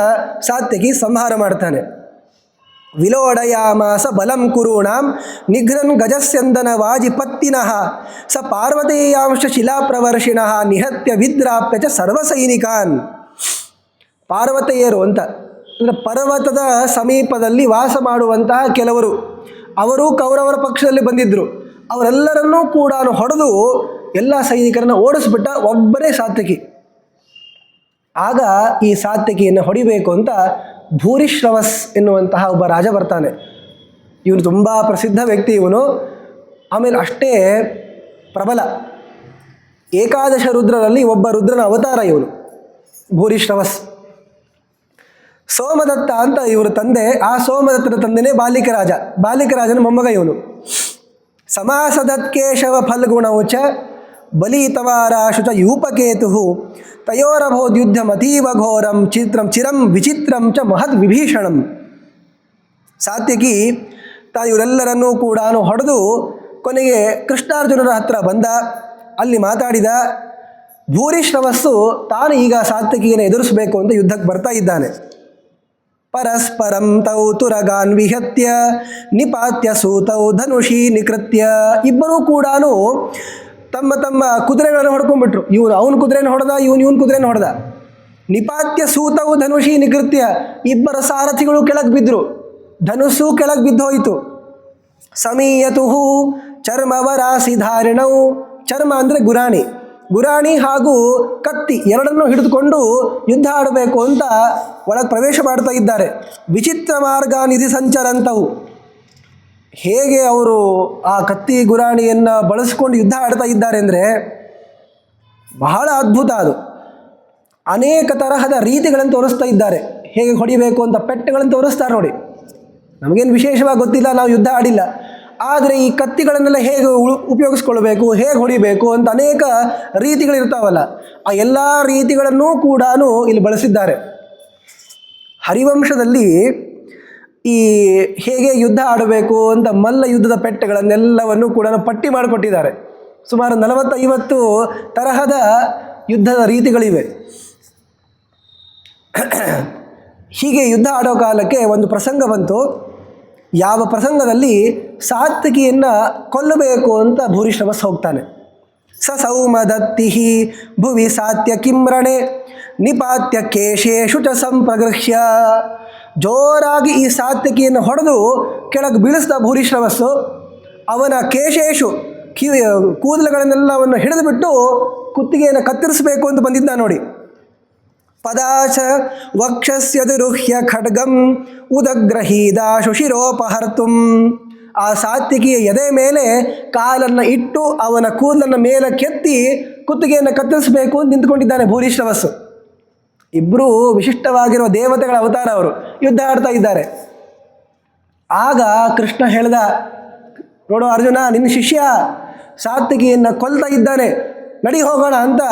ಸಾತ್ಯಕಿ ಸಂಹಾರ ಮಾಡ್ತಾನೆ. ವಿಲೋಡಯಾಮಾಸ ಬಲಂ ಕುರುಣಾಂ ನಿಘ್ರನ್ ಗಜಸ್ಯಂದನ ವಾಜಿಪತ್ತಿನಃ ಸ ಪಾರ್ವತೀಯಾಂಶ ಶಿಲಾಪ್ರವರ್ಷಿಣಃ ನಿಹತ್ಯ ವಿದ್ರಾಪ್ಯ ಚ ಸರ್ವಸೈನಿಕಾನ್. ಪಾರ್ವತೀಯರು ಅಂತ ಅಂದರೆ ಪರ್ವತದ ಸಮೀಪದಲ್ಲಿ ವಾಸ ಮಾಡುವಂತಹ ಕೆಲವರು, ಅವರು ಕೌರವರ ಪಕ್ಷದಲ್ಲಿ ಬಂದಿದ್ದರು. ಅವರೆಲ್ಲರನ್ನೂ ಕೂಡ ಹೊಡೆದು ಎಲ್ಲ ಸೈನಿಕರನ್ನು ಓಡಿಸ್ಬಿಟ್ಟ ಒಬ್ಬರೇ ಸಾತ್ಯಕಿ. ಆಗ ಈ ಸಾತ್ಯಕಿಯನ್ನು ಹೊಡಿಬೇಕು ಅಂತ ಭೂರಿಶ್ರವಸ್ ಎನ್ನುವಂತಹ ಒಬ್ಬ ರಾಜ ಬರ್ತಾನೆ. ಇವನು ತುಂಬ ಪ್ರಸಿದ್ಧ ವ್ಯಕ್ತಿ ಇವನು. ಆಮೇಲೆ ಅಷ್ಟೇ ಪ್ರಬಲ, ಏಕಾದಶ ರುದ್ರರಲ್ಲಿ ಒಬ್ಬ ರುದ್ರನ ಅವತಾರ ಇವನು ಭೂರಿಶ್ರವಸ್. ಸೋಮದತ್ತ ಅಂತ ಇವರ ತಂದೆ, ಆ ಸೋಮದತ್ತನ ತಂದೆನೇ ಬಾಲಿಕರಾಜ, ಬಾಲಿಕರಾಜನ ಮೊಮ್ಮಗ ಇವನು. ಸಮಾಸದತ್ ಕೇಶವ ಫಲ್ಗುಣೌ ಚ ಬಲೀತವಾರಾಶು ಚ ಯೂಪಕೇತು ತಯೋರಭೋದ್ಯುದ್ಧಮತೀವ ಘೋರಂ ಚಿರಂ ವಿಚಿತ್ರಂ ಚ ಮಹದ್ ವಿಭೀಷಣಂ. ಸಾತ್ಯಕಿ ತಾನು ಇವರೆಲ್ಲರನ್ನೂ ಕೂಡ ಹೊಡೆದು ಕೊನೆಗೆ ಕೃಷ್ಣಾರ್ಜುನರ ಹತ್ರ ಬಂದ, ಅಲ್ಲಿ ಮಾತಾಡಿದ. ಭೂರಿಶ್ರವಸ್ಸು ತಾನು ಈಗ ಸಾತ್ಯಕಿಯನ್ನು ಎದುರಿಸಬೇಕು ಅಂತ ಯುದ್ಧಕ್ಕೆ ಬರ್ತಾ ಇದ್ದಾನೆ. ಪರಸ್ಪರಂ ತೌ ತುರಗಾನ್ ವಿಹತ್ಯ ನಿಪಾತ್ಯ ಸೂತೌ ಧನುಷಿ ನಿಕೃತ್ಯ, ಇಬ್ಬರೂ ಕೂಡ ತಮ್ಮ ತಮ್ಮ ಕುದುರೆಗಳನ್ನು ಹೊಡ್ಕೊಂಡ್ಬಿಟ್ರು. ಇವನು ಅವನ ಕುದುರೆನ ಹೊಡೆದ, ಇವನ್ ಕುದುರೆನ ಹೊಡೆದ. ನಿಪಾತ್ಯ ಸೂತವು ಧನುಷಿ ನಿಕೃತ್ಯ, ಇಬ್ಬರ ಸಾರಥಿಗಳು ಕೆಳಗೆ ಬಿದ್ದರು, ಧನುಸ್ಸು ಕೆಳಗೆ ಬಿದ್ದೋಯಿತು. ಸಮೀಯತು ಚರ್ಮವರಾಸಿ ಧಾರಿಣವು, ಚರ್ಮ ಅಂದರೆ ಗುರಾಣಿ, ಗುರಾಣಿ ಹಾಗೂ ಕತ್ತಿ ಎರಡನ್ನೂ ಹಿಡಿದುಕೊಂಡು ಯುದ್ಧ ಆಡಬೇಕು ಅಂತ ಒಳಗೆ ಪ್ರವೇಶ ಮಾಡ್ತಾ ಇದ್ದಾರೆ. ವಿಚಿತ್ರ ಮಾರ್ಗ ನಿಧಿ ಸಂಚರಂತವು, ಹೇಗೆ ಅವರು ಆ ಕತ್ತಿ ಗುರಾಣಿಯನ್ನು ಬಳಸ್ಕೊಂಡು ಯುದ್ಧ ಆಡ್ತಾ ಇದ್ದಾರೆ ಅಂದರೆ ಬಹಳ ಅದ್ಭುತ ಅದು. ಅನೇಕ ತರಹದ ರೀತಿಗಳನ್ನು ತೋರಿಸ್ತಾ ಇದ್ದಾರೆ, ಹೇಗೆ ಹೊಡಿಬೇಕು ಅಂತ ಪೆಟ್ಟುಗಳನ್ನು ತೋರಿಸ್ತಾರೆ ನೋಡಿ. ನಮಗೇನು ವಿಶೇಷವಾಗಿ ಗೊತ್ತಿಲ್ಲ, ನಾವು ಯುದ್ಧ ಆಡಿಲ್ಲ. ಆದರೆ ಈ ಕತ್ತಿಗಳನ್ನೆಲ್ಲ ಹೇಗೆ ಉಪಯೋಗಿಸ್ಕೊಳ್ಬೇಕು, ಹೇಗೆ ಹೊಡಿಬೇಕು ಅಂತ ಅನೇಕ ರೀತಿಗಳಿರ್ತಾವಲ್ಲ, ಆ ಎಲ್ಲ ರೀತಿಗಳನ್ನೂ ಕೂಡ ಇಲ್ಲಿ ಬಳಸಿದ್ದಾರೆ. ಹರಿವಂಶದಲ್ಲಿ ಈ ಹೇಗೆ ಯುದ್ಧ ಆಡಬೇಕು ಅಂತ ಮಲ್ಲ ಯುದ್ಧದ ಪೆಟ್ಟುಗಳನ್ನೆಲ್ಲವನ್ನು ಕೂಡ ಪಟ್ಟಿ ಮಾಡಿಕೊಟ್ಟಿದ್ದಾರೆ. ಸುಮಾರು 40-50 ತರಹದ ಯುದ್ಧದ ರೀತಿಗಳಿವೆ. ಹೀಗೆ ಯುದ್ಧ ಆಡೋ ಕಾಲಕ್ಕೆ ಒಂದು ಪ್ರಸಂಗ ಬಂತು. ಯಾವ ಪ್ರಸಂಗದಲ್ಲಿ ಸಾತ್ಯಕಿಯನ್ನು ಕೊಲ್ಲಬೇಕು ಅಂತ ಭೂರಿಶ್ರವಸ್ ಹೋಗ್ತಾನೆ. ಸ ಸೌಮದತ್ತಿ ಭುವಿ ಸಾತ್ಯ ಕಿಮ್ರಣೆ ನಿಪಾತ್ಯ ಕೇಶೇಶು ಚ ಸಂಪ್ರಗೃಹ್ಯ, ಜೋರಾಗಿ ಈ ಸಾತ್ಯಕಿಯನ್ನು ಹೊಡೆದು ಕೆಳಗೆ ಬೀಳಿಸ್ದ ಭೂರಿಶ್ರವಸ್ಸು. ಅವನ ಕೇಶೇಶು ಕೂದಲುಗಳನ್ನೆಲ್ಲವನ್ನು ಹಿಡಿದುಬಿಟ್ಟು ಕುತ್ತಿಗೆಯನ್ನು ಕತ್ತರಿಸಬೇಕು ಅಂತ ಬಂದಿದ್ದ ನೋಡಿ. ಪದಾಚ ವಕ್ಷಸ್ಯದುರುಹ್ಯ ಖಡ್ಗಂ ಉದಗ್ರಹೀದಾಶು ಶಿರೋಪಹರ್ತುಂ, ಆ ಸಾತ್ಯಕಿಯ ಎದೆ ಮೇಲೆ ಕಾಲನ್ನು ಇಟ್ಟು ಅವನ ಕೂದಲನ್ನು ಮೇಲೆ ಕೆತ್ತಿ ಕುತ್ತಿಗೆಯನ್ನು ಕತ್ತರಿಸಬೇಕು ಅಂತ ನಿಂತ್ಕೊಂಡಿದ್ದಾನೆ ಭೂರಿಶ್ರವಸ್ಸು. ಇಬ್ಬರೂ ವಿಶಿಷ್ಟವಾಗಿರುವ ದೇವತೆಗಳ ಅವತಾರ, ಅವರು ಯುದ್ಧ ಆಡ್ತಾ ಇದ್ದಾರೆ. ಆಗ ಕೃಷ್ಣ ಹೇಳ್ದ, ನೋಡು ಅರ್ಜುನ, ನಿನ್ನ ಶಿಷ್ಯ ಸಾತ್ಯಕಿಯನ್ನು ಕೊಲ್ತಾ ಇದ್ದಾನೆ, ನಡಿ ಹೋಗೋಣ ಅಂತ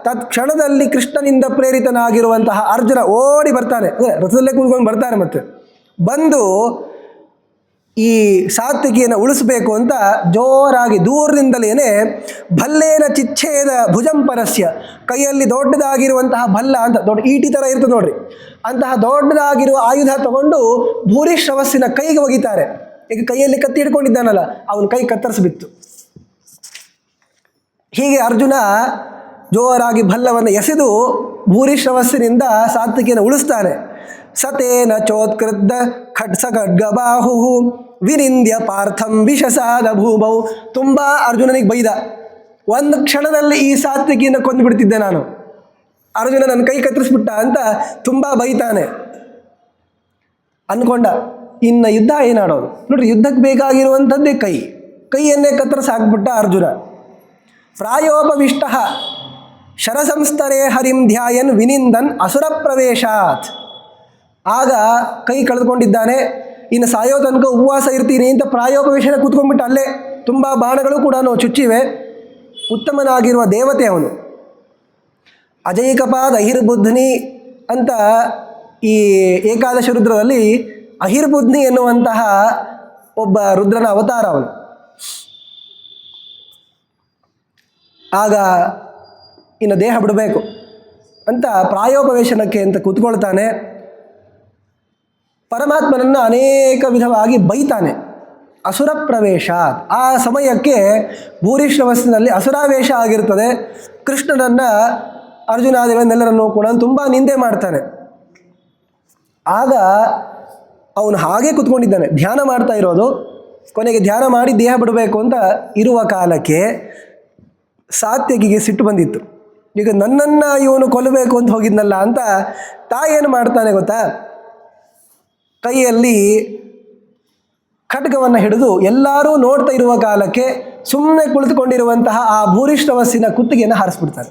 ತತ್ಕ್ಷಣದಲ್ಲಿ ಕೃಷ್ಣನಿಂದ ಪ್ರೇರಿತನಾಗಿರುವಂತಹ ಅರ್ಜುನ ಓಡಿ ಬರ್ತಾನೆ, ರಥದಲ್ಲೇ ಕೂತ್ಕೊಂಡು ಬರ್ತಾನೆ. ಮತ್ತೆ ಬಂದು ಈ ಸಾತ್ವಿಕಿಯನ್ನು ಉಳಿಸ್ಬೇಕು ಅಂತ ಜೋರಾಗಿ ದೂರದಿಂದಲೇ ಭಲ್ಲೇನ ಚಿಚ್ಛೇದ ಭುಜಂಪರಸ್ಯ, ಕೈಯಲ್ಲಿ ದೊಡ್ಡದಾಗಿರುವಂತಹ ಭಲ್ಲ ಅಂತ ದೊಡ್ಡ ಈಟಿ ಥರ ಇರ್ತದೆ ನೋಡ್ರಿ, ಅಂತಹ ದೊಡ್ಡದಾಗಿರುವ ಆಯುಧ ತಗೊಂಡು ಭೂರಿಶ್ರವಸ್ಸಿನ ಕೈಗೆ ಒಗಿತಾರೆ. ಈಗ ಕೈಯಲ್ಲಿ ಕತ್ತಿ ಹಿಡ್ಕೊಂಡಿದ್ದಾನಲ್ಲ, ಅವನ ಕೈ ಕತ್ತರಿಸಿಬಿತ್ತು. ಹೀಗೆ ಅರ್ಜುನ ಜೋರಾಗಿ ಭಲ್ಲವನ್ನು ಎಸೆದು ಭೂರಿಶ್ರವಸ್ಸಿನಿಂದ ಸಾತ್ವಿಕಿಯನ್ನು ಉಳಿಸ್ತಾನೆ. ಸತೇನ ಚೋತ್ಕೃದ್ದ ಖಡ್ಸ ಖಡ್ಗಬಾಹು ವಿನಿಂದ್ಯ ಪಾರ್ಥಂ ವಿಷಸಾದ ಭೂಮೌ. ತುಂಬ ಅರ್ಜುನನಿಗೆ ಬೈದ, ಒಂದು ಕ್ಷಣದಲ್ಲಿ ಈ ಸಾತ್ವಿಕಿಯನ್ನು ಕೊಂದುಬಿಡ್ತಿದ್ದೆ ನಾನು, ಅರ್ಜುನ ನನ್ನ ಕೈ ಕತ್ತರಿಸ್ಬಿಟ್ಟ ಅಂತ ತುಂಬ ಬೈತಾನೆ. ಅಂದ್ಕೊಂಡ ಇನ್ನು ಯುದ್ಧ ಏನಾಡೋದು ನೋಡ್ರಿ, ಯುದ್ಧಕ್ಕೆ ಬೇಕಾಗಿರುವಂಥದ್ದೇ ಕೈಯನ್ನೇ ಕತ್ತರಿಸಿ ಹಾಕ್ಬಿಟ್ಟ ಅರ್ಜುನ. ಪ್ರಾಯೋಪವಿಷ್ಟ ಶರಸಂಸ್ತರೇ ಹರಿಂ ಧ್ಯಾಯನ್ ವಿನಿಂದನ್ ಅಸುರ ಪ್ರವೇಶಾತ್. ಆಗ ಕೈ ಕಳೆದುಕೊಂಡಿದ್ದಾನೆ, ಇನ್ನು ಸಾಯೋ ತನಕ ಉಪವಾಸ ಇರ್ತೀನಿ ಅಂತ ಪ್ರಾಯೋಪವೇಶನ ಕೂತ್ಕೊಂಡ್ಬಿಟ್ಟು ಅಲ್ಲೇ ತುಂಬ ಬಾಣಗಳು ಕೂಡ ಚುಚ್ಚಿವೆ. ಉತ್ತಮನಾಗಿರುವ ದೇವತೆ ಅವನು. ಅಜೈಕಪಾದ ಅಹಿರ್ಬುದ್ಧನಿ ಅಂತ ಈ ಏಕಾದಶ ರುದ್ರದಲ್ಲಿ ಅಹಿರ್ಬುದ್ಧಿ ಎನ್ನುವಂತಹ ಒಬ್ಬ ರುದ್ರನ ಅವತಾರ ಅವನು. ಆಗ ಇನ್ನು ದೇಹ ಬಿಡಬೇಕು ಅಂತ ಪ್ರಾಯೋಪವೇಶನಕ್ಕೆ ಅಂತ ಕೂತ್ಕೊಳ್ತಾನೆ. ಪರಮಾತ್ಮನನ್ನು ಅನೇಕ ವಿಧವಾಗಿ ಬೈತಾನೆ. ಅಸುರ ಪ್ರವೇಶ, ಆ ಸಮಯಕ್ಕೆ ಭೂರಿಶ್ರವಸ್ಸಿನಲ್ಲಿ ಅಸುರಾವೇಶ ಆಗಿರ್ತದೆ. ಕೃಷ್ಣನನ್ನು ಅರ್ಜುನಾದಿಗಳನ್ನೆಲ್ಲರನ್ನೂ ಕೂಡ ತುಂಬ ನಿಂದೆ ಮಾಡ್ತಾನೆ. ಆಗ ಅವನು ಹಾಗೆ ಕೂತ್ಕೊಂಡಿದ್ದಾನೆ, ಧ್ಯಾನ ಮಾಡ್ತಾ ಇರೋದು. ಕೊನೆಗೆ ಧ್ಯಾನ ಮಾಡಿ ದೇಹ ಬಿಡಬೇಕು ಅಂತ ಇರುವ ಕಾಲಕ್ಕೆ ಸಾತ್ಯಕಿಗೆ ಸಿಟ್ಟು ಬಂದಿತ್ತು. ಈಗ ನನ್ನನ್ನು ಇವನು ಕೊಲ್ಲಬೇಕು ಅಂತ ಹೋಗಿದ್ನಲ್ಲ ಅಂತ ತಾಯೇನು ಮಾಡ್ತಾನೆ ಗೊತ್ತಾ, ಕೈಯಲ್ಲಿ ಖಡ್ಗವನ್ನು ಹಿಡಿದು ಎಲ್ಲರೂ ನೋಡ್ತಾ ಇರುವ ಕಾಲಕ್ಕೆ ಸುಮ್ಮನೆ ಕುಳಿತುಕೊಂಡಿರುವಂತಹ ಆ ಭೂರಿಶ್ರವಸ್ಸಿನ ಕುತ್ತಿಗೆಯನ್ನು ಹಾರಿಸ್ಬಿಡ್ತಾರೆ.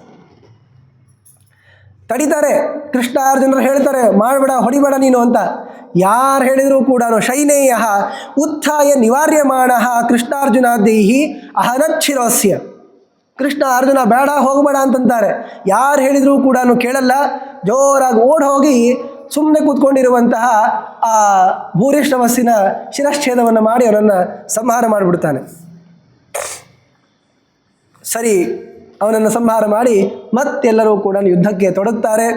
ತಡಿತಾರೆ, ಕೃಷ್ಣ ಅರ್ಜುನರು ಹೇಳ್ತಾರೆ ಮಾಡಬೇಡ, ಹೊಡಿಬೇಡ ನೀನು ಅಂತ. ಯಾರು ಹೇಳಿದರೂ ಕೂಡ ಶೈನೇಯ ಉತ್ಥಾಯ ನಿವಾರ್ಯಮಾಣ ಕೃಷ್ಣಾರ್ಜುನಾದೇಹಿ ಅಹನಚ್ಛಿರಸ್ಯ. ಕೃಷ್ಣ ಅರ್ಜುನ ಬೇಡ ಹೋಗಬೇಡ ಅಂತಂತಾರೆ. ಯಾರು ಹೇಳಿದರೂ ಕೂಡ ಕೇಳಲ್ಲ, ಜೋರಾಗಿ ಓಡಿ ಹೋಗಿ ಸುಮ್ಮನೆ ಕೂತ್ಕೊಂಡಿರುವಂತಹ ಆ ಭೂರಿಶ್ರವಸ್ಸಿನ ಶಿರಶ್ಛೇದವನ್ನು ಮಾಡಿ ಅವನನ್ನು ಸಂಹಾರ ಮಾಡಿಬಿಡ್ತಾನೆ. ಸರಿ, ಅವನನ್ನು ಸಂಹಾರ ಮಾಡಿ ಮತ್ತೆಲ್ಲರೂ ಕೂಡ ಯುದ್ಧಕ್ಕೆ ತೊಡಗ್ತಾರೆ.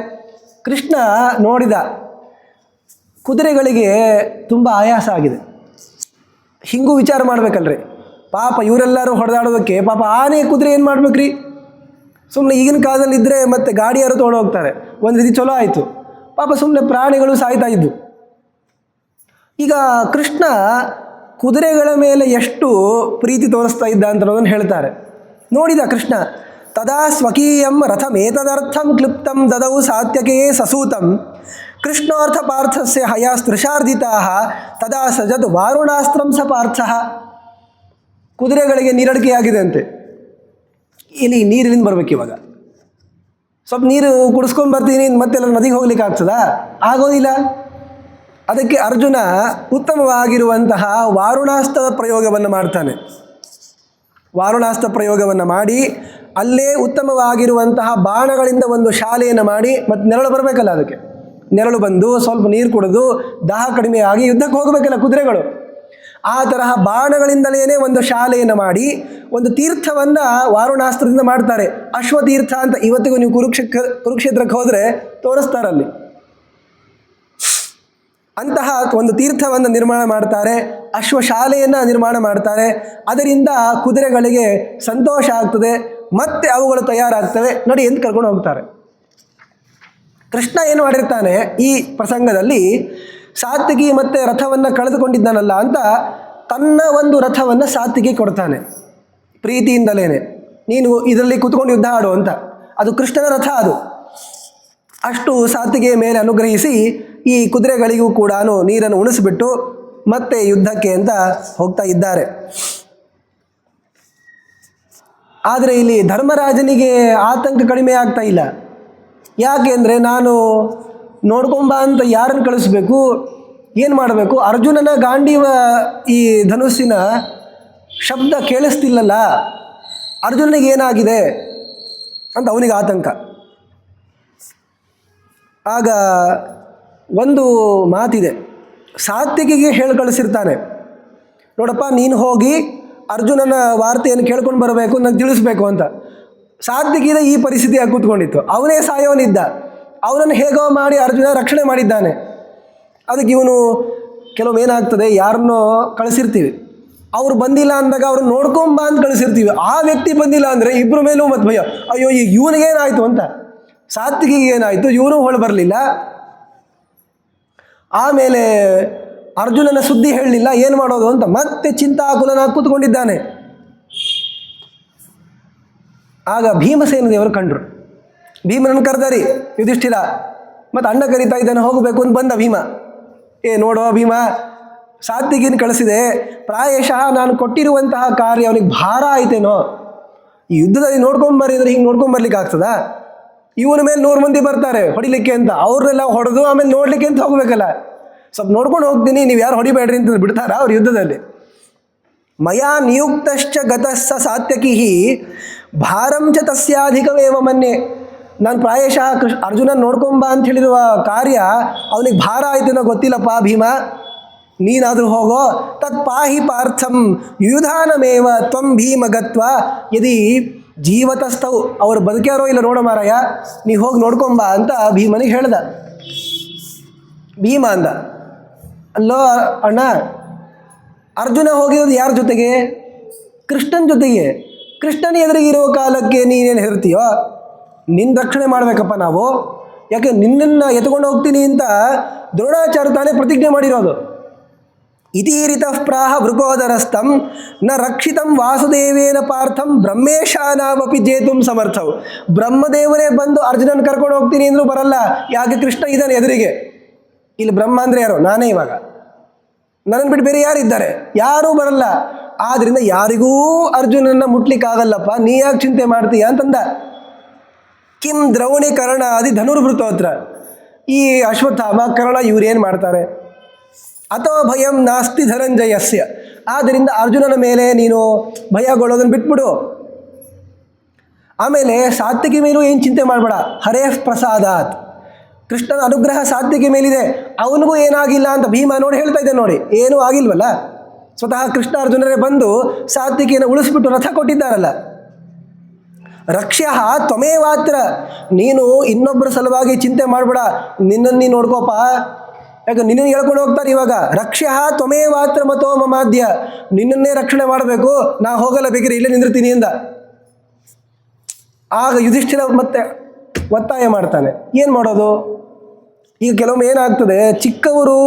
ಕೃಷ್ಣ ನೋಡಿದ ಕುದುರೆಗಳಿಗೆ ತುಂಬ ಆಯಾಸ ಆಗಿದೆ. ಹಿಂಗೂ ವಿಚಾರ ಮಾಡಬೇಕಲ್ರಿ, ಪಾಪ ಇವರೆಲ್ಲರೂ ಹೊಡೆದಾಡೋದಕ್ಕೆ ಪಾಪ ಆನೆ ಕುದುರೆ ಏನು ಮಾಡ್ಬೇಕ್ರಿ? ಸುಮ್ಮನೆ ಈಗಿನ ಕಾಲದಲ್ಲಿ ಇದ್ದರೆ ಮತ್ತೆ ಗಾಡಿಯಾರು ತೊಗೊಂಡು ಹೋಗ್ತಾರೆ, ಒಂದು ರೀತಿ ಚಲೋ ಆಯಿತು. ಪಾಪ ಸುಮ್ಮನೆ ಪ್ರಾಣಿಗಳು ಸಾಯ್ತಾ ಇದ್ದು. ಈಗ ಕೃಷ್ಣ ಕುದುರೆಗಳ ಮೇಲೆ ಎಷ್ಟು ಪ್ರೀತಿ ತೋರಿಸ್ತಾ ಇದ್ದ ಅಂತ ಅನ್ನೋದನ್ನು ಹೇಳ್ತಾರೆ. ನೋಡಿದ ಕೃಷ್ಣ, ತದಾ ಸ್ವಕೀಯಂ ರಥಮೇತದರ್ಥಂ ಕ್ಲಿಪ್ತಂ ದದೌ ಸಾತ್ಯಕೇ ಸಸೂತಂ ಕೃಷ್ಣಾರ್ಥ ಪಾರ್ಥಸ್ಯ ಹಯಾಸ್ತ್ರಿಷಾರ್ಧಿತಾ ತದಾ ಸಜದ್ ವಾರುಣಾಸ್ತ್ರಂ ಸ ಪಾರ್ಥ. ಕುದುರೆಗಳಿಗೆ ನೀರಡಿಕೆಯಾಗಿದೆ ಅಂತೆ. ಇಲ್ಲಿ ನೀರಿನಿಂದ ಬರಬೇಕು. ಇವಾಗ ಸ್ವಲ್ಪ ನೀರು ಕುಡಿಸ್ಕೊಂಡು ಬರ್ತೀನಿ ಮತ್ತೆಲ್ಲ ನದಿಗೆ ಹೋಗ್ಲಿಕ್ಕೆ ಆಗ್ತದಾ? ಆಗೋದಿಲ್ಲ. ಅದಕ್ಕೆ ಅರ್ಜುನ ಉತ್ತಮವಾಗಿರುವಂತಹ ವಾರುಣಾಸ್ತ್ರದ ಪ್ರಯೋಗವನ್ನು ಮಾಡ್ತಾನೆ. ವಾರುಣಾಸ್ತ್ರ ಪ್ರಯೋಗವನ್ನು ಮಾಡಿ ಅಲ್ಲೇ ಉತ್ತಮವಾಗಿರುವಂತಹ ಬಾಣಗಳಿಂದ ಒಂದು ಶಾಲೆಯನ್ನು ಮಾಡಿ, ಮತ್ತು ನೆರಳು ಬರಬೇಕಲ್ಲ, ಅದಕ್ಕೆ ನೆರಳು ಬಂದು ಸ್ವಲ್ಪ ನೀರು ಕುಡಿದು ದಾಹ ಕಡಿಮೆ ಆಗಿ ಯುದ್ಧಕ್ಕೆ ಹೋಗಬೇಕಲ್ಲ ಕುದುರೆಗಳು. ಆ ತರಹ ಬಾಣಗಳಿಂದಲೇ ಒಂದು ಶಾಲೆಯನ್ನು ಮಾಡಿ ಒಂದು ತೀರ್ಥವನ್ನು ವಾರುಣಾಸ್ತ್ರದಿಂದ ಮಾಡ್ತಾರೆ. ಅಶ್ವತೀರ್ಥ ಅಂತ ಇವತ್ತಿಗೂ ನೀವು ಕುರುಕ್ಷೇತ್ರಕ್ಕೆ ಹೋದರೆ ತೋರಿಸ್ತಾರಲ್ಲಿ. ಅಂತಹ ಒಂದು ತೀರ್ಥವನ್ನು ನಿರ್ಮಾಣ ಮಾಡ್ತಾರೆ, ಅಶ್ವಶಾಲೆಯನ್ನು ನಿರ್ಮಾಣ ಮಾಡ್ತಾರೆ. ಅದರಿಂದ ಕುದುರೆಗಳಿಗೆ ಸಂತೋಷ ಆಗ್ತದೆ, ಮತ್ತೆ ಅವುಗಳು ತಯಾರಾಗ್ತವೆ, ನೋಡಿ ಎಂದು ಕರ್ಕೊಂಡು ಹೋಗ್ತಾರೆ. ಕೃಷ್ಣ ಏನು ಮಾಡಿರ್ತಾನೆ ಈ ಪ್ರಸಂಗದಲ್ಲಿ, ಸಾತ್ವಿಕಿ ಮತ್ತು ರಥವನ್ನು ಕಳೆದುಕೊಂಡಿದ್ದಾನಲ್ಲ ಅಂತ ತನ್ನ ಒಂದು ರಥವನ್ನು ಸಾತ್ವಿಕಿ ಕೊಡ್ತಾನೆ ಪ್ರೀತಿಯಿಂದಲೇ. ನೀನು ಇದರಲ್ಲಿ ಕೂತ್ಕೊಂಡು ಯುದ್ಧ ಆಡು ಅಂತ. ಅದು ಕೃಷ್ಣನ ರಥ. ಅದು ಅಷ್ಟು ಸಾತ್ವಿಕೆಯ ಮೇಲೆ ಅನುಗ್ರಹಿಸಿ ಈ ಕುದುರೆಗಳಿಗೂ ಕೂಡ ನೀರನ್ನು ಉಣಿಸಿಬಿಟ್ಟು ಮತ್ತೆ ಯುದ್ಧಕ್ಕೆ ಅಂತ ಹೋಗ್ತಾ ಇದ್ದಾರೆ. ಆದರೆ ಇಲ್ಲಿ ಧರ್ಮರಾಜನಿಗೆ ಆತಂಕ ಕಡಿಮೆ ಆಗ್ತಾ ಇಲ್ಲ. ಯಾಕೆ ಅಂದರೆ, ನಾನು ನೋಡ್ಕೊಂಬ ಅಂತ ಯಾರನ್ನು ಕಳಿಸ್ಬೇಕು, ಏನು ಮಾಡಬೇಕು? ಅರ್ಜುನನ ಗಾಂಡೀವ ಈ ಧನುಸ್ಸಿನ ಶಬ್ದ ಕೇಳಿಸ್ತಿಲ್ಲಲ್ಲ, ಅರ್ಜುನನಿಗೆ ಏನಾಗಿದೆ? ಅಂತ ಅವನಿಗೆ ಆತಂಕ. ಆಗ ಒಂದು ಮಾತಿದೆ, ಸಾತ್ವಿಕಿಗೆ ಹೇಳಿ ಕಳಿಸಿರ್ತಾನೆ, ನೋಡಪ್ಪ ನೀನು ಹೋಗಿ ಅರ್ಜುನನ ವಾರ್ತೆಯನ್ನು ಕೇಳ್ಕೊಂಡು ಬರಬೇಕು, ನನಗೆ ತಿಳಿಸ್ಬೇಕು ಅಂತ. ಸಾತ್ವಿಕಿದ ಈ ಪರಿಸ್ಥಿತಿಯಾಗಿ ಕೂತ್ಕೊಂಡಿತ್ತು. ಅವನೇ ಸಾಯೋನಿದ್ದ, ಅವನನ್ನು ಹೇಗೋ ಮಾಡಿ ಅರ್ಜುನ ರಕ್ಷಣೆ ಮಾಡಿದ್ದಾನೆ. ಅದಕ್ಕೆ ಇವನು ಕೆಲವೊಮ್ಮೆ ಏನಾಗ್ತದೆ, ಯಾರನ್ನೋ ಕಳಿಸಿರ್ತೀವಿ, ಅವ್ರು ಬಂದಿಲ್ಲ ಅಂದಾಗ ಅವ್ರನ್ನ ನೋಡ್ಕೊಂಬ ಅಂತ ಕಳಿಸಿರ್ತೀವಿ. ಆ ವ್ಯಕ್ತಿ ಬಂದಿಲ್ಲ ಅಂದರೆ ಇಬ್ಬರ ಮೇಲೂ ಮತ್ತು ಭಯ, ಅಯ್ಯೋ ಈಗ ಇವನಿಗೇನಾಯಿತು ಅಂತ. ಸಾತ್ವಿಕಿಗೆ ಏನಾಯಿತು, ಇವನು ಹೊಳು ಬರಲಿಲ್ಲ. ಆಮೇಲೆ ಅರ್ಜುನನ ಸುದ್ದಿ ಹೇಳಲಿಲ್ಲ, ಏನು ಮಾಡೋದು ಅಂತ ಮತ್ತೆ ಚಿಂತಾಕುಲನಾಗಿ ಕೂತ್ಕೊಂಡಿದ್ದಾನೆ. ಆಗ ಭೀಮಸೇನ ದೇವರು ಕಂಡ್ರು. ಭೀಮನನ್ನು ಕರೆದರಿ ಯುಧಿಷ್ಠಿರ, ಮತ್ತು ಅಣ್ಣ ಕರೀತಾ ಇದ್ದಾನೆ ಹೋಗಬೇಕು ಅಂತ ಬಂದ ಭೀಮ. ನೋಡೋ ಭೀಮ, ಸಾತ್ವಿಕಿನ ಕಳಿಸಿದೆ, ಪ್ರಾಯಶಃ ನಾನು ಕೊಟ್ಟಿರುವಂತಹ ಕಾರ್ಯ ಅವನಿಗೆ ಭಾರ ಆಯ್ತೇನೋ. ಈ ಯುದ್ಧದಲ್ಲಿ ನೋಡ್ಕೊಂಬರ್ರಿ ಅಂದರೆ ಹಿಂಗೆ ನೋಡ್ಕೊಂಬರ್ಲಿಕ್ಕೆ ಆಗ್ತದಾ? ಇವನ ಮೇಲೆ 100 ಮಂದಿ ಬರ್ತಾರೆ ಹೊಡಿಲಿಕ್ಕೆ ಅಂತ, ಅವ್ರನ್ನೆಲ್ಲ ಹೊಡೆದು ಆಮೇಲೆ ನೋಡಲಿಕ್ಕೆ ಅಂತ ಹೋಗಬೇಕಲ್ಲ. ಸ್ವಲ್ಪ ನೋಡ್ಕೊಂಡು ಹೋಗ್ತೀನಿ, ನೀವು ಯಾರು ಹೊಡಿಬೇಡ್ರಿ ಅಂತ ಬಿಡ್ತಾರಾ ಅವ್ರ ಯುದ್ಧದಲ್ಲಿ? ಮಯಾ ನಿಯುಕ್ತಶ್ಚ ಗತಸ್ಸ ಸಾತ್ಯಕಿ ಭಾರಂ ಚ ತಸ್ಯಾಧಿಕಮೇವ ಮನ್ಯೆ. ನಾನು ಪ್ರಾಯಶಃ ಅರ್ಜುನನ್ ನೋಡ್ಕೊಂಬ ಅಂತ ಹೇಳಿರುವ ಕಾರ್ಯ ಅವನಿಗೆ ಭಾರ ಆಯ್ತೇನೋ ಗೊತ್ತಿಲ್ಲಪ್ಪ ಭೀಮ, ನೀನಾದರೂ ಹೋಗೋ. ತತ್ ಪಾಹಿ ಪಾರ್ಥಂ ಯುಧಾನಮೇವ ತ್ವಂ ಭೀಮ ಗತ್ವ ಯದಿ ಜೀವತಸ್ಥವು. ಅವರು ಬದುಕ್ಯಾರೋ ಇಲ್ಲ ನೋಡೋ ಮಾರಾಯ, ನೀ ಹೋಗಿ ನೋಡ್ಕೊಂಬ ಅಂತ ಭೀಮನಿಗೆ ಹೇಳ್ದ. ಭೀಮ ಅಂದ, ಅಲ್ಲೋ ಅಣ್ಣ, ಅರ್ಜುನ ಹೋಗಿರೋದು ಯಾರ ಜೊತೆಗೆ? ಕೃಷ್ಣನ ಜೊತೆಗೆ. ಕೃಷ್ಣನ ಎದುರಿಗಿರೋ ಕಾಲಕ್ಕೆ ನೀನೇನು ಹೆರ್ತೀಯೋ? ನಿನ್ನ ರಕ್ಷಣೆ ಮಾಡಬೇಕಪ್ಪ ನಾವು. ಯಾಕೆ ನಿನ್ನನ್ನು ಎತ್ಕೊಂಡು ಹೋಗ್ತೀನಿ ಅಂತ ದ್ರೋಣಾಚಾರ್ಯ ತಾನೇ ಪ್ರತಿಜ್ಞೆ ಮಾಡಿರೋದು. ಇತೀರಿತಃ ಪ್ರಾಹ ವೃಕೋದರಸ್ಥಂ ನ ರಕ್ಷಿತಂ ವಾಸುದೇವೇನ ಪಾರ್ಥಂ ಬ್ರಹ್ಮೇಶಾನಾವಪಿ ಜೇತುಂ ಸಮರ್ಥವು. ಬ್ರಹ್ಮದೇವರೇ ಬಂದು ಅರ್ಜುನನ ಕರ್ಕೊಂಡು ಹೋಗ್ತೀನಿ ಅಂದರೂ ಬರಲ್ಲ. ಯಾಕೆ? ಕೃಷ್ಣ ಇದ್ದಾನೆ ಎದುರಿಗೆ. ಇಲ್ಲಿ ಬ್ರಹ್ಮ ಅಂದರೆ ಯಾರು? ನಾನೇ. ಇವಾಗ ನನ್ನನ್ನು ಬಿಟ್ಟು ಬೇರೆ ಯಾರಿದ್ದಾರೆ? ಯಾರೂ ಬರಲ್ಲ. ಆದ್ದರಿಂದ ಯಾರಿಗೂ ಅರ್ಜುನನ್ನ ಮುಟ್ಲಿಕ್ಕಾಗಲ್ಲಪ್ಪ, ನೀ ಯಾಕೆ ಚಿಂತೆ ಮಾಡ್ತೀಯ ಅಂತಂದ. ಕಿಂ ದ್ರೌಣಿ ಕರ್ಣ ಆದಿ ಧನುರ್ಭೃತೋತ್ರ. ಈ ಅಶ್ವತ್ಥಾಮ ಕರ್ಣ ಇವ್ರೇನು ಮಾಡ್ತಾರೆ? ಅಥವಾ ಭಯಂ ನಾಸ್ತಿ ಧನಂಜಯಸ್ಯ. ಆದ್ದರಿಂದ ಅರ್ಜುನನ ಮೇಲೆ ನೀನು ಭಯಗೊಳ್ಳೋದನ್ನು ಬಿಟ್ಬಿಡು. ಆಮೇಲೆ ಸಾತ್ವಿಕಿ ಮೇಲೂ ಏನು ಚಿಂತೆ ಮಾಡಬೇಡ. ಹರೇಃ ಪ್ರಸಾದಾತ್. ಕೃಷ್ಣನ ಅನುಗ್ರಹ ಸಾತ್ವಿಕಿ ಮೇಲಿದೆ, ಅವನಿಗೂ ಏನಾಗಿಲ್ಲ ಅಂತ ಭೀಮ ನೋಡಿ ಹೇಳ್ತಾ ಇದ್ದೆ. ನೋಡಿ, ಏನೂ ಆಗಿಲ್ವಲ್ಲ. ಸ್ವತಃ ಕೃಷ್ಣ ಅರ್ಜುನರೇ ಬಂದು ಸಾತ್ವಿಕಿಯನ್ನು ಉಳಿಸ್ಬಿಟ್ಟು ರಥ ಕೊಟ್ಟಿದ್ದಾರಲ್ಲ. ರಕ್ಷ್ಯ ತ್ವಮೇವಾತ್ರ. ನೀನು ಇನ್ನೊಬ್ಬರ ಸಲುವಾಗಿ ಚಿಂತೆ ಮಾಡಬೇಡ, ನಿನ್ನನ್ನು ನೀನು ನೋಡ್ಕೋಪ. ಯಾಕೆ ನಿನ್ನನ್ನು ಹೇಳ್ಕೊಂಡು ಹೋಗ್ತಾರೆ ಇವಾಗ. ರಕ್ಷ್ಯ ತ್ವಮೇವಾತ್ರ ಮತೋ ಮಮಾದ್ಯ. ನಿನ್ನನ್ನೇ ರಕ್ಷಣೆ ಮಾಡಬೇಕು, ನಾ ಹೋಗಲ್ಲ, ಬೇಕಿದ್ರೆ ಇಲ್ಲೇ ನಿಂದಿರ್ತೀನಿ ಅಂದ. ಆಗ ಯುಧಿಷ್ಠಿರ ಮತ್ತೆ ಒತ್ತಾಯ ಮಾಡ್ತಾನೆ. ಏನು ಮಾಡೋದು? ಈಗ ಕೆಲವೊಮ್ಮೆ ಏನಾಗ್ತದೆ, ಚಿಕ್ಕವರು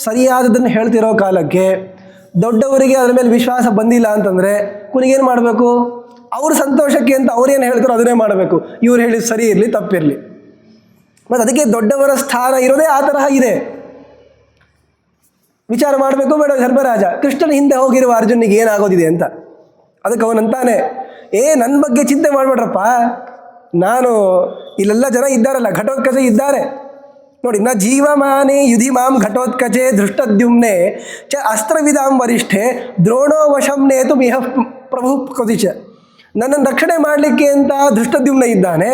ಸರಿಯಾದದನ್ನು ಹೇಳ್ತಿರೋ ಕಾಲಕ್ಕೆ ದೊಡ್ಡವರಿಗೆ ಅದರ ಮೇಲೆ ವಿಶ್ವಾಸ ಬಂದಿಲ್ಲ ಅಂತಂದರೆ ಕೊನೆಗೇನು ಮಾಡಬೇಕು? ಅವ್ರ ಸಂತೋಷಕ್ಕೆ ಅಂತ ಅವ್ರೇನು ಹೇಳ್ತಾರೋ ಅದನ್ನೇ ಮಾಡಬೇಕು. ಇವ್ರು ಹೇಳಿದ ಸರಿ ಇರಲಿ ತಪ್ಪಿರಲಿ. ಮತ್ತು ಅದಕ್ಕೆ ದೊಡ್ಡವರ ಸ್ಥಾನ ಇರೋದೇ ಆ ತರಹ ಇದೆ. ವಿಚಾರ ಮಾಡಬೇಕು ಬೇಡ ಧರ್ಮರಾಜ, ಕೃಷ್ಣನ ಹಿಂದೆ ಹೋಗಿರುವ ಅರ್ಜುನಿಗೆ ಏನಾಗೋದಿದೆ ಅಂತ. ಅದಕ್ಕೆ ಅವನಂತಾನೆ, ನನ್ನ ಬಗ್ಗೆ ಚಿಂತೆ ಮಾಡಬೇಡ್ರಪ್ಪ, ನಾನು ಇಲ್ಲೆಲ್ಲ ಜನ ಇದ್ದಾರಲ್ಲ, ಘಟೋತ್ಕಚ ಇದ್ದಾರೆ ನೋಡಿ. ನ ಜೀವಮಾನೇ ಯುಧಿ ಮಾಂ ಘಟೋತ್ಕಚೆ ಧೃಷ್ಟದ್ಯುಮ್ನೆ ಚ ಅಸ್ತ್ರವಿಧಾಂ ವರಿಷ್ಠೆ ದ್ರೋಣೋ ವಶಂ ನೇತು ಮಿಹ ಪ್ರಭು ಕದಿಚ. ನನ್ನನ್ನು ರಕ್ಷಣೆ ಮಾಡಲಿಕ್ಕೆ ಅಂತ ಧೃಷ್ಟದ್ಯುಮ್ನ ಇದ್ದಾನೆ,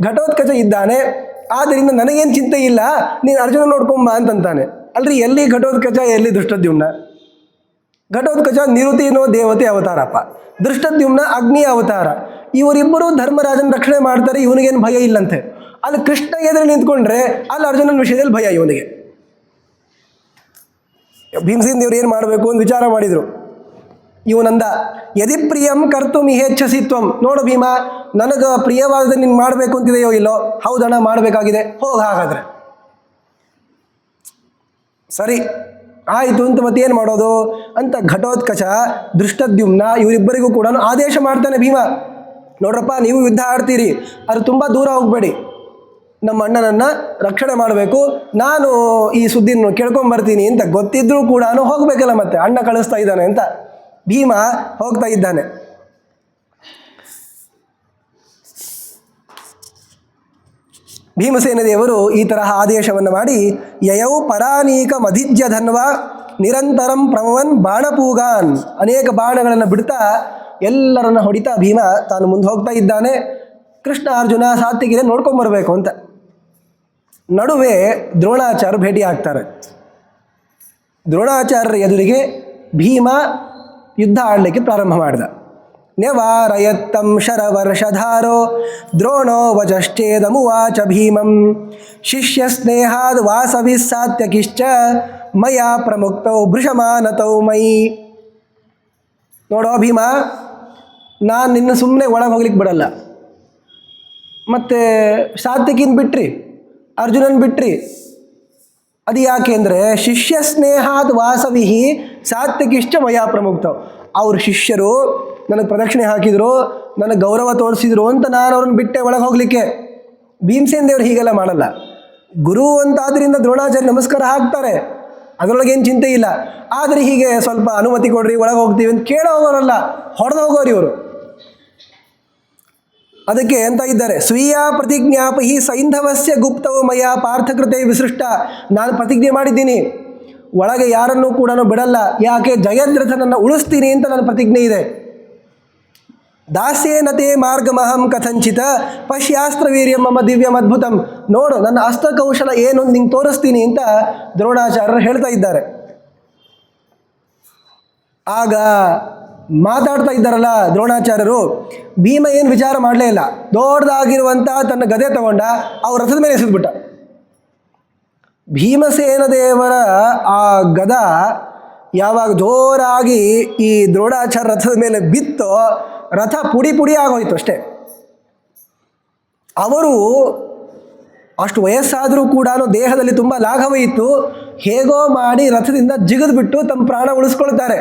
ಘಟೋತ್ಕಚ ಇದ್ದಾನೆ, ಆದ್ದರಿಂದ ನನಗೇನು ಚಿಂತೆ ಇಲ್ಲ, ನೀನು ಅರ್ಜುನ ನೋಡ್ಕೊಂಬ ಅಂತಂತಾನೆ. ಅಲ್ರಿ, ಎಲ್ಲಿ ಘಟೋತ್ಕಚ, ಎಲ್ಲಿ ಧೃಷ್ಟದ್ಯುಮ್ನ? ಘಟೋತ್ಕಚ ನಿರುತಿನೋ ದೇವತೆ ಅವತಾರಪ್ಪ, ಧೃಷ್ಟದ್ಯುಮ್ನ ಅಗ್ನಿಯ ಅವತಾರ. ಇವರಿಬ್ಬರು ಧರ್ಮರಾಜನ ರಕ್ಷಣೆ ಮಾಡ್ತಾರೆ, ಇವನಿಗೇನು ಭಯ ಇಲ್ಲಂತೆ. ಅಲ್ಲಿ ಕೃಷ್ಣ ಎದುರು ನಿಂತ್ಕೊಂಡ್ರೆ ಅಲ್ಲಿ ಅರ್ಜುನನ ವಿಷಯದಲ್ಲಿ ಭಯ ಇವನಿಗೆ. ಭೀಮಸೇನ ದೇವರು ಏನು ಮಾಡಬೇಕು ಅಂತ ವಿಚಾರ ಮಾಡಿದರು. ಇವನಂದ, ಯದಿ ಪ್ರಿಯಂ ಕರ್ತು ಮಿಹೇಚ್ಛಸಿ ತ್ವಂ. ನೋಡು ಭೀಮ, ನನಗೆ ಪ್ರಿಯವಾದ ನೀನು ಮಾಡಬೇಕು ಅಂತಿದೆಯೋ ಇಲ್ಲೋ? ಹೌದಣ್ಣ, ಮಾಡಬೇಕಾಗಿದೆ, ಹೋಗಿ ಹಾಗಾದರೆ. ಸರಿ ಆಯಿತು ಅಂತ ಮತ್ತೇನು ಮಾಡೋದು ಅಂತ ಘಟೋತ್ಕಚ ಧೃಷ್ಟದ್ಯುಮ್ನ ಇವರಿಬ್ಬರಿಗೂ ಕೂಡ ಆದೇಶ ಮಾಡ್ತಾನೆ ಭೀಮ. ನೋಡ್ರಪ್ಪ, ನೀವು ಯುದ್ಧ ಆಡ್ತೀರಿ, ಅದು ತುಂಬ ದೂರ ಹೋಗಬೇಡಿ, ನಮ್ಮ ಅಣ್ಣನನ್ನು ರಕ್ಷಣೆ ಮಾಡಬೇಕು, ನಾನು ಈ ಸುದ್ದಿನ ಕೇಳ್ಕೊಂಬರ್ತೀನಿ ಅಂತ ಗೊತ್ತಿದ್ರೂ ಕೂಡ ಹೋಗಬೇಕಲ್ಲ, ಮತ್ತೆ ಅಣ್ಣ ಕಳಿಸ್ತಾ ಇದ್ದಾನೆ ಅಂತ ಭೀಮ ಹೋಗ್ತಾ ಇದ್ದಾನೆ. ಭೀಮಸೇನ ದೇವರು ಈ ತರಹ ಆದೇಶವನ್ನು ಮಾಡಿ, ಯಯೌ ಪರಾನೀಕ ಮಧಿಜ್ಯ ಧನ್ವ ನಿರಂತರಂ ಪ್ರಮವನ್ ಬಾಣಪೂಗಾನ್. ಅನೇಕ ಬಾಣಗಳನ್ನು ಬಿಡ್ತಾ ಎಲ್ಲರನ್ನು ಹೊಡಿತಾ ಭೀಮ ತಾನು ಮುಂದೆ ಹೋಗ್ತಾ ಇದ್ದಾನೆ. ಕೃಷ್ಣ ಅರ್ಜುನ ಸಾತ್ವಿಕಿದೆ ನೋಡ್ಕೊಂಬರ್ಬೇಕು ಅಂತ. ನಡುವೆ ದ್ರೋಣಾಚಾರ್ಯರು ಭೇಟಿ ಆಗ್ತಾರೆ. ದ್ರೋಣಾಚಾರ್ಯರ ಎದುರಿಗೆ ಭೀಮ ಯುದ್ಧ ಆಡಲಿಕ್ಕೆ ಪ್ರಾರಂಭ ಮಾಡಿದ. ನ್ಯವಾರಯತ್ತಂ ಶರವರ್ಷಧಾರೋ ದ್ರೋಣೋ ವಚಶ್ಚೇದಮುವಾಚ ಭೀಮಂ ಶಿಷ್ಯ ಸ್ನೇಹಾದ್ ವಾಸವಿ ಸಾತ್ಯಕಿಶ್ಚ ಮಯಾ ಪ್ರಮುಕ್ತೌ ಭೃಶಮಾನತೌ ಮಯಿ. ನೋಡೋ ಭೀಮ, ನಾನು ನಿನ್ನ ಸುಮ್ಮನೆ ಒಳಗೆ ಹೋಗ್ಲಿಕ್ಕೆ ಬಿಡಲ್ಲ. ಮತ್ತು ಸಾತ್ವಿಕಿನ ಬಿಟ್ರಿ, ಅರ್ಜುನನ್ ಬಿಟ್ರಿ, ಅದು ಯಾಕೆ ಅಂದರೆ ಶಿಷ್ಯ ಸ್ನೇಹಾದ್ ವಾಸವಿಹಿ ಸಾತ್ವಿಕಿಶ್ಚ ಮಯಾ ಪ್ರಮುಕ್ತವ್. ಅವ್ರ ಶಿಷ್ಯರು ನನಗೆ ಪ್ರದಕ್ಷಿಣೆ ಹಾಕಿದರು, ನನಗೆ ಗೌರವ ತೋರಿಸಿದ್ರು ಅಂತ ನಾನು ಅವ್ರನ್ನ ಬಿಟ್ಟೆ ಒಳಗೆ ಹೋಗಲಿಕ್ಕೆ. ಭೀಮಸೇನ ದೇವರು ಹೀಗೆಲ್ಲ ಮಾಡಲ್ಲ. ಗುರು ಅಂತಾದ್ರಿಂದ ದ್ರೋಣಾಚಾರ್ಯ ನಮಸ್ಕಾರ ಹಾಕ್ತಾರೆ, ಅದರೊಳಗೇನು ಚಿಂತೆ ಇಲ್ಲ. ಆದರೆ ಹೀಗೆ ಸ್ವಲ್ಪ ಅನುಮತಿ ಕೊಡ್ರಿ ಒಳಗೆ ಹೋಗ್ತೀವಿ ಅಂತ ಕೇಳೋ ಹೋಗೋರಲ್ಲ, ಹೊಡೆದು ಹೋಗೋರು ಇವರು. ಅದಕ್ಕೆ ಅಂತ ಇದ್ದಾರೆ, ಸ್ವೀಯ ಪ್ರತಿಜ್ಞಾಪಹಿ ಸೈಂಧವಸ್ಯ ಗುಪ್ತವು ಮಯ ಪಾರ್ಥಕೃತೆ ವಿಸೃಷ್ಟ. ನಾನು ಪ್ರತಿಜ್ಞೆ ಮಾಡಿದ್ದೀನಿ, ಒಳಗೆ ಯಾರನ್ನೂ ಕೂಡ ಬಿಡಲ್ಲ. ಯಾಕೆ? ಜಯದ್ರಥನನ್ನು ಉಳಿಸ್ತೀನಿ ಅಂತ ನನ್ನ ಪ್ರತಿಜ್ಞೆ ಇದೆ. ದಾಸ್ಯೇನತೆ ಮಾರ್ಗಮಹಂ ಕಥಂಚಿತ ಪಶ್ಯಾಸ್ತ್ರ ವೀರ್ಯಂ ಮಮ ದಿವ್ಯಂ ಅದ್ಭುತಂ. ನೋಡು ನನ್ನ ಅಸ್ತ್ರಕೌಶಲ ಏನು ನಿಂಗೆ ತೋರಿಸ್ತೀನಿ ಅಂತ ದ್ರೋಣಾಚಾರ್ಯರು ಹೇಳ್ತಾ ಇದ್ದಾರೆ. ಆಗ ಮಾತಾಡ್ತಾ ಇದ್ದಾರಲ್ಲ ದ್ರೋಣಾಚಾರ್ಯರು, ಭೀಮ ಏನು ವಿಚಾರ ಮಾಡಲೇ ಇಲ್ಲ. ದೊಡ್ಡದಾಗಿರುವಂಥ ತನ್ನ ಗದೆ ತಗೊಂಡ ಅವ್ರ ರಥದ ಮೇಲೆ ಎಸೆದ್ಬಿಟ್ಟ. ಭೀಮಸೇನ ದೇವರ ಆ ಗದ ಯಾವಾಗ ಜೋರಾಗಿ ಈ ದ್ರೋಣಾಚಾರ್ಯ ರಥದ ಮೇಲೆ ಬಿತ್ತೋ, ರಥ ಪುಡಿ ಪುಡಿ ಆಗೋಯ್ತು ಅಷ್ಟೇ. ಅವರು ಅಷ್ಟು ವಯಸ್ಸಾದರೂ ಕೂಡ ದೇಹದಲ್ಲಿ ತುಂಬ ಲಾಘವ ಇತ್ತು. ಹೇಗೋ ಮಾಡಿ ರಥದಿಂದ ಜಿಗಿದ್ಬಿಟ್ಟು ತಮ್ಮ ಪ್ರಾಣ ಉಳಿಸ್ಕೊಳ್ತಾರೆ.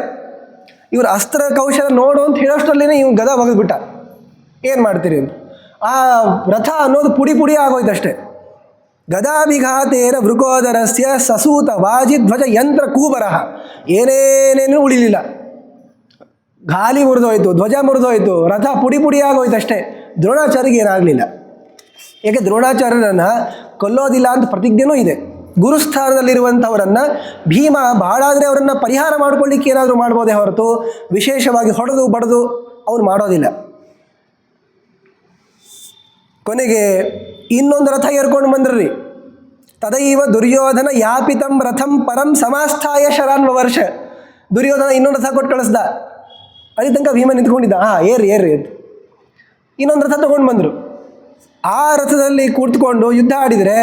ಇವರು ಅಸ್ತ್ರ ಕೌಶಲ ನೋಡು ಅಂತ ಹೇಳೋಷ್ಟರಲ್ಲೇ ಇವ್ನು ಗದ ಒಗೆದ್ಬಿಟ್ಟ. ಏನು ಮಾಡ್ತೀರಿ ಅಂತ ಆ ರಥ ಅನ್ನೋದು ಪುಡಿ ಪುಡಿ ಆಗೋಯ್ತು ಅಷ್ಟೇ. ಗದಾಭಿಘಾತೇನ ವೃಕೋದರಸ್ಯ ಸಸೂತ ವಾಜಿಧ್ವಜ ಯಂತ್ರ ಕೂಬರಹ. ಏನೇನೇನೂ ಉಳಿಲಿಲ್ಲ. ಗಾಲಿ ಮುರಿದೋಯ್ತು, ಧ್ವಜ ಮುರಿದೋಯ್ತು, ರಥ ಪುಡಿ ಪುಡಿ ಆಗೋಯ್ತು ಅಷ್ಟೇ. ದ್ರೋಣಾಚಾರ್ಯಗೆ ಏನಾಗಲಿಲ್ಲ. ಏಕೆ? ದ್ರೋಣಾಚಾರ್ಯರನ್ನು ಕೊಲ್ಲೋದಿಲ್ಲ ಅಂತ ಪ್ರತಿಜ್ಞೆನೂ ಇದೆ. ಗುರುಸ್ಥಾನದಲ್ಲಿರುವಂಥವರನ್ನು ಭೀಮ ಬಹಳಾದರೆ ಅವರನ್ನು ಪರಿಹಾರ ಮಾಡ್ಕೊಳ್ಳಿಕ್ಕೆ ಏನಾದರೂ ಮಾಡ್ಬೋದೇ ಹೊರತು ವಿಶೇಷವಾಗಿ ಹೊಡೆದು ಬಡಿದು ಅವನು ಮಾಡೋದಿಲ್ಲ. ಕೊನೆಗೆ ಇನ್ನೊಂದು ರಥ ಏರ್ಕೊಂಡು ಬಂದ್ರಿ. ತದೈವ ದುರ್ಯೋಧನ ಯಾಪಿತಂ ರಥಂ ಪರಂ ಸಮಾಸ್ಥಾಯ ಶರಾನ್ವರ್ಷ. ದುರ್ಯೋಧನ ಇನ್ನೊಂದು ರಥ ಕೊಟ್ಟು ಕಳಿಸ್ದ. ಅಲ್ಲಿ ತನಕ ಭೀಮ ನಿಂತ್ಕೊಂಡಿದ್ದ. ಏರ್ರಿ ಅಂತ ಇನ್ನೊಂದು ರಥ ತೊಗೊಂಡು ಬಂದರು. ಆ ರಥದಲ್ಲಿ ಕೂತ್ಕೊಂಡು ಯುದ್ಧ ಆಡಿದರೆ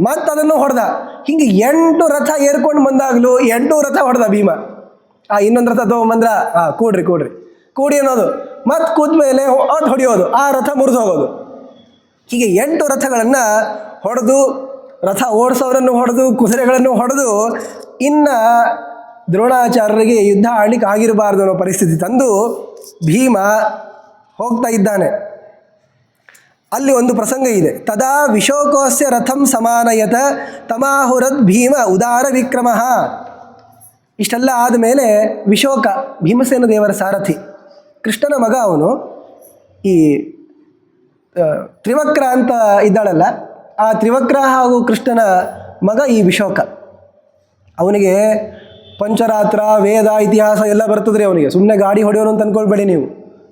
ಮತ್ತು ಅದನ್ನು ಹೊಡೆದ. ಹಿಂಗೆ 8 ರಥ ಏರ್ಕೊಂಡು ಬಂದಾಗಲೂ 8 ರಥ ಹೊಡೆದ ಭೀಮ. ಇನ್ನೊಂದು ರಥ ತೊಗೊಂಬಂದ್ರ ಕೂಡಿ ಅನ್ನೋದು, ಮತ್ತು ಕೂತ ಮೇಲೆ ಅದು ಹೊಡೆಯೋದು, ಆ ರಥ ಮುರಿದು ಹೋಗೋದು. ಹೀಗೆ 8 ರಥಗಳನ್ನು ಹೊಡೆದು, ರಥ ಓಡಿಸೋರನ್ನು ಹೊಡೆದು, ಕುದುರೆಗಳನ್ನು ಹೊಡೆದು, ಇನ್ನು ದ್ರೋಣಾಚಾರ್ಯರಿಗೆ ಯುದ್ಧ ಆಡಲಿಕ್ಕೆ ಆಗಿರಬಾರ್ದು ಅನ್ನೋ ಪರಿಸ್ಥಿತಿ ತಂದು ಭೀಮ ಹೋಗ್ತಾ ಇದ್ದಾನೆ. ಅಲ್ಲಿ ಒಂದು ಪ್ರಸಂಗ ಇದೆ. ತದಾ ವಿಶೋಕೋಸ್ಯ ರಥಂ ಸಮಾನಯತ ತಮಾಹುರದ್ ಭೀಮ ಉದಾರ ವಿಕ್ರಮ. ಇಷ್ಟೆಲ್ಲ ಆದಮೇಲೆ ವಿಶೋಕ, ಭೀಮಸೇನ ದೇವರ ಸಾರಥಿ, ಕೃಷ್ಣನ ಮಗ ಅವನು. ಈ ತ್ರಿವಕ್ರ ಅಂತ ಇದ್ದಾಳಲ್ಲ, ಆ ತ್ರಿವಕ್ರ ಹಾಗೂ ಕೃಷ್ಣನ ಮಗ ಈ ವಿಶೋಕ. ಅವನಿಗೆ ಪಂಚರಾತ್ರ, ವೇದ, ಇತಿಹಾಸ ಎಲ್ಲ ಬರ್ತದ್ರಿ ಅವನಿಗೆ. ಸುಮ್ಮನೆ ಗಾಡಿ ಹೊಡೆಯೋನು ಅಂತ ಅಂದ್ಕೊಳ್ಬೇಡಿ ನೀವು,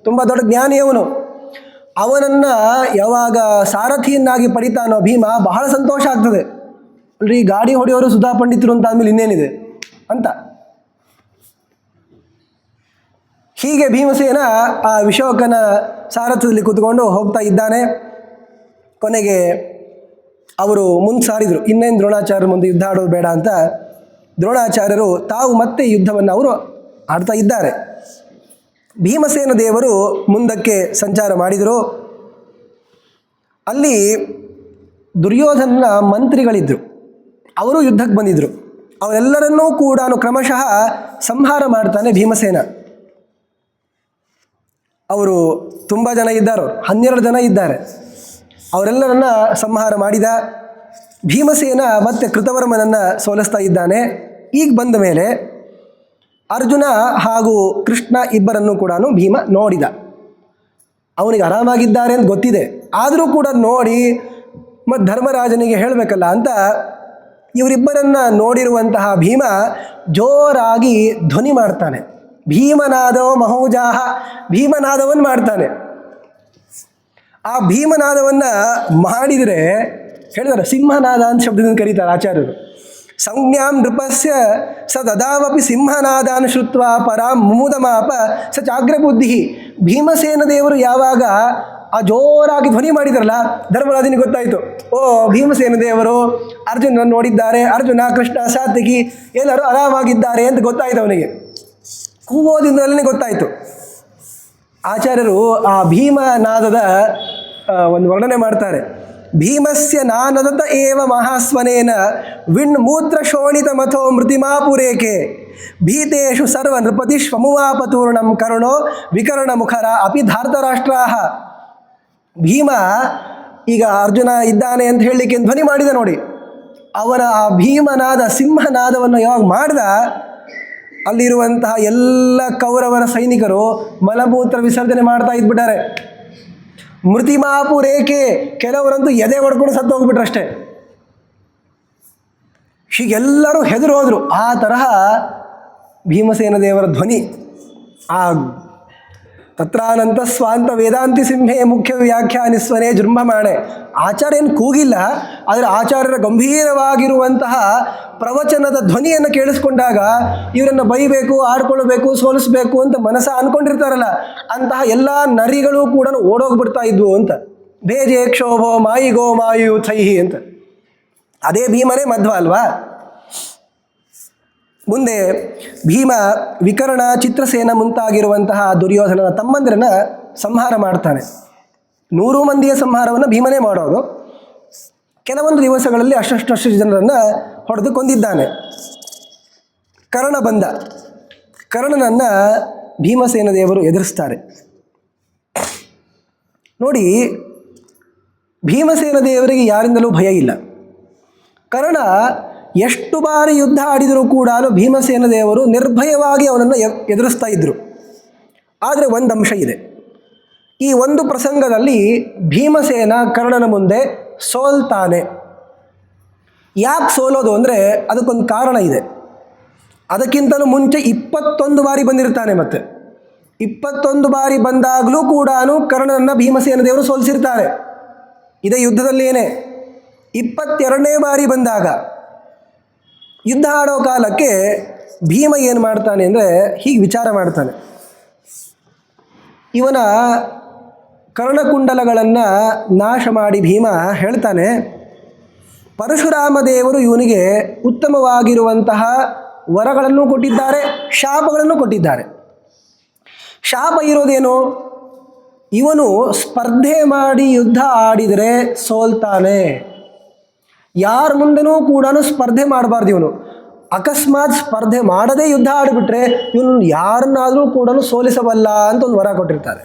ತುಂಬ ದೊಡ್ಡ ಜ್ಞಾನಿ ಅವನು. ಅವನನ್ನು ಯಾವಾಗ ಸಾರಥಿಯನ್ನಾಗಿ ಪಡಿತಾನೋ ಭೀಮ, ಬಹಳ ಸಂತೋಷ ಆಗ್ತದೆ. ಅಲ್ರಿ, ಗಾಡಿ ಹೊಡೆಯೋರು ಸುಧಾ ಪಂಡಿತರು ಅಂತ ಆದಮೇಲೆ ಇನ್ನೇನಿದೆ ಅಂತ. ಹೀಗೆ ಭೀಮಸೇನ ಆ ವಿಶೋಕನ ಸಾರಥ್ಯದಲ್ಲಿ ಕೂತ್ಕೊಂಡು ಹೋಗ್ತಾ ಇದ್ದಾನೆ. ಕೊನೆಗೆ ಅವರು ಮುಂದೆ ಸಾರಿದರು, ಇನ್ನೇನು ದ್ರೋಣಾಚಾರ್ಯರ ಮುಂದೆ ಯುದ್ಧ ಆಡೋದು ಬೇಡ ಅಂತ. ದ್ರೋಣಾಚಾರ್ಯರು ತಾವು ಮತ್ತೆ ಯುದ್ಧವನ್ನು ಅವರು ಆಡ್ತಾ ಇದ್ದಾರೆ. ಭೀಮಸೇನ ದೇವರು ಮುಂದಕ್ಕೆ ಸಂಚಾರ ಮಾಡಿದರು. ಅಲ್ಲಿ ದುರ್ಯೋಧನನ ಮಂತ್ರಿಗಳಿದ್ದರು, ಅವರು ಯುದ್ಧಕ್ಕೆ ಬಂದಿದ್ದರು. ಅವರೆಲ್ಲರನ್ನೂ ಕೂಡ ಕ್ರಮಶಃ ಸಂಹಾರ ಮಾಡ್ತಾನೆ ಭೀಮಸೇನ. ಅವರು ತುಂಬ ಜನ ಇದ್ದಾರೆ, 12 ಜನ ಇದ್ದಾರೆ. ಅವರೆಲ್ಲರನ್ನ ಸಂಹಾರ ಮಾಡಿದ. ಭೀಮಸೇನ ಮತ್ತೆ ಕೃತವರ್ಮನನ್ನು ಸೋಲಿಸ್ತಾ ಇದ್ದಾನೆ. ಈಗ ಬಂದ ಮೇಲೆ ಅರ್ಜುನ ಹಾಗೂ ಕೃಷ್ಣ ಇಬ್ಬರನ್ನು ಕೂಡ ಭೀಮ ನೋಡಿದ. ಅವನಿಗೆ ಆರಾಮಾಗಿದ್ದಾರೆ ಅಂತ ಗೊತ್ತಿದೆ, ಆದರೂ ಕೂಡ ನೋಡಿ ಮತ್ತು ಧರ್ಮರಾಜನಿಗೆ ಹೇಳಬೇಕಲ್ಲ ಅಂತ ಇವರಿಬ್ಬರನ್ನು ನೋಡಿರುವಂತಹ ಭೀಮ ಜೋರಾಗಿ ಧ್ವನಿ ಮಾಡ್ತಾನೆ. ಭೀಮನಾದವ ಮಹೋಜಾಹ, ಭೀಮನಾದವನ್ನು ಮಾಡ್ತಾನೆ. ಆ ಭೀಮನಾದವನ್ನು ಮಾಡಿದರೆ ಹೇಳಿದಾರೆ, ಸಿಂಹನಾದ ಅಂತ ಶಬ್ದದಿಂದ ಕರೀತಾರೆ ಆಚಾರ್ಯರು. ಸಂಜ್ಞಾಂ ನೃಪಸ್ಯ ಸ ದದಾವಪಿ ಸಿಂಹನಾದಾನ್ ಶ್ರುತ್ವ ಪರಾಂ ಮುಮುದಮಾಪ ಸ ಚಾಗ್ರಬುದ್ಧಿ. ಭೀಮಸೇನ ದೇವರು ಯಾವಾಗ ಆ ಜೋರಾಗಿ ಧ್ವನಿ ಮಾಡಿದಾರಲ್ಲ, ಧರ್ಮರಾಜನಿಗೆ ಗೊತ್ತಾಯಿತು, ಓ ಭೀಮಸೇನ ದೇವರು ಅರ್ಜುನ ನೋಡಿದ್ದಾರೆ, ಅರ್ಜುನ ಕೃಷ್ಣ ಸಾತ್ವಿಕಿ ಎಲ್ಲರೂ ಆರಾಮಾಗಿದ್ದಾರೆ ಅಂತ ಗೊತ್ತಾಯಿತು ಅವನಿಗೆ. ಕೂಗೋದಿಂದಲೇ ಗೊತ್ತಾಯಿತು. ಆಚಾರ್ಯರು ಆ ಭೀಮನಾದದ ಒಂದು ವರ್ಣನೆ ಮಾಡ್ತಾರೆ. ಭೀಮಸ್ಯ ನಾನದತ ಏವ ಮಹಾಸ್ವನೇನ ವಿಣ್ ಮೂತ್ರ ಶೋಣಿತ ಮಥೋ ಮೃತಿಮಾಪುರೇಕೆ ಭೀತೇಶು ಸರ್ವ ನೃಪತಿಷ್ವಮುವಾಪತೂರ್ಣಂ ಕರುಣೋ ವಿಕರ್ಣ ಮುಖರ ಅಪಿ ಧಾರ್ತರಾಷ್ಟ್ರಾಹ. ಭೀಮ ಈಗ ಅರ್ಜುನ ಇದ್ದಾನೆ ಅಂತ ಹೇಳಲಿಕ್ಕೆ ಧ್ವನಿ ಮಾಡಿದ ನೋಡಿ. ಅವನ ಆ ಭೀಮನಾದ ಸಿಂಹನಾದವನ್ನು ಯಾವಾಗ ಮಾಡಿದ, ಅಲ್ಲಿರುವಂತಹ ಎಲ್ಲ ಕೌರವರ ಸೈನಿಕರು ಮಲಮೂತ್ರ ವಿಸರ್ಜನೆ ಮಾಡ್ತಾ ಇದ್ಬಿಟ್ಟಾರೆ. ಮೃತಿಮಾಪು ರೇಖೆ, ಕೆಲವರಂತೂ ಎದೆ ಹೊಡ್ಕೊಂಡು ಸತ್ತು ಹೋಗ್ಬಿಟ್ರಷ್ಟೇ. ಹೀಗೆಲ್ಲರೂ ಹೆದರು ಹೋದರು. ಆ ತರಹ ಭೀಮಸೇನ ದೇವರ ಧ್ವನಿ. ಆ ತತ್ರಾನಂತ ಸ್ವಾಂತ ವೇದಾಂತಿ ಸಿಂಹೇ ಮುಖ್ಯ ವ್ಯಾಖ್ಯಾನಿಸ್ವನೇ ಜೃಂಭಮಾಣೆ. ಆಚಾರ್ಯ ಏನು ಕೂಗಿಲ್ಲ, ಆದರೆ ಆಚಾರ್ಯರ ಗಂಭೀರವಾಗಿರುವಂತಹ ಪ್ರವಚನದ ಧ್ವನಿಯನ್ನು ಕೇಳಿಸ್ಕೊಂಡಾಗ ಇವರನ್ನು ಬೈಬೇಕು, ಆಡ್ಕೊಳ್ಬೇಕು, ಸೋಲಿಸಬೇಕು ಅಂತ ಮನಸ್ಸ ಅಂದ್ಕೊಂಡಿರ್ತಾರಲ್ಲ, ಅಂತಹ ಎಲ್ಲ ನರಿಗಳು ಕೂಡ ಓಡೋಗ್ಬಿಡ್ತಾ ಇದ್ವು ಅಂತ. ಬೇಜೆ ಕ್ಷೋಭೋ ಮಾಯಿಗೋ ಮಾಯು ಥೈಹಿ ಅಂತ. ಅದೇ ಭೀಮನೇ ಮಧ್ವ ಅಲ್ವಾ. ಮುಂದೆ ಭೀಮ ವಿಕರ್ಣ, ಚಿತ್ರಸೇನ ಮುಂತಾಗಿರುವಂತಹ ದುರ್ಯೋಧನನ ತಮ್ಮಂದಿರನ್ನ ಸಂಹಾರ ಮಾಡ್ತಾನೆ. 100 ಮಂದಿಯ ಸಂಹಾರವನ್ನು ಭೀಮನೇ ಮಾಡೋದು. ಕೆಲವೊಂದು ದಿವಸಗಳಲ್ಲಿ ಅಷ್ಟು ಜನರನ್ನು ಹೊಡೆದು ಕೊಂದಿದ್ದಾನೆ. ಕರ್ಣ ಬಂದ. ಕರ್ಣನನ್ನು ಭೀಮಸೇನ ದೇವರು ಎದುರಿಸ್ತಾರೆ. ನೋಡಿ, ಭೀಮಸೇನ ದೇವರಿಗೆ ಯಾರಿಂದಲೂ ಭಯ ಇಲ್ಲ. ಕರ್ಣ ಎಷ್ಟು ಬಾರಿ ಯುದ್ಧ ಆಡಿದರೂ ಕೂಡ ಭೀಮಸೇನ ದೇವರು ನಿರ್ಭಯವಾಗಿ ಅವನನ್ನು ಎದುರಿಸ್ತಾ ಇದ್ದರು. ಆದರೆ ಒಂದು ಅಂಶ ಇದೆ. ಈ ಒಂದು ಪ್ರಸಂಗದಲ್ಲಿ ಭೀಮಸೇನ ಕರ್ಣನ ಮುಂದೆ ಸೋಲ್ತಾನೆ. ಯಾಕೆ ಸೋಲೋದು ಅಂದರೆ ಅದಕ್ಕೊಂದು ಕಾರಣ ಇದೆ. ಅದಕ್ಕಿಂತಲೂ ಮುಂಚೆ 21 ಬಾರಿ ಬಂದಿರ್ತಾನೆ. ಮತ್ತು 21 ಬಾರಿ ಬಂದಾಗಲೂ ಕೂಡ ಕರ್ಣನನ್ನು ಭೀಮಸೇನ ದೇವರು ಸೋಲಿಸಿರ್ತಾರೆ. ಇದೇ ಯುದ್ಧದಲ್ಲೇನೆ 22ನೇ ಬಾರಿ ಬಂದಾಗ ಯುದ್ಧ ಆಡೋ ಕಾಲಕ್ಕೆ ಭೀಮ ಏನು ಮಾಡ್ತಾನೆ ಅಂದರೆ ಹೀಗೆ ವಿಚಾರ ಮಾಡ್ತಾನೆ. ಇವನ ಕರ್ಣಕುಂಡಲಗಳನ್ನು ನಾಶ ಮಾಡಿ ಭೀಮ ಹೇಳ್ತಾನೆ, ಪರಶುರಾಮ ದೇವರು ಇವನಿಗೆ ಉತ್ತಮವಾಗಿರುವಂತಹ ವರಗಳನ್ನು ಕೊಟ್ಟಿದ್ದಾರೆ, ಶಾಪಗಳನ್ನು ಕೊಟ್ಟಿದ್ದಾರೆ. ಶಾಪ ಇರೋದೇನು? ಇವನು ಸ್ಪರ್ಧೆ ಮಾಡಿ ಯುದ್ಧ ಆಡಿದರೆ ಸೋಲ್ತಾನೆ. ಯಾರ ಮುಂದೆನೂ ಕೂಡ ಸ್ಪರ್ಧೆ ಮಾಡಬಾರ್ದು. ಇವನು ಅಕಸ್ಮಾತ್ ಸ್ಪರ್ಧೆ ಮಾಡದೇ ಯುದ್ಧ ಆಡಿಬಿಟ್ರೆ ಇವನು ಯಾರನ್ನಾದರೂ ಕೂಡ ಸೋಲಿಸಬಲ್ಲ ಅಂತ ಒಂದು ವರ ಕೊಟ್ಟಿರ್ತಾರೆ.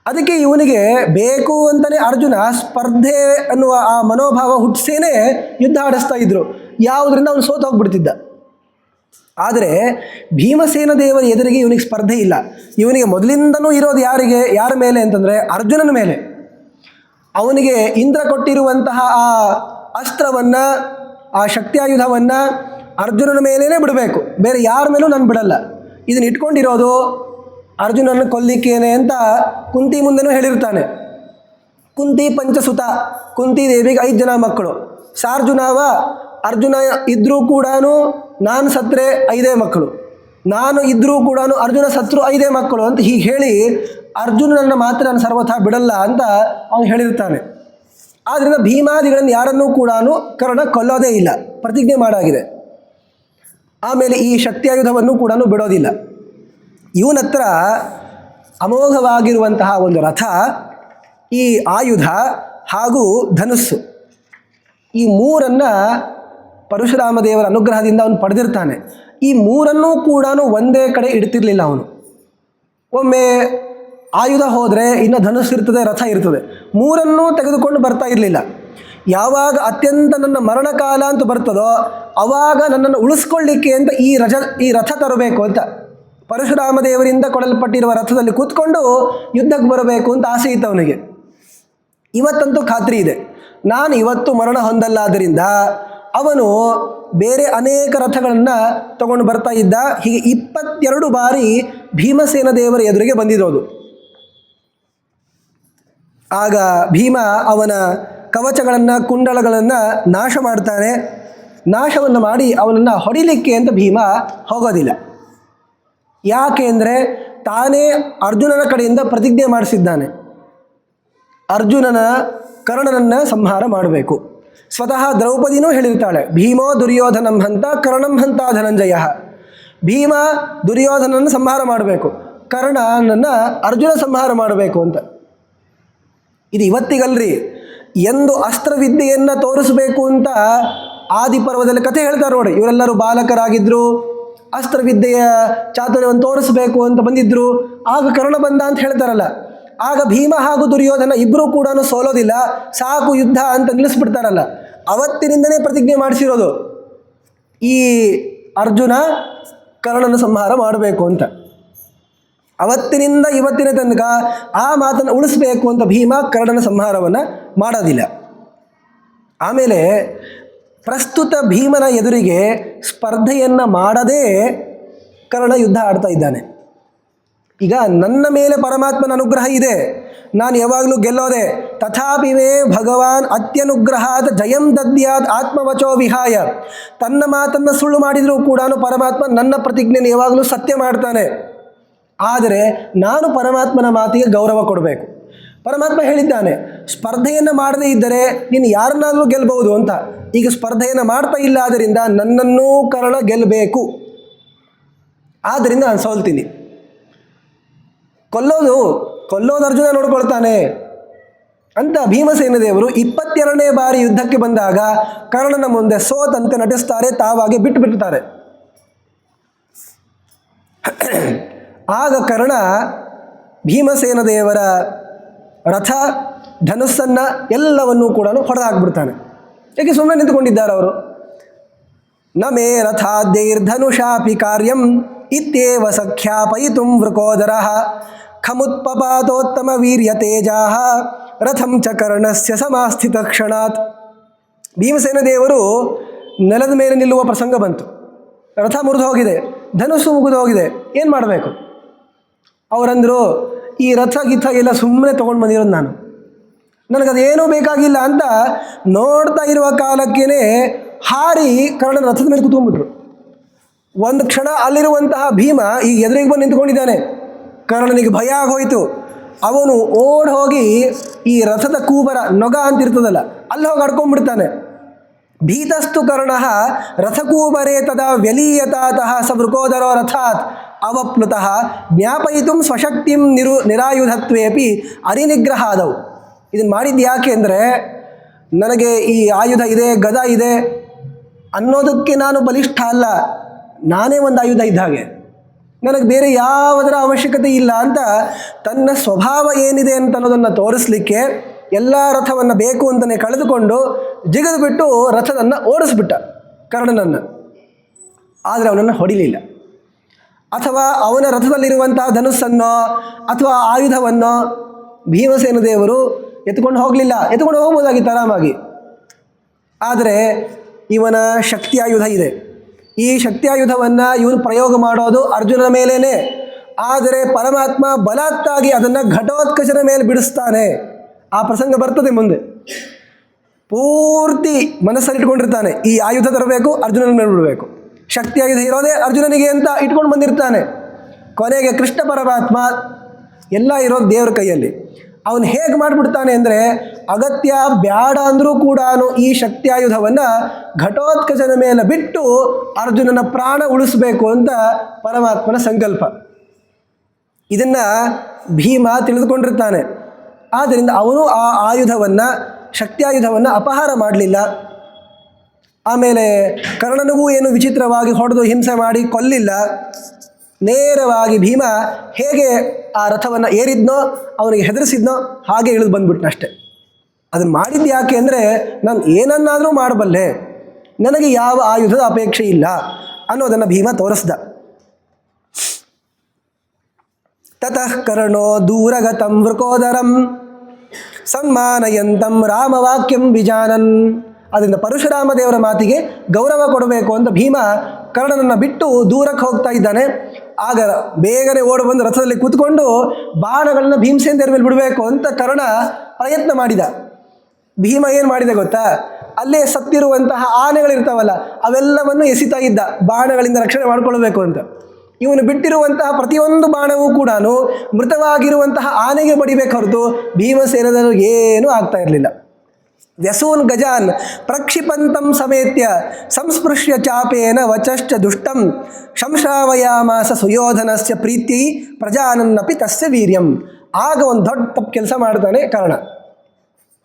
ಅದಕ್ಕೆ ಇವನಿಗೆ ಬೇಕು ಅಂತಲೇ ಅರ್ಜುನ ಸ್ಪರ್ಧೆ ಅನ್ನುವ ಆ ಮನೋಭಾವ ಹುಟ್ಟಿಸೇನೆ ಯುದ್ಧ ಆಡಿಸ್ತಾ ಇದ್ರು. ಯಾವುದರಿಂದ ಅವನು ಸೋತು ಹೋಗ್ಬಿಡ್ತಿದ್ದ. ಆದರೆ ಭೀಮಸೇನ ದೇವರ ಎದುರಿಗೆ ಇವನಿಗೆ ಸ್ಪರ್ಧೆ ಇಲ್ಲ. ಇವನಿಗೆ ಮೊದಲಿಂದನೂ ಇರೋದು ಯಾರ ಮೇಲೆ ಅಂತಂದರೆ ಅರ್ಜುನನ ಮೇಲೆ. ಅವನಿಗೆ ಇಂದ್ರ ಕೊಟ್ಟಿರುವಂತಹ ಆ ಅಸ್ತ್ರವನ್ನು, ಆ ಶಕ್ತಿಯಾಯುಧವನ್ನು ಅರ್ಜುನನ ಮೇಲೇ ಬಿಡಬೇಕು, ಬೇರೆ ಯಾರ ಮೇಲೂ ನಾನು ಬಿಡಲ್ಲ. ಇದನ್ನು ಇಟ್ಕೊಂಡಿರೋದು ಅರ್ಜುನನ ಕೊಲ್ಲಿಕ್ಕೇನೆ ಅಂತ ಕುಂತಿ ಮುಂದೆನೂ ಹೇಳಿರ್ತಾನೆ. ಕುಂತಿ ಪಂಚಸುತ, ಕುಂತಿ ದೇವಿಗೆ 5 ಜನ ಮಕ್ಕಳು. ಸಾರ್ಜುನಾವ ಅರ್ಜುನ ಇದ್ದರೂ ಕೂಡ ನಾನು ಸತ್ತರೆ 5 ಮಕ್ಕಳು, ನಾನು ಇದ್ದರೂ ಕೂಡ ಅರ್ಜುನ ಸತ್ರು 5 ಮಕ್ಕಳು ಅಂತ ಹೀಗೆ ಹೇಳಿ ಅರ್ಜುನನನ್ನು ಮಾತ್ರ ನಾನು ಸರ್ವಥಾ ಬಿಡಲ್ಲ ಅಂತ ಅವನು ಹೇಳಿರ್ತಾನೆ. ಆದ್ದರಿಂದ ಭೀಮಾದಿಗಳನ್ನು ಯಾರನ್ನೂ ಕೂಡ ಕರ್ಣ ಕೊಲ್ಲೋದೇ ಇಲ್ಲ, ಪ್ರತಿಜ್ಞೆ ಮಾಡಾಗಿದೆ. ಆಮೇಲೆ ಈ ಶಕ್ತಿಯಾಯುಧವನ್ನು ಕೂಡ ಬಿಡೋದಿಲ್ಲ. ಇವನ ಹತ್ರ ಅಮೋಘವಾಗಿರುವಂತಹ ಒಂದು ರಥ, ಈ ಆಯುಧ ಹಾಗೂ ಧನುಸ್ಸು, ಈ 3 ಪರಶುರಾಮ ದೇವರ ಅನುಗ್ರಹದಿಂದ ಅವನು ಪಡೆದಿರ್ತಾನೆ. ಈ 3 ಕೂಡ ಒಂದೇ ಕಡೆ ಇಡ್ತಿರ್ಲಿಲ್ಲ ಅವನು. ಒಮ್ಮೆ ಆಯುಧ ಹೋದರೆ ಇನ್ನು ಧನುಸ್ಸು ಇರ್ತದೆ, ರಥ ಇರ್ತದೆ, 3 ತೆಗೆದುಕೊಂಡು ಬರ್ತಾ ಇರಲಿಲ್ಲ. ಯಾವಾಗ ಅತ್ಯಂತ ನನ್ನ ಮರಣಕಾಲ ಅಂತ ಬರ್ತದೋ ಆವಾಗ ನನ್ನನ್ನು ಉಳಿಸ್ಕೊಳ್ಳಿಕ್ಕೆ ಅಂತ ಈ ರಥ ತರಬೇಕು ಅಂತ ಪರಶುರಾಮ ದೇವರಿಂದ ಕೊಡಲ್ಪಟ್ಟಿರುವ ರಥದಲ್ಲಿ ಕೂತ್ಕೊಂಡು ಯುದ್ಧಕ್ಕೆ ಬರಬೇಕು ಅಂತ ಆಸೆ ಇತ್ತು ಅವನಿಗೆ. ಇವತ್ತಂತೂ ಖಾತ್ರಿ ಇದೆ, ನಾನು ಇವತ್ತು ಮರಣ ಹೊಂದಲ್ಲಾದ್ದರಿಂದ ಅವನು ಬೇರೆ ಅನೇಕ ರಥಗಳನ್ನು ತಗೊಂಡು ಬರ್ತಾ ಇದ್ದ. ಹೀಗೆ 22 ಬಾರಿ ಭೀಮಸೇನ ದೇವರ ಎದುರಿಗೆ ಬಂದಿರೋದು. ಆಗ ಭೀಮ ಅವನ ಕವಚಗಳನ್ನು ಕುಂಡಲಗಳನ್ನು ನಾಶ ಮಾಡ್ತಾನೆ. ನಾಶವನ್ನು ಮಾಡಿ ಅವನನ್ನು ಹೊಡಿಲಿಕ್ಕೆ ಅಂತ ಭೀಮ ಹೋಗೋದಿಲ್ಲ. ಯಾಕೆ ಅಂದರೆ ತಾನೇ ಅರ್ಜುನನ ಕಡೆಯಿಂದ ಪ್ರತಿಜ್ಞೆ ಮಾಡಿಸಿದ್ದಾನೆ, ಕರ್ಣನನ್ನು ಸಂಹಾರ ಮಾಡಬೇಕು. ಸ್ವತಃ ದ್ರೌಪದಿನೂ ಹೇಳಿರ್ತಾಳೆ, ಭೀಮೋ ದುರ್ಯೋಧನಂ ಹಂತ ಕರ್ಣಂ ಹಂತ ಧನಂಜಯ. ಭೀಮ ದುರ್ಯೋಧನನ್ನು ಸಂಹಾರ ಮಾಡಬೇಕು, ಕರ್ಣನನ್ನು ಅರ್ಜುನ ಸಂಹಾರ ಮಾಡಬೇಕು ಅಂತ. ಇದು ಇವತ್ತಿಗಲ್ರಿ, ಎಂದು ಅಸ್ತ್ರವಿದ್ಯೆಯನ್ನು ತೋರಿಸಬೇಕು ಅಂತ ಆದಿಪರ್ವದಲ್ಲಿ ಕಥೆ ಹೇಳ್ತಾರೆ ನೋಡಿ. ಇವರೆಲ್ಲರೂ ಬಾಲಕರಾಗಿದ್ದರು, ಅಸ್ತ್ರವಿದ್ಯೆಯ ಚಾತುರ್ಯವನ್ನು ತೋರಿಸಬೇಕು ಅಂತ ಬಂದಿದ್ದರು. ಆಗ ಕರ್ಣ ಬಂದ ಅಂತ ಹೇಳ್ತಾರಲ್ಲ, ಆಗ ಭೀಮ ಹಾಗೂ ದುರ್ಯೋಧನ ಇಬ್ಬರೂ ಕೂಡ ಸೋಲೋದಿಲ್ಲ, ಸಾಕು ಯುದ್ಧ ಅಂತ ನಿಲ್ಲಿಸ್ಬಿಡ್ತಾರಲ್ಲ. ಅವತ್ತಿನಿಂದನೇ ಪ್ರತಿಜ್ಞೆ ಮಾಡಿಸಿರೋದು ಈ ಅರ್ಜುನ ಕರ್ಣನ ಸಂಹಾರ ಮಾಡಬೇಕು ಅಂತ. ಅವತ್ತಿನಿಂದ ಇವತ್ತಿನ ತನಕ ಆ ಮಾತನ್ನು ಉಳಿಸ್ಬೇಕು ಅಂತ ಭೀಮ ಕರ್ಣನ ಸಂಹಾರವನ್ನು ಮಾಡೋದಿಲ್ಲ. ಆಮೇಲೆ ಪ್ರಸ್ತುತ ಭೀಮನ ಎದುರಿಗೆ ಸ್ಪರ್ಧೆಯನ್ನು ಮಾಡದೇ ಕರ್ಣ ಯುದ್ಧ ಆಡ್ತಾ ಇದ್ದಾನೆ. ಈಗ ನನ್ನ ಮೇಲೆ ಪರಮಾತ್ಮನ ಅನುಗ್ರಹ ಇದೆ, ನಾನು ಯಾವಾಗಲೂ ಗೆಲ್ಲೋದೆ. ತಥಾಪಿ ಮೇ ಭಗವಾನ್ ಅತ್ಯನುಗ್ರಹಾತ್ ಜಯಂ ದದ್ಯಾತ್ ಆತ್ಮವಚೋ ವಿಹಾಯ. ತನ್ನ ಮಾತನ್ನು ಸುಳ್ಳು ಮಾಡಿದರೂ ಕೂಡ ಪರಮಾತ್ಮ ನನ್ನ ಪ್ರತಿಜ್ಞೆಯನ್ನು ಯಾವಾಗಲೂ ಸತ್ಯ ಮಾಡ್ತಾನೆ. ಆದರೆ ನಾನು ಪರಮಾತ್ಮನ ಮಾತಿಗೆ ಗೌರವ ಕೊಡಬೇಕು. ಪರಮಾತ್ಮ ಹೇಳಿದ್ದಾನೆ, ಸ್ಪರ್ಧೆಯನ್ನು ಮಾಡದೇ ಇದ್ದರೆ ನೀನು ಯಾರನ್ನಾದರೂ ಗೆಲ್ಲಬಹುದು ಅಂತ. ಈಗ ಸ್ಪರ್ಧೆಯನ್ನು ಮಾಡ್ತಾ ಇಲ್ಲ, ಆದ್ದರಿಂದ ನನ್ನನ್ನೂ ಕರ್ಣ ಗೆಲ್ಲಬೇಕು, ಆದ್ದರಿಂದ ನಾನು ಸೋಲ್ತೀನಿ. ಕೊಲ್ಲೋದು ಅರ್ಜುನ ನೋಡ್ಕೊಳ್ತಾನೆ ಅಂತ ಭೀಮಸೇನ ದೇವರು 22ನೇ ಬಾರಿ ಯುದ್ಧಕ್ಕೆ ಬಂದಾಗ ಕರ್ಣನ ಮುಂದೆ ಸೋತಂತೆ ನಟಿಸ್ತಾರೆ, ತಾವಾಗಿ ಬಿಟ್ಟುಬಿಡ್ತಾರೆ. ಆಗ ಕರ್ಣ ಭೀಮಸೇನ ದೇವರ ರಥ, ಧನುಸ್ಸನ್ನು ಎಲ್ಲವನ್ನೂ ಕೂಡ ಹೊಡೆದಾಕ್ಬಿಡ್ತಾನೆ. ಏಕೆ ಸುಮ್ಮನೆ ನಿಂತುಕೊಂಡಿದ್ದಾರೆ ಅವರು? ನ ಮೇ ರಥಾದ್ಯೈರ್ಧನುಷಾಪಿ ಕಾರ್ಯಂ ಇತ್ಯೇವ ಸಖ್ಯಾಪಯಿತು ವೃಕೋದರ ಖಮುತ್ಪಪಾತೋತ್ತಮ ವೀರ್ಯ ತೇಜಾ ರಥಂ ಚ ಕರ್ಣಸ್ಯ ಸಮಾಸ್ಥಿತ ಕ್ಷಣಾತ್. ಭೀಮಸೇನ ದೇವರು ನೆಲದ ಮೇಲೆ ನಿಲ್ಲುವ ಪ್ರಸಂಗ ಬಂತು. ರಥ ಮುರಿದು ಹೋಗಿದೆ, ಧನುಸ್ಸು ಮುಗಿದು ಹೋಗಿದೆ, ಏನು ಮಾಡಬೇಕು? ಅವರಂದರು, ಈ ರಥ ಗಿಥ ಎಲ್ಲ ಸುಮ್ಮನೆ ತೊಗೊಂಡು ಬಂದಿರೋದು ನಾನು, ನನಗದೇನೂ ಬೇಕಾಗಿಲ್ಲ ಅಂತ ನೋಡ್ತಾ ಇರುವ ಕಾಲಕ್ಕೇ ಹಾರಿ ಕರ್ಣನ ರಥದ ಮೇಲೆ ಕೂತ್ಕೊಂಡ್ಬಿಟ್ರು. ಒಂದು ಕ್ಷಣ ಅಲ್ಲಿರುವಂತಹ ಭೀಮ ಈಗ ಎದುರಿಗೆ ಬಂದು ನಿಂತ್ಕೊಂಡಿದ್ದಾನೆ. ಕರ್ಣನಿಗೆ ಭಯ ಆಗೋಯ್ತು. ಅವನು ಓಡ್ ಹೋಗಿ ಈ ರಥದ ಕೂಬರ ನೊಗ ಅಂತಿರ್ತದಲ್ಲ, ಅಲ್ಲಿ ಹೋಗಿ ಅಡ್ಕೊಂಡ್ಬಿಡ್ತಾನೆ. ಭೀತಸ್ತು ಕರ್ಣ ರಥಕೂಬರೇ ತದಾ ವ್ಯಲೀಯತಾತಃ ಸ ವೃಕೋದರೋ ರಥಾತ್ ಅವಪ್ಲುತಃ ಜ್ಞಾಪಯಿತು ಸ್ವಶಕ್ತಿಂ ನಿರಾಯುಧತ್ವೇಪಿ ಅರಿನಿಗ್ರಹಾದವು. ಇದನ್ನು ಮಾಡಿದ್ದು ಯಾಕೆ ಅಂದರೆ, ನನಗೆ ಈ ಆಯುಧ ಇದೆ, ಗದ ಇದೆ ಅನ್ನೋದಕ್ಕೆ ನಾನು ಬಲಿಷ್ಠ ಅಲ್ಲ, ನಾನೇ ಒಂದು ಆಯುಧ ಇದ್ದ ಹಾಗೆ, ನನಗೆ ಬೇರೆ ಯಾವುದರ ಅವಶ್ಯಕತೆ ಇಲ್ಲ ಅಂತ ತನ್ನ ಸ್ವಭಾವ ಏನಿದೆ ಅಂತ ಅನ್ನೋದನ್ನು ತೋರಿಸಲಿಕ್ಕೆ ಎಲ್ಲ ರಥವನ್ನು ಬೇಕು ಅಂತಲೇ ಕಳೆದುಕೊಂಡು ಜಿಗಿದು ಬಿಟ್ಟು ರಥವನ್ನು ಓಡಿಸ್ಬಿಟ್ಟ ಕರ್ಣನನ್ನು. ಆದರೆ ಅವನನ್ನು ಹೊಡಿಲಿಲ್ಲ. ಅಥವಾ ಅವನ ರಥದಲ್ಲಿರುವಂತಹ ಧನುಸ್ಸನ್ನೋ ಅಥವಾ ಆಯುಧವನ್ನೋ ಭೀಮಸೇನ ದೇವರು ಎತ್ಕೊಂಡು ಹೋಗಲಿಲ್ಲ. ಎತ್ಕೊಂಡು ಹೋಗ್ಬೋದಾಗಿತ್ತು ಆರಾಮಾಗಿ. ಆದರೆ ಇವನ ಶಕ್ತಿಯಾಯುಧ ಇದೆ. ಈ ಶಕ್ತಿಯಾಯುಧವನ್ನು ಇವನು ಪ್ರಯೋಗ ಮಾಡೋದು ಅರ್ಜುನನ ಮೇಲೇ. ಆದರೆ ಪರಮಾತ್ಮ ಬಲಾತ್ತಾಗಿ ಅದನ್ನು ಘಟೋತ್ಕಚನ ಮೇಲೆ ಬಿಡಿಸ್ತಾನೆ. ಆ ಪ್ರಸಂಗ ಬರ್ತದೆ ಮುಂದೆ. ಪೂರ್ತಿ ಮನಸ್ಸಲ್ಲಿ ಇಟ್ಕೊಂಡಿರ್ತಾನೆ, ಈ ಆಯುಧ ತರಬೇಕು, ಅರ್ಜುನನ ಮೇಲೆ ಬಿಡಬೇಕು. ಶಕ್ತಿಯಾಯುಧ ಇರೋದೇ ಅರ್ಜುನನಿಗೆ ಅಂತ ಇಟ್ಕೊಂಡು ಬಂದಿರ್ತಾನೆ. ಕೊನೆಗೆ ಕೃಷ್ಣ ಪರಮಾತ್ಮ ಎಲ್ಲ ಇರೋದು ದೇವರ ಕೈಯಲ್ಲಿ. ಅವನು ಹೇಗೆ ಮಾಡಿಬಿಡ್ತಾನೆ ಅಂದರೆ, ಅಗತ್ಯ ಬ್ಯಾಡ ಅಂದರೂ ಕೂಡ ಈ ಶಕ್ತಿಯಾಯುಧವನ್ನು ಘಟೋತ್ಕಚನ ಮೇಲೆ ಬಿಟ್ಟು ಅರ್ಜುನನ ಪ್ರಾಣ ಉಳಿಸಬೇಕು ಅಂತ ಪರಮಾತ್ಮನ ಸಂಕಲ್ಪ. ಇದನ್ನು ಭೀಮ ತಿಳಿದುಕೊಂಡಿರ್ತಾನೆ. ಆದ್ದರಿಂದ ಅವನು ಆ ಆಯುಧವನ್ನು, ಶಕ್ತಿಯಾಯುಧವನ್ನು ಅಪಹಾರ ಮಾಡಲಿಲ್ಲ. ಆಮೇಲೆ ಕರ್ಣನಿಗೂ ಏನು ವಿಚಿತ್ರವಾಗಿ ಹೊಡೆದು ಹಿಂಸೆ ಮಾಡಿ ಕೊಲ್ಲಿಲ್ಲ. ನೇರವಾಗಿ ಭೀಮ ಹೇಗೆ ಆ ರಥವನ್ನು ಏರಿದ್ನೋ, ಅವನಿಗೆ ಹೆದರಿಸಿದ್ನೋ ಹಾಗೆ ಇಳಿದು ಬಂದ್ಬಿಟ್ನಷ್ಟೆ. ಅದನ್ನು ಮಾಡಿದ್ದು ಯಾಕೆ ಅಂದರೆ, ನಾನು ಏನನ್ನಾದರೂ ಮಾಡಬಲ್ಲೆ, ನನಗೆ ಯಾವ ಆಯುಧದ ಅಪೇಕ್ಷೆ ಇಲ್ಲ ಅನ್ನೋದನ್ನು ಭೀಮ ತೋರಿಸ್ದ. ತತಃ ಕರ್ಣೋ ದೂರಗತಂ ವೃಕೋದರಂ ಸನ್ಮಾನಯಂತಂ ರಾಮವಾಕ್ಯಂ ವಿಜಾನನ್. ಅದರಿಂದ ಪರಶುರಾಮ ದೇವರ ಮಾತಿಗೆ ಗೌರವ ಕೊಡಬೇಕು ಅಂತ ಭೀಮ ಕರ್ಣನನ್ನು ಬಿಟ್ಟು ದೂರಕ್ಕೆ ಹೋಗ್ತಾ ಇದ್ದಾನೆ. ಆಗ ಬೇಗನೆ ಓಡಿ ಬಂದು ರಥದಲ್ಲಿ ಕೂತ್ಕೊಂಡು ಬಾಣಗಳನ್ನು ಭೀಮಸೇನ ದೇವರ ಮೇಲೆ ಬಿಡಬೇಕು ಅಂತ ಕರ್ಣ ಪ್ರಯತ್ನ ಮಾಡಿದ. ಭೀಮ ಏನು ಮಾಡಿದ ಗೊತ್ತಾ, ಅಲ್ಲೇ ಸತ್ತಿರುವಂತಹ ಆನೆಗಳಿರ್ತಾವಲ್ಲ ಅವೆಲ್ಲವನ್ನು ಎಸಿತಾ ಇದ್ದ ಬಾಣಗಳಿಂದ ರಕ್ಷಣೆ ಮಾಡಿಕೊಳ್ಬೇಕು ಅಂತ. ಇವನು ಬಿಟ್ಟಿರುವಂತಹ ಪ್ರತಿಯೊಂದು ಬಾಣವೂ ಕೂಡ ಮೃತವಾಗಿರುವಂತಹ ಆನೆಗೆ ಬಡಿಬೇಕು ಹೊರತು ಭೀಮಸೇನರು ಏನೂ ಆಗ್ತಾ ಇರಲಿಲ್ಲ. ವ್ಯಸೂನ್ ಗಜಾನ್ ಪ್ರಕ್ಷಿಪಂತಂ ಸಮೇತ್ಯ ಸಂಸ್ಪೃಶ್ಯ ಚಾಪೇನ ವಚಶ್ಚ ದುಷ್ಟಂ ಶಂಶ್ರಾವಯಾಮಾಸ ಸುಯೋಧನಸ್ಯ ಪ್ರೀತಿ ಪ್ರಜಾನನ್ನಪಿ ತಸ್ಯ ವೀರ್ಯಂ. ಆಗ ಒಂದು ದೊಡ್ಡ ತಪ್ಪು ಕೆಲಸ ಮಾಡ್ತಾನೆ ಕರ್ಣ.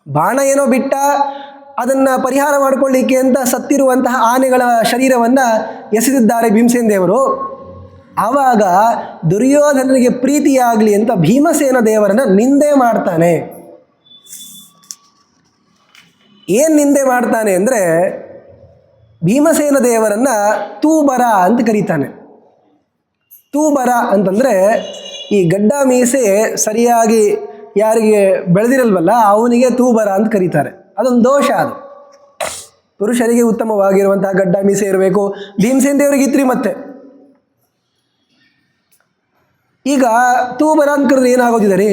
ಬಾಣ ಏನೋ ಬಿಟ್ಟ, ಅದನ್ನು ಪರಿಹಾರ ಮಾಡಿಕೊಳ್ಳಿಕ್ಕೆ ಅಂತ ಸತ್ತಿರುವಂತಹ ಆನೆಗಳ ಶರೀರವನ್ನು ಎಸೆದಿದ್ದಾರೆ ಭೀಮಸೇನ ದೇವರು. ಆವಾಗ ದುರ್ಯೋಧನನಿಗೆ ಪ್ರೀತಿಯಾಗಲಿ ಅಂತ ಭೀಮಸೇನ ದೇವರನ್ನು ನಿಂದೆ ಮಾಡ್ತಾನೆ. ಏನು ನಿಂದೆ ಮಾಡ್ತಾನೆ ಅಂದರೆ, ಭೀಮಸೇನ ದೇವರನ್ನು ತೂಬರ ಅಂತ ಕರೀತಾನೆ. ತೂಬರ ಅಂತಂದರೆ ಈ ಗಡ್ಡ ಮೀಸೆ ಸರಿಯಾಗಿ ಯಾರಿಗೆ ಬೆಳೆದಿರಲ್ವಲ್ಲ ಅವನಿಗೆ ತೂಬರ ಅಂತ ಕರೀತಾರೆ. ಅದೊಂದು ದೋಷ. ಅದು ಪುರುಷರಿಗೆ ಉತ್ತಮವಾಗಿರುವಂತಹ ಗಡ್ಡ ಮೀಸೆ ಇರಬೇಕು. ಭೀಮಸೇನ ದೇವರಿಗೆ ಇತ್ರಿ. ಮತ್ತೆ ಈಗ ತೂಬರ ಅಂತ ಕರೆದ್ರೆ ಏನಾಗೋದಿದೆ ರೀ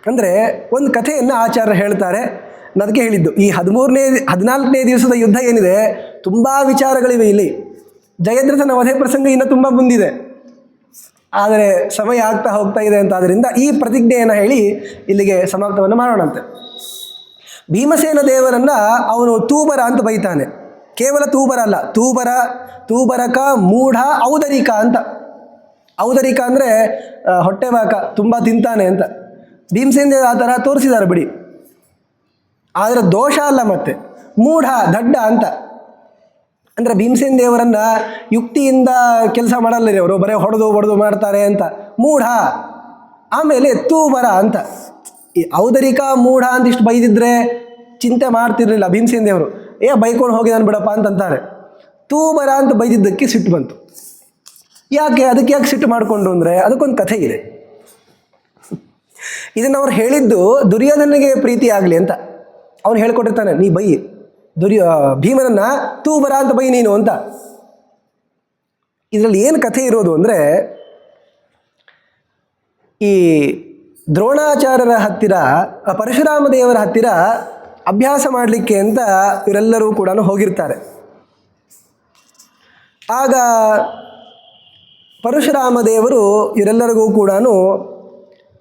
ಅಂದರೆ, ಒಂದು ಕಥೆಯನ್ನು ಆಚಾರ್ಯರು ಹೇಳ್ತಾರೆ. ನಾನು ಅದಕ್ಕೆ ಹೇಳಿದ್ದು, ಈ 14ನೇ ದಿವಸದ ಯುದ್ಧ ಏನಿದೆ ತುಂಬ ವಿಚಾರಗಳಿವೆ ಇಲ್ಲಿ. ಜಯದ್ರಥನ ವಧೆ ಪ್ರಸಂಗ ಇನ್ನೂ ತುಂಬ ಮುಂದಿದೆ, ಆದರೆ ಸಮಯ ಆಗ್ತಾ ಹೋಗ್ತಾ ಇದೆ ಅಂತ. ಆದ್ದರಿಂದ ಈ ಪ್ರತಿಜ್ಞೆಯನ್ನು ಹೇಳಿ ಇಲ್ಲಿಗೆ ಸಮಾಪ್ತವನ್ನು ಮಾಡೋಣಂತೆ. ಭೀಮಸೇನ ದೇವರನ್ನು ಅವನು ತೂಬರ ಅಂತ ಬೈತಾನೆ. ಕೇವಲ ತೂಬರ ಅಲ್ಲ, ತೂಬರಕ, ಮೂಢ, ಔದರಿಕ ಅಂತ. ಔದರಿಕ ಅಂದರೆ ಹೊಟ್ಟೆಬಾಕ, ತುಂಬ ತಿಂತಾನೆ ಅಂತ. ಭೀಮಸೇನ ದೇವರು ಆ ಥರ ತೋರಿಸಿದ್ದಾರೆ ಬಿಡಿ, ಆದರೆ ದೋಷ ಅಲ್ಲ. ಮತ್ತೆ ಮೂಢ, ದಡ್ಡ ಅಂತ ಅಂದರೆ ಭೀಮಸೇನ ದೇವರನ್ನು ಯುಕ್ತಿಯಿಂದ ಕೆಲಸ ಮಾಡಲ್ಲ ರೀ ಅವರು, ಬರೀ ಹೊಡೆದು ಮಾಡ್ತಾರೆ ಅಂತ ಮೂಢ. ಆಮೇಲೆ ತೂಬರ ಅಂತ. ಈ ಔದರಿಕ, ಮೂಢ ಅಂತ ಇಷ್ಟು ಬೈದಿದ್ರೆ ಚಿಂತೆ ಮಾಡ್ತಿರ್ಲಿಲ್ಲ ಭೀಮಸೇನ ದೇವರು. ಬೈಕೊಂಡು ಹೋಗಿದ್ದಾನೆ ಬಿಡಪ್ಪ ಅಂತಂತಾರೆ. ತೂಬರ ಅಂತ ಬೈದಿದ್ದಕ್ಕೆ ಸಿಟ್ಟು ಬಂತು. ಅದಕ್ಕೆ ಯಾಕೆ ಸಿಟ್ಟು ಮಾಡಿಕೊಂಡು ಅಂದರೆ, ಅದಕ್ಕೊಂದು ಕಥೆ ಇದೆ. ಇದನ್ನು ಅವ್ರು ಹೇಳಿದ್ದು ದುರ್ಯೋಧನಿಗೆ ಪ್ರೀತಿ ಆಗಲಿ ಅಂತ. ಅವನು ಹೇಳ್ಕೊಟ್ಟಿರ್ತಾನೆ, ನೀ ಬೈ ಭೀಮನನ್ನು ತೂಬರ ಅಂತ ಬೈ ನೀನು ಅಂತ. ಇದರಲ್ಲಿ ಏನು ಕಥೆ ಇರೋದು ಅಂದರೆ, ಈ ದ್ರೋಣಾಚಾರ್ಯರ ಹತ್ತಿರ, ಪರಶುರಾಮ ದೇವರ ಹತ್ತಿರ ಅಭ್ಯಾಸ ಮಾಡಲಿಕ್ಕೆ ಅಂತ ಇವರೆಲ್ಲರೂ ಕೂಡ ಹೋಗಿರ್ತಾರೆ. ಆಗ ಪರಶುರಾಮ ದೇವರು ಇವರೆಲ್ಲರಿಗೂ ಕೂಡ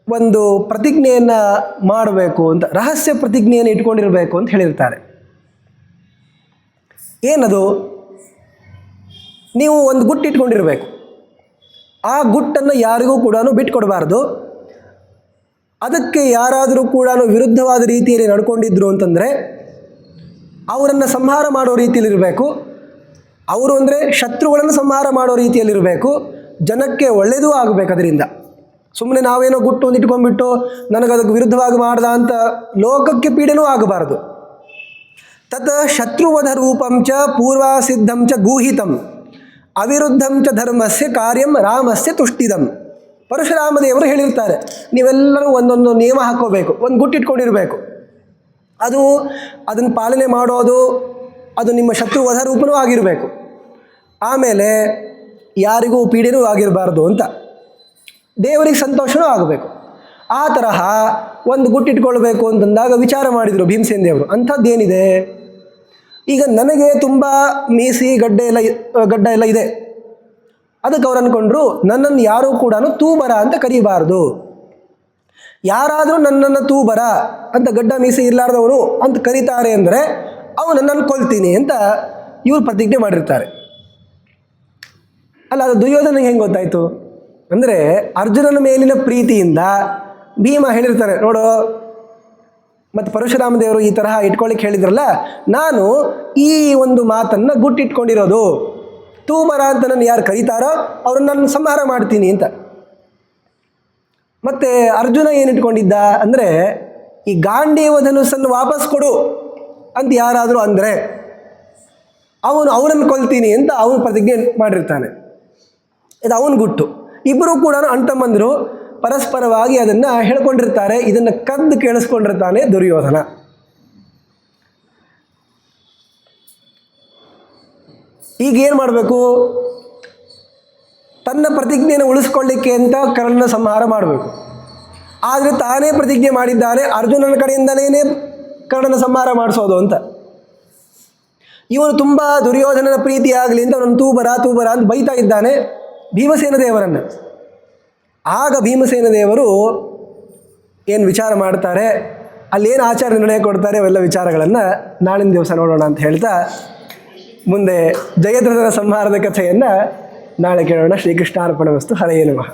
ಒಂದು ಪ್ರತಿಜ್ಞೆಯನ್ನು ಮಾಡಬೇಕು ಅಂತ, ರಹಸ್ಯ ಪ್ರತಿಜ್ಞೆಯನ್ನು ಇಟ್ಕೊಂಡಿರಬೇಕು ಅಂತ ಹೇಳಿರ್ತಾರೆ. ಏನದು? ನೀವು ಒಂದು ಗುಟ್ಟು ಇಟ್ಕೊಂಡಿರಬೇಕು. ಆ ಗುಟ್ಟನ್ನು ಯಾರಿಗೂ ಕೂಡ ಬಿಟ್ಕೊಡಬಾರ್ದು. ಅದಕ್ಕೆ ಯಾರಾದರೂ ಕೂಡ ವಿರುದ್ಧವಾದ ರೀತಿಯಲ್ಲಿ ನಡ್ಕೊಂಡಿದ್ರು ಅಂತಂದರೆ ಅವರನ್ನು ಸಂಹಾರ ಮಾಡೋ ರೀತಿಯಲ್ಲಿರಬೇಕು. ಅವರು ಅಂದರೆ ಶತ್ರುಗಳನ್ನು ಸಂಹಾರ ಮಾಡೋ ರೀತಿಯಲ್ಲಿರಬೇಕು. ಜನಕ್ಕೆ ಒಳ್ಳೆಯದೂ ಆಗಬೇಕು ಅದರಿಂದ. ಸುಮ್ಮನೆ ನಾವೇನೋ ಗುಟ್ಟು ಒಂದು ಇಟ್ಕೊಂಡ್ಬಿಟ್ಟು ನನಗದಕ್ಕೆ ವಿರುದ್ಧವಾಗಿ ಮಾಡ್ದ ಅಂತ ಲೋಕಕ್ಕೆ ಪೀಡೆನೂ ಆಗಬಾರ್ದು. ತತ್ ಶತ್ರುವಧ ರೂಪಂ ಚ ಪೂರ್ವಾಸಿದ್ಧಂ ಚ ಗೂಹಿತಂ ಅವಿರುದ್ಧಂ ಚ ಧರ್ಮಸ್ಯ ಕಾರ್ಯಂ ರಾಮಸ್ಯ ತುಷ್ಟಿದಂ. ಪರಶುರಾಮ ದೇವರು ಹೇಳಿರ್ತಾರೆ, ನೀವೆಲ್ಲರೂ ಒಂದೊಂದು ನಿಯಮ ಹಾಕ್ಕೋಬೇಕು, ಒಂದು ಗುಟ್ಟಿಟ್ಕೊಂಡಿರಬೇಕು. ಅದನ್ನು ಪಾಲನೆ ಮಾಡೋದು, ಅದು ನಿಮ್ಮ ಶತ್ರುವಧ ರೂಪನೂ ಆಗಿರಬೇಕು. ಆಮೇಲೆ ಯಾರಿಗೂ ಪೀಡೆನೂ ಆಗಿರಬಾರ್ದು ಅಂತ, ದೇವರಿಗೆ ಸಂತೋಷನೂ ಆಗಬೇಕು. ಆ ತರಹ ಒಂದು ಗುಟ್ಟಿಟ್ಕೊಳ್ಬೇಕು ಅಂತಂದಾಗ ವಿಚಾರ ಮಾಡಿದರು ಭೀಮಸೇನ ದೇವರು, ಅಂಥದ್ದೇನಿದೆ? ಈಗ ನನಗೆ ತುಂಬ ಮೀಸಿ ಗಡ್ಡ ಎಲ್ಲ ಇದೆ. ಅದಕ್ಕೆ ಅವ್ರು ಅಂದ್ಕೊಂಡ್ರು, ನನ್ನನ್ನು ಯಾರೂ ಕೂಡ ತೂಬರ ಅಂತ ಕರೀಬಾರ್ದು. ಯಾರಾದರೂ ನನ್ನನ್ನು ತೂಬರ ಅಂತ, ಗಡ್ಡ ಮೀಸಿ ಇರಲಾರ್ದವನು ಅಂತ ಕರೀತಾರೆ ಅಂದರೆ ಅವನನ್ನು ಕೊಲ್ತೀನಿ ಅಂತ ಇವರು ಪ್ರತಿಜ್ಞೆ ಮಾಡಿರ್ತಾರೆ. ಅಲ್ಲ, ಅದು ದುರ್ಯೋಧನಿಗೆ ಹೆಂಗೆ ಗೊತ್ತಾಯಿತು ಅಂದರೆ, ಅರ್ಜುನನ ಮೇಲಿನ ಪ್ರೀತಿಯಿಂದ ಭೀಮ ಹೇಳಿರ್ತಾರೆ, ನೋಡು ಮತ್ತು ಪರಶುರಾಮ ದೇವರು ಈ ತರಹ ಇಟ್ಕೊಳ್ಳಿಕ್ಕೆ ಹೇಳಿದ್ರಲ್ಲ, ನಾನು ಈ ಒಂದು ಮಾತನ್ನು ಗುಟ್ಟಿಟ್ಕೊಂಡಿರೋದು, ತೂಬರ ಅಂತ ನನ್ನ ಯಾರು ಕರೀತಾರೋ ಅವ್ರನ್ನ ನಾನು ಸಂಹಾರ ಮಾಡ್ತೀನಿ ಅಂತ. ಮತ್ತು ಅರ್ಜುನ ಏನಿಟ್ಕೊಂಡಿದ್ದ ಅಂದರೆ, ಈ ಗಾಂಡೀವ ಧನುಸ್ಸನ್ನು ವಾಪಸ್ ಕೊಡು ಅಂತ ಯಾರಾದರೂ ಅಂದರೆ ಅವನನ್ನು ಕೊಲ್ತೀನಿ ಅಂತ ಅವನು ಪ್ರತಿಜ್ಞೆ ಮಾಡಿರ್ತಾನೆ. ಇದು ಅವನ ಗುಟ್ಟು. ಇಬ್ಬರೂ ಕೂಡ ಅಣ್ತಮ್ಮಂದರು ಪರಸ್ಪರವಾಗಿ ಅದನ್ನು ಹೇಳ್ಕೊಂಡಿರ್ತಾರೆ. ಇದನ್ನು ಕದ್ದು ಕೇಳಿಸ್ಕೊಂಡಿರ್ತಾನೆ ದುರ್ಯೋಧನ. ಈಗೇನು ಮಾಡಬೇಕು? ತನ್ನ ಪ್ರತಿಜ್ಞೆಯನ್ನು ಉಳಿಸ್ಕೊಳ್ಳಿಕ್ಕೆ ಅಂತ ಕರ್ಣನ ಸಂಹಾರ ಮಾಡಬೇಕು. ಆದರೆ ತಾನೇ ಪ್ರತಿಜ್ಞೆ ಮಾಡಿದ್ದಾನೆ ಅರ್ಜುನನ ಕಡೆಯಿಂದನೇ ಕರ್ಣನ ಸಂಹಾರ ಮಾಡಿಸೋದು ಅಂತ. ಇವನು ತುಂಬ ದುರ್ಯೋಧನನ ಪ್ರೀತಿಯಾಗಲಿ ಅಂತ ಅವನನ್ನು ತೂಬರ ಅಂತ ಬೈತಾ ಇದ್ದಾನೆ ಭೀಮಸೇನ ದೇವರನ್ನು. ಆಗ ಭೀಮಸೇನ ದೇವರು ಏನು ವಿಚಾರ ಮಾಡ್ತಾರೆ, ಅಲ್ಲೇನು ಆಚಾರ ನಿರ್ಣಯ ಕೊಡ್ತಾರೆ, ಅವೆಲ್ಲ ವಿಚಾರಗಳನ್ನು ನಾಳಿನ ದಿವಸ ನೋಡೋಣ ಅಂತ ಹೇಳ್ತಾ ಮುಂದೆ ಜಯದ್ರಥನ ಸಂಹಾರದ ಕಥೆಯನ್ನು ನಾಳೆ ಕೇಳೋಣ. ಶ್ರೀಕೃಷ್ಣಾರ್ಪಣಮಸ್ತು. ಹರಯೇ ನಮಃ.